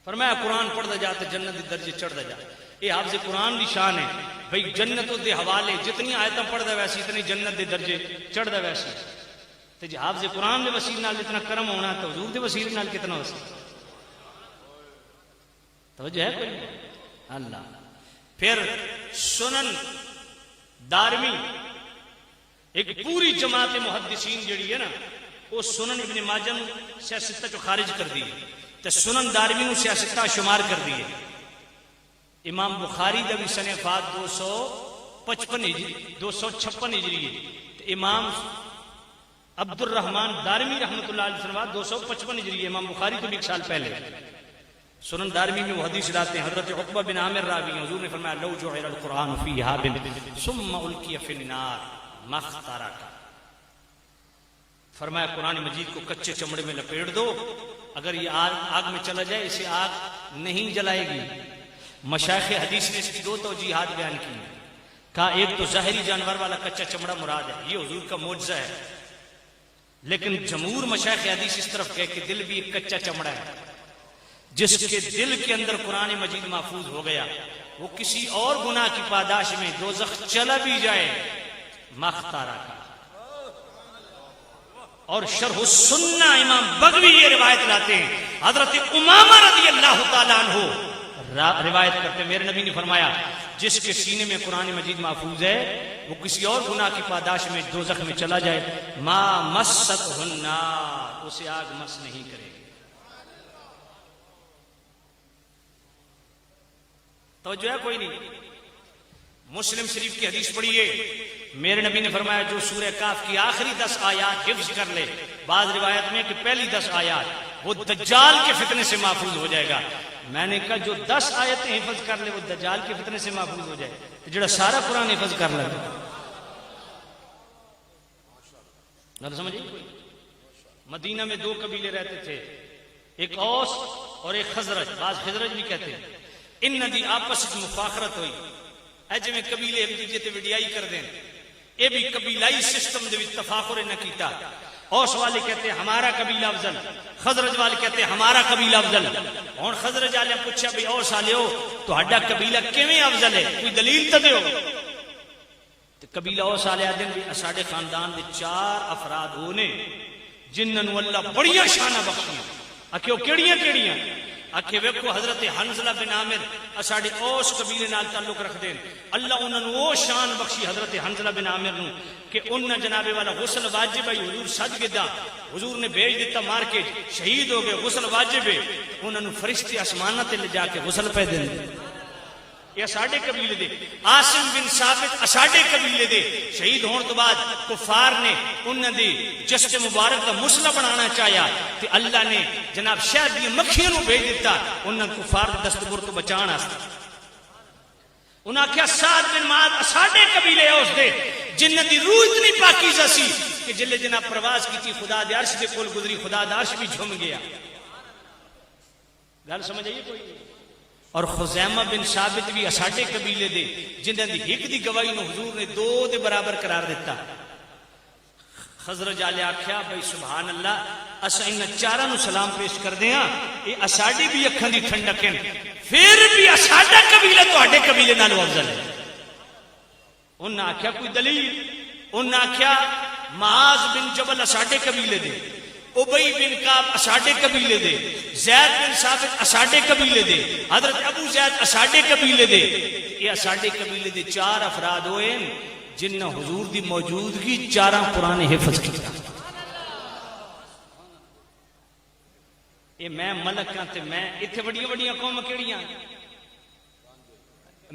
فرمایا قرآن پڑھدا جا تے جنت دے درجے چڑھدا جا. یہ حافظ قرآن دی شان ہے بھئی جنت دے حوالے جتنی آیتاں پڑھدا ویسی اتنی جنت دے درجے چڑھدا ویسی. تے جی حافظ قرآن دے وسیلے نال اتنا کرم ہونا تو حضور دے وسیلے نال کتنا ہو سکتا. توجہ ہے کوئی؟ اللہ. پھر سنن دارمی ایک پوری جماعت محدثین جڑی ہے نا وہ سنن ابن ماجہ سیاستہ چو خارج کر دی تے سنن دارمی نو سیاستہ شمار کر دی. امام بخاری دا بھی سنہ وفات 256 ہجری ہے. امام عبد الرحمن دارمی رحمۃ اللہ علیہ وسلم 255 ہجری ہے. امام بخاری تو بھی ایک سال پہلے. سنن دارمی میں وہ حدیث لاتے ہیں حضرت عقبہ بن عامر راوی ہیں، حضور نے فرمایا لو جعل القرآن فی ہابن ثم القی فی النار ما اخترق. فرمایا قرآن مجید کو کچے چمڑے میں لپیٹ دو، اگر یہ آگ میں چلا جائے اسے آگ نہیں جلائے گی. مشایخ حدیث نے اس کی دو توجیہات بیان کی. کہا ایک تو ظاہری جانور والا کچا چمڑا مراد ہے، یہ حضور کا معجزہ ہے. لیکن جمہور مشایخ حدیث اس طرف کہے کہ دل بھی ایک کچا چمڑا ہے. جس کے دل کے اندر قرآن مجید محفوظ ہو گیا وہ کسی اور گناہ کی پاداش میں دوزخ چلا بھی جائے مختارا کا. اور شرح السنہ امام بغوی یہ روایت لاتے ہیں، حضرت امامہ رضی اللہ تعالیٰ عنہ روایت کرتے میرے نبی نے فرمایا جس کے سینے میں قرآن مجید محفوظ ہے وہ کسی اور گناہ کی پاداش میں دوزخ میں چلا جائے ما مست النار، اسے آگ مس نہیں کرے گی. توجہ ہے کوئی نہیں؟ مسلم شریف کی حدیث پڑھیے، میرے نبی نے فرمایا جو سورہ کاف کی آخری 10 آیات حفظ کر لے، بعض روایت میں کہ پہلی 10 آیات، وہ دجال کے فتنے سے محفوظ ہو جائے گا. میں نے کہا جو 10 آیتیں حفظ کر لے وہ دجال کے فتنے سے محفوظ ہو جائے، جڑا سارا قرآن حفظ کر لے. غلط سمجھے؟ مدینہ میں 2 قبیلے رہتے تھے، ایک اوس اور ایک خزرج، بعض خزرج بھی کہتے ہیں. ان دی آپس میں مفاخرت ہوئی، اے جے میں قبیلے ایک دوسرے تے وڈیائی کر دیں. اے بھی قبیلائی سسٹم دے وچ تفاخر نہ کیتا. اوس والے کہتے ہیں ہمارا قبیلہ افضل، خزرج والے کہتے ہیں ہمارا قبیلہ افضل. اور خزرج والے پوچھا بھئی اوس والےو تہاڈا قبیلہ کیویں افضل ہے، کوئی دلیل تے دیو. تے قبیلہ اوس والے آدھے بھی ساڈے خاندان دے 4 افراد ہونے جنہاں نو اللہ بڑیاں شاناں بخشیاں. آکھو کیڑیاں کیڑیاں؟ آکھے ویکھو حضرت حنظلہ بن عامر ساڈے اوس قبیلے نال تعلق رکھدے ہیں، اللہ انہاں نو او شان بخشی حضرت حنظلہ بن عامر نو کہ انہاں جناب والا غسل واجب ہے. حضور سج گدا، حضور نے بھیج دیتا مار کے، شہید ہو گئے، غسل واجب ہے. انہاں نو فرشتے آسماناں تے لے جا کے غسل پہ دیندے. یہ ساڈے قبیلے دے عاصم بن ثابت ساڈے قبیلے دے شہید ہون تو بعد کفار نے انہاں دی جسد مبارک کا مسلح بنانا چاہیا تے اللہ نے جناب شہد دی مکھیاں نو بھیج دیتا انہاں کفار دے دستبر تو بچان واسطے. انہاں کہا سعد بن معاذ ساڈے قبیلے اس دے جنہاں دی روح اتنی پاکیزہ سی کہ جلے جناب پرواز کی تھی خدا دے عرش دے کول گزری، خدا دا عرش بھی جھم گیا. گل سمجھ آئیے کوئی؟ اور خزیمہ بن ثابت بھی اساڈے قبیلے دے جنہاں دی ایک دی گواہی نو حضور نے دو دے برابر قرار دیتا. خزرج والے آکھیا بھائی سبحان اللہ اسا انہاں چاراں نو سلام پیش کردے ہاں اے اساڈی بھی اکھاں دی ٹھنڈک ہیں پھر بھی اساڈا قبیلہ تہاڈے قبیلے نالوں افضل ہے. انہاں آکھیا کوئی دلیل؟ انہاں آکھیا معاذ بن جبل اساڈے قبیلے دے، ابی بن کعب اساڈے قبیلے دے، زید بن ثابت اساڈے قبیلے دے، حضرت ابو زید اساڈے قبیلے دے. یہ اساڈے قبیلے دے چار افراد ہوئے جنہاں حضور دی موجودگی چاراں قرآن حفظ کیا. یہ میں ملک ہاں تے میں اتنے بڑی بڑی قوم کیڑیاں،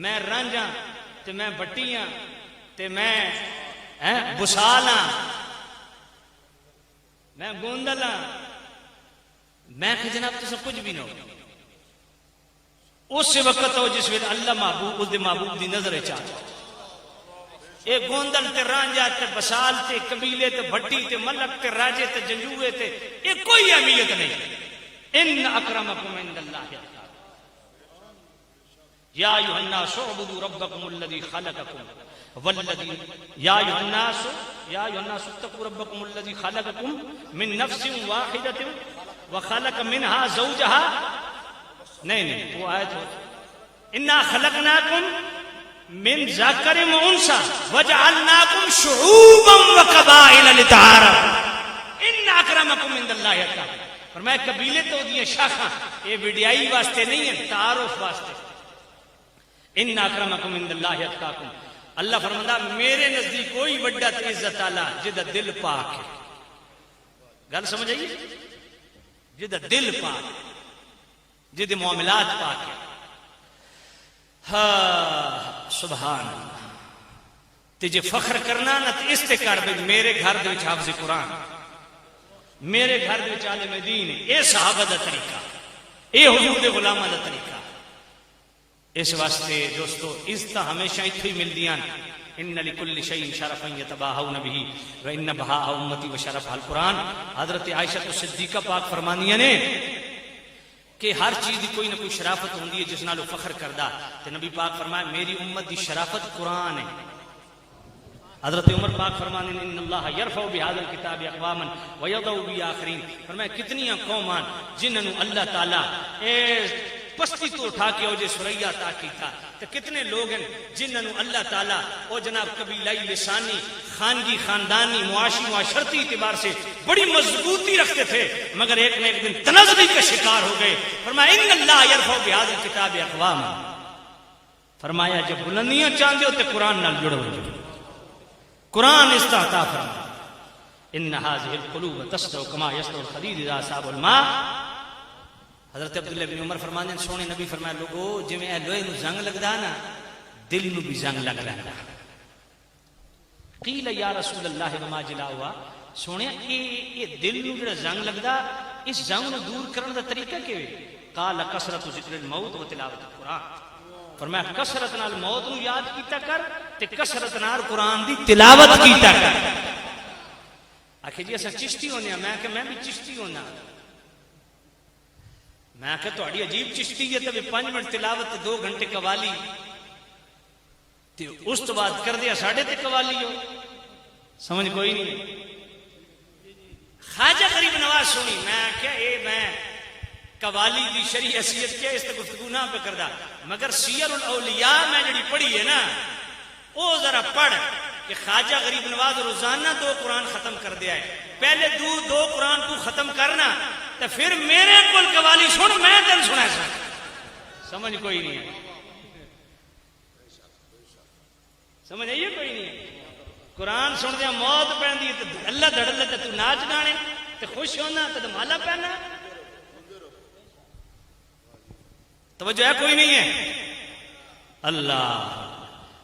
میں رنج ہاں تے میں بٹی ہاں تے میں بسال ہاں، میں گوندل ہاں، میں کہ جناب تو سب کچھ بھی نہ ہو. اس وقت ہو جس وقت اللہ محبوب اس دے محبوب دی نظر چاہ. اے گوندل تے رانجا تے بسال تے قبیلے تے بھٹی تے ملک تے راجے تے جنجوے تے اے کوئی اہمیت نہیں. ان اکرمکم عند اللہ یا ایھا الناس اعبدوا ربکم الذی خلقکم والذی یا ایھا الناس اتقوا ربکم الذی خلقکم من نفس واحدۃ وخلق منها زوجها. نہیں وہ آیت انا خلقناکم من ذکر و انثى وجعلناکم شعوبا وقبائل لتعارفوا ان اکرمکم عند اللہ اتقاکم. فرمایا قبیلے تو دی شاخاں یہ وڈیائی واسطے نہیں ہے، تعارف واسطے. ان اکرمکم عند اللہ اتقاکم. اللہ فرماتا میرے نزدیک کوئی وڈا تے عزت والا جدا دل پاک ہے. گل سمجھ آئی؟ جدا دل پاک، جدے معاملات پاک ہے. ہاں سبحان اللہ. تے جے فخر کرنا نا تے اس تے کر بھئی میرے گھر دے وچ حافظ قرآن، میرے گھر دے وچ عالم دین. اے صحابہ دا طریقہ، اے حضور دے غلاماں دا طریقہ. اس واسطے دوستو عزت ہمیشہ اتھے ہی ملدیاں. ان لکل شیء شرفا یتباہون بہ وان بہاء امتی وشرفها القرآن. حضرت عائشہ صدیقہ پاک فرمانیاں نے کہ ہر چیز دی کوئی نہ کوئی شرافت ہوندی ہے جس نال فخر کردا. تے نبی پاک فرمایا میری امت دی شرافت قرآن ہے. حضرت عمر پاک فرمانے ان اللہ یرفع بہذا الکتاب اقواما ویضع به آخرین. فرمایا کتنی قومان جنہاں نو اللہ تعالی پستی تو اٹھا کے اوجے سریا عطا کی تھا، تو کتنے لوگ ہیں جنہاں نو اللہ تعالیٰ او جناب قبیلائی لسانی خانگی خاندانی معاشی معاشرتی اعتبار سے بڑی مضبوطی رکھتے تھے، مگر ایک نہ ایک دن تنزلی کا شکار ہو گئے. فرمایا ان اللہ یرفع بہذا الکتاب اقواما. فرمایا جب بلندیاں چاہتے ہو تو قرآن نال جڑو. قرآن استعطا فرمایا ان هذه القلوب تصدع كما يصدع الخديد اذا اصاب الماء. حضرت عبداللہ بن عمر فرمانے سونے نبی فرمایا لوگو جویں اے لوہے نو زنگ لگدا نا دل نو بھی زنگ لگ رہندا. قیل یا رسول اللہ وما جلاؤ. سونے یہ دل نو جڑا زنگ لگدا اس زنگ نو دور کرن دا طریقہ کیویں؟ قال کثرت ذکر الموت و تلاوت القرآن. فرمایا کثرت نال موت نو یاد کیتا کر تے کثرت نال قرآن دی تلاوت کیتا کر. آخر جی اسا چشتی ہونے ہیں. میں کہ میں بھی چشتی ہونا. میں کہ تہاڈی عجیب چشتی ہے تے 5 منٹ تلاوت 2 گھنٹے قوالی تے اس تو بعد کر دیا 3:30 قوالی ہو. سمجھ کوئی نہیں. خواجہ غریب نواز سنی. میں کہ اے میں قوالی دی شرعی حیثیت کیا اس تے گفتگو نہ پہ کردا، مگر سیر الاولیاء میں جڑی پڑھی ہے نا او ذرا پڑھ کہ خواجہ غریب نواز روزانہ 2 قرآن ختم کر دیا ہے. پہلے 2 قرآن تو ختم کرنا تو پھر میرے کول قوالی سن میں تین سنا سا. سمجھ کوئی نہیں ہے. سمجھ آئیے کوئی نہیں ہے. قرآن سن دیا موت پہن تو اللہ دڑ لے تو ناچ گانے تو خوش ہونا تو مالا پہنا. توجہ ہے کوئی نہیں ہے. اللہ.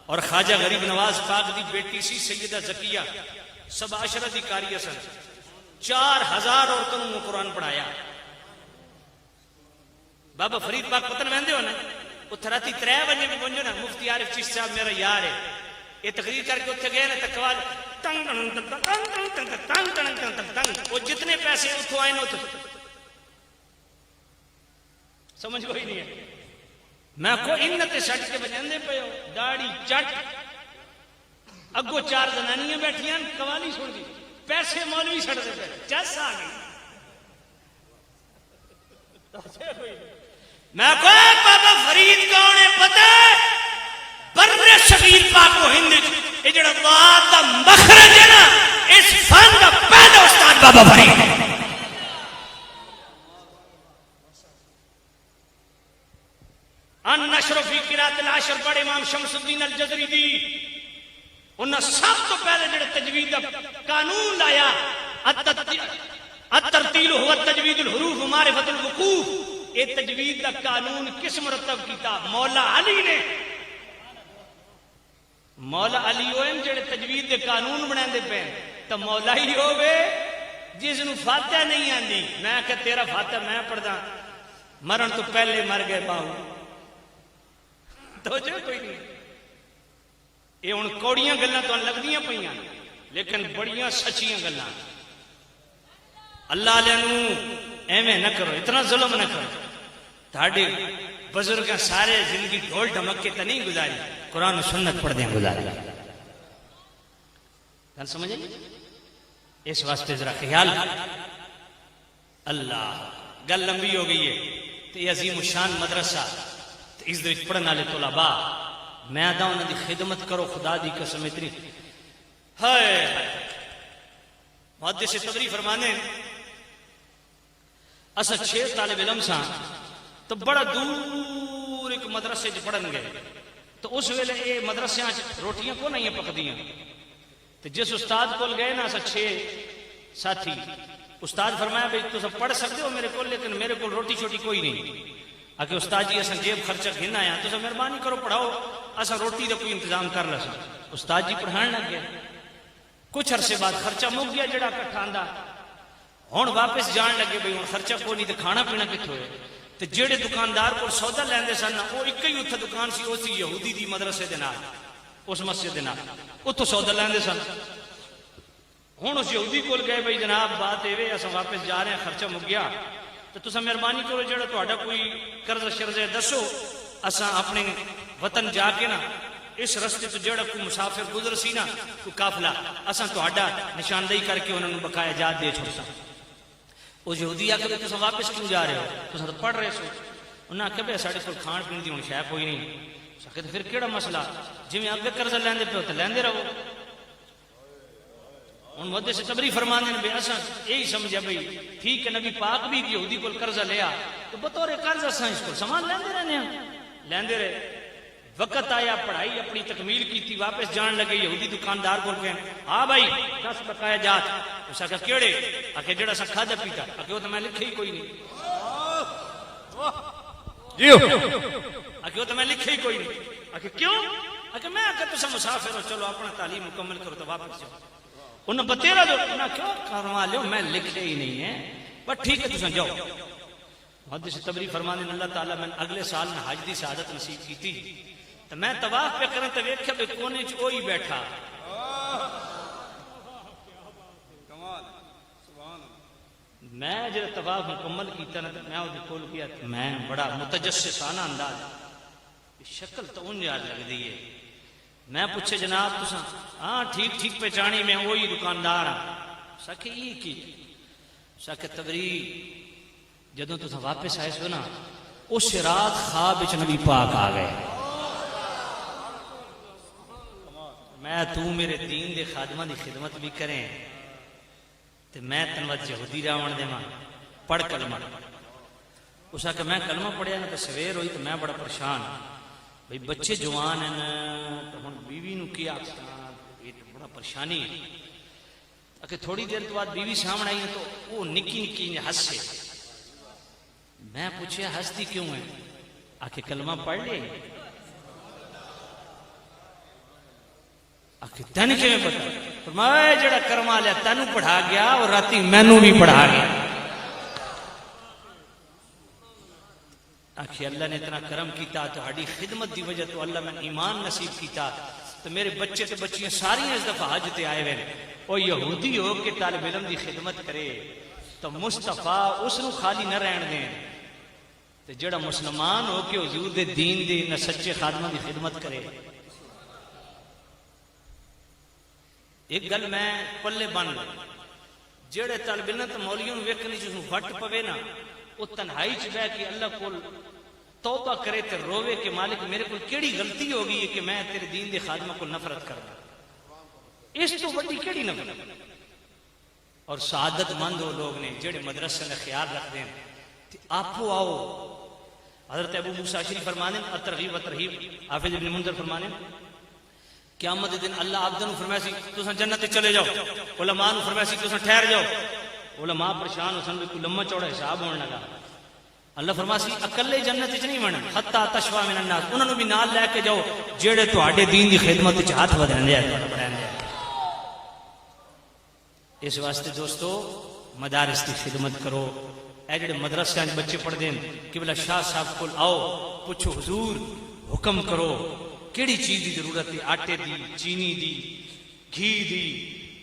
اور خواجہ غریب نواز پاک دی بیٹی سی سیدہ زکیہ 17 دی کاریہ سن. 4000 عورتوں نے قرآن پڑھایا. بابا فرید پاک پتن وہندے ہو نا اتھے راتی 3 بجے بھی پہنچو نا. مفتی عارف چشتی صاحب میرا یار ہے. یہ تقریر کر کے اتھے گئے نا تقوال تنگ وہ جتنے پیسے اتھو آئے نا اتھے. سمجھ کوئی نہیں ہے. میں کو ان تے سٹ کے بجاندے پے ہو داڑھی چٹ اگو چار زنانیاں بیٹھیاں قوالی سن دی پیسے مولوی چھڑ دے پے چس آ گئی میں کو بابا فرید کون ہے پتہ ہے بر صغیر پاک و ہند یہ جڑا واد دا مخرج ہے نا اس فن دا پہلا استاد بابا فرید ہے ان نشر فی قرات العشر پڑھے امام شمس الدین الجزری دی انہاں سب تو پہلے جڑے تجوید دا قانون لایا الترتیل هو التجوید الحروف معرفت الوقوف یہ تجوید دا قانون کس مرتب کیتا مولا علی نے مولا علی ہوئے جڑے تجوید دے قانون بنا دے پے تو مولا ہی ہوئے جس نو فاتحہ نہیں آندی میں کہ تیرا فاتحہ میں پڑھدا مرن تو پہلے مر گئے باؤ تو جو کوئی نہیں یہ ہن کوڑیاں گلاں تو لگدیاں پیاں لیکن بڑیاں سچیاں گلاں اللہ علیہ نو ایویں نہ کرو اتنا ظلم نہ کرو تھاڑے بزرگ سارے زندگی ڈھول ڈھمک کے تو نہیں گزاری قرآن و سنت پڑھ دیں گزاری گل سمجھے اس واسطے ذرا خیال اللہ گل لمبی ہو گئی ہے تو یہ عظیم الشان مدرسہ اس دے پڑھن والے طلباء میں آدھا انہوں دی خدمت کرو خدا دی قسم اتنی ہائے محدث تبری فرمانے اسا 6 طالب علم سا تو بڑا دور ایک مدرسے چ پڑھن گئے تو اس ویلے یہ مدرسے روٹیاں کو نہیں پکدیاں تو جس استاد کول گئے نا اسا 6 ساتھی استاد فرمایا بھائی تو سب پڑھ سکتے ہو میرے کو لیکن میرے کو روٹی چھوٹی کوئی نہیں آکے استاد جی اسا جیب خرچہ گھن آیا تو سب مہربانی کرو پڑھاؤ اسا روٹی کا کوئی انتظام کر لسا استاد جی پڑھان لگ گئے کچھ عرصے بعد خرچہ مک گیا جڑا کٹھا آندا ہن واپس جان لگے بھئی ہن خرچہ کوئی نہیں تے کھانا پینا کتھوں ہے تے جڑے دکاندار کو سودا لیندے سن وہ ایک ہی اتھے دکان سی او سی یہودی دی مدرسے دے نال اس مسجد دے نال اتھوں سودا لیندے سن ہن اس یہودی کول گئے بھئی جناب بات ایویں اساں واپس جا رہے ہیں خرچہ مک گیا تے تساں مہربانی کرو جڑا تہاڈا کوئی قرض شرض دسو اساں اپنے وطن جا کے نا اس رستے تو جڑا کوئی مسافر گزر سی نا کوئی قافلہ اساں تہاڈا نشاندہی کر کے انہاں نوں بقایا جات دے چھوڑساں وہ یہودی آ کے تساں واپس کیوں جا رہے ہو تساں تو پڑھ رہے سو انہاں آکھیا بھئی ساڈے کول کھان پین دی ہن شے کوئی نہیں سکے تے پھر کیڑا مسئلہ جویں اگے قرض لیندے پیو تے لیندے رہو ہن محدث تبری فرماندے نے بھئی اساں یہی سمجھیا بھئی ٹھیک ہے نبی پاک بھی یہودی کول قرض لیا تو بطور قرض اساں اس کول سامان لیندے رہنے ہیں لیندے رہے وقت آیا پڑھائی اپنی تکمیل کی تھی واپس جان لگے یہودی دکاندار بول گئے ہاں بھائی دس بقایا جات اس آکھا کیڑے آکھے جڑا سا کھادا پیتا آکھے وہ تو میں لکھے ہی کوئی نہیں جیو آکھے وہ تو میں لکھے ہی کوئی نہیں آکھے کیوں آکھے میں آکھے تسا مسافر ہو چلو اپنا تعلیم مکمل کرو تو واپس جاؤ انہوں بتیرا جو انہوں کیوں کروا لیو میں لکھے ہی نہیں ہے بس ٹھیک ہے تسا جاؤ محدث تبری فرمانے اللہ تعالیٰ میں اگلے سال میں حج دی سعادت نصیب کی تھی تو میں طواف پہ کرن تو ویکھیا بے کونے چ وہی بیٹھا میں جب طواف مکمل کیتا نا میں وہ کول گیا میں بڑا متجسسانہ انداز شکل تو ان یاد لگدی ہے میں پوچھے جناب تساں ہاں ٹھیک ٹھیک پہچانی میں وہی دکاندار ہاں سکے یہ کی سکے تبری جدوں تساں واپس آئے سو نا اس رات خواب وچ نبی پاک آ گئے میں تو میرے دین دے خادمہ دی خدمت بھی کریں تے میں تنوت یہودی راون دے ماں پڑھ کلمہ اس آکے میں کلمہ پڑھیا نا تو سویر ہوئی تو میں بڑا پریشان بھئی بچے جوان ہیں تو ہن بیوی نو کیا یہ بڑا پریشانی ہے آکے تھوڑی دیر تو بعد بیوی سامنے آئی تو وہ نکی نکی ہنس سے میں پوچھے ہنستی کیوں ہے آکے کلمہ پڑھ لے تین کیویں پتا فرمایا جڑا کرما لیا تینوں پڑھا گیا اور راتی مینوں بھی پڑھا گیا آخی اللہ نے اتنا کرم کیتا تو ہاڑی خدمت دی وجہ تو اللہ میں ایمان نصیب کیتا تو میرے بچے تے بچیاں ساری اس دفعہ حج تے آئے ہوئے وہ یہودی ہو کے طالب علم دی خدمت کرے تو مصطفیٰ اس نو خالی نہ رہن دیں تے جڑا مسلمان ہو کے حضور دے دین دی نہ سچے خادمہ دی خدمت کرے. ایک گل میں پلے بن جڑے طالب علم تے مولیوں ویکھنی جس نوں وٹ پوے نا وہ تنہائی چ بیٹھ کے اللہ کول توبہ کرے تے روے کہ مالک میرے کول کیڑی غلطی ہو گئی ہے کہ میں تیرے دین دے خادمہ کو نفرت کردا. اس تو بڑی کیڑی نفرت. اور سعادت مند وہ لوگ نے جڑے مدرسے کا خیال رکھتے ہیں. آپ آؤ حضرت ابو موسیٰ اشعری فرمانے الترغیب و ترہیب حافظ ابن منذر فرمانے قیامت دن اللہ عبدن فرمایا سی تساں جنت چلے جاؤ. علماء نے فرمایا سی تساں ٹھہر جاؤ. علماء پریشان حسن بھی کوئی لمبا چوڑا حساب ہونے لگا. اللہ فرمایا سی اکلے جنت وچ نہیں وڑنا حتی تشوا من الناس انہاں نو بھی نال لے کے جاؤ جڑے تہاڈے دین دی خدمت وچ ہاتھ ودھاندے ہیں تہاڈا بڑھاندے ہیں. اس واسطے دوستو مدارس کی خدمت کرو. اے جڑے مدرسے بچے پڑھتے ہیں قبلہ شاہ صاحب کو آؤ پوچھو حضور حکم کرو کیڑی چیز دی ضرورت ہے. آٹے دی چینی دی گھی دی.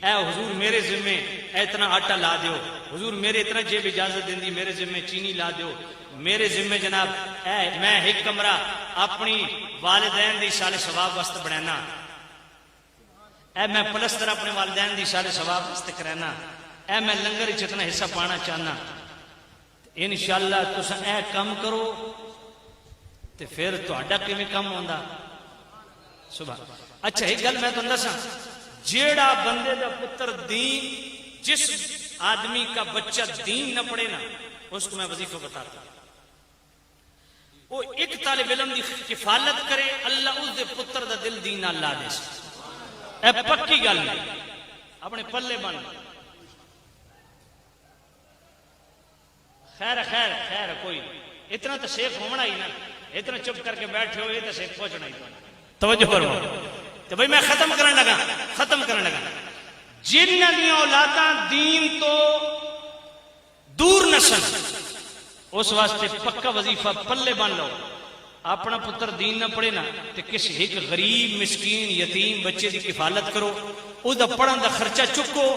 اے حضور میرے ذمے اتنا آٹا لا دیو. حضور میرے اتنا جیب اجازت دیں دی میرے ذمے چینی لا دیو. میرے ذمے جناب اے میں ایک کمرہ اپنی والدین دی سال ثواب واسطے بنانا. اے میں پلستر اپنے والدین دی سال ثواب واسطے کرانا. اے میں لنگر وچ اتنا حصہ پانا چاہنا. انشاءاللہ تساں اے کم کرو تے پھر تہاڈا کیویں کم ہوندا. صبح اچھا ایک گل میں تانوں دساں جیڑا بندے دا پتر دین جس آدمی کا بچہ دین نہ پڑھے نا اس کو میں وظیفہ بتاتا ہوں. وہ ایک طالب علم دی کفالت کرے اللہ اس دے پتر دا دل دین نال لا دے. اے پکی گل ہے اپنے پلے بن. خیر خیر خیر کوئی اتنا تو شیخ ہونا ہی نا. اتنا چپ کر کے بیٹھے ہو یہ تو شیخ پہنچنا ہی. توجہ فرماؤ تو بھائی میں ختم کرنے لگا. جنہ دیا اولاداں دین تو دور نسن اس واسطے پکا وظیفہ پلے بن لو. اپنا پتر دین نہ پڑھے نا تو کسی ایک غریب مسکین یتیم بچے دی کفالت کرو. اس دا پڑھن دا خرچہ چکو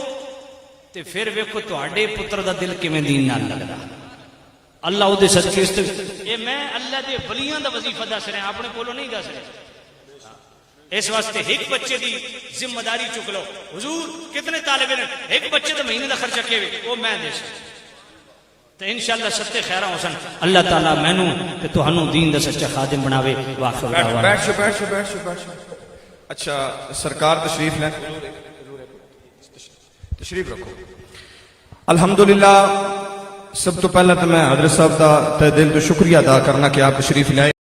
تے پھر ویکھو تہاڈے پتر دا دل کیویں دین نال لگدا. اللہ او دے صدقے اے میں اللہ دے ولیاں دا وظیفہ دس رہا اپنے کولوں نہیں دس رہا. اس واسطے ایک بچے دی ذمہ داری چک لو. حضور کتنے طالب علم ایک بچے دا مہینے دا خرچہ کیویں او میں دے سکتا تو انشاءاللہ ستے خیراں ہو سن. اللہ تعالیٰ مینوں تے تہانوں دین دا سچا خادم بناوے. واخر دعوانا بیٹھ شو. اچھا سرکار تشریف لیں تشریف رکھو. الحمدللہ سب تو پہلے تو میں حضرت صاحب دا تے دل تو شکریہ ادا کرنا کہ آپ تشریف لائے.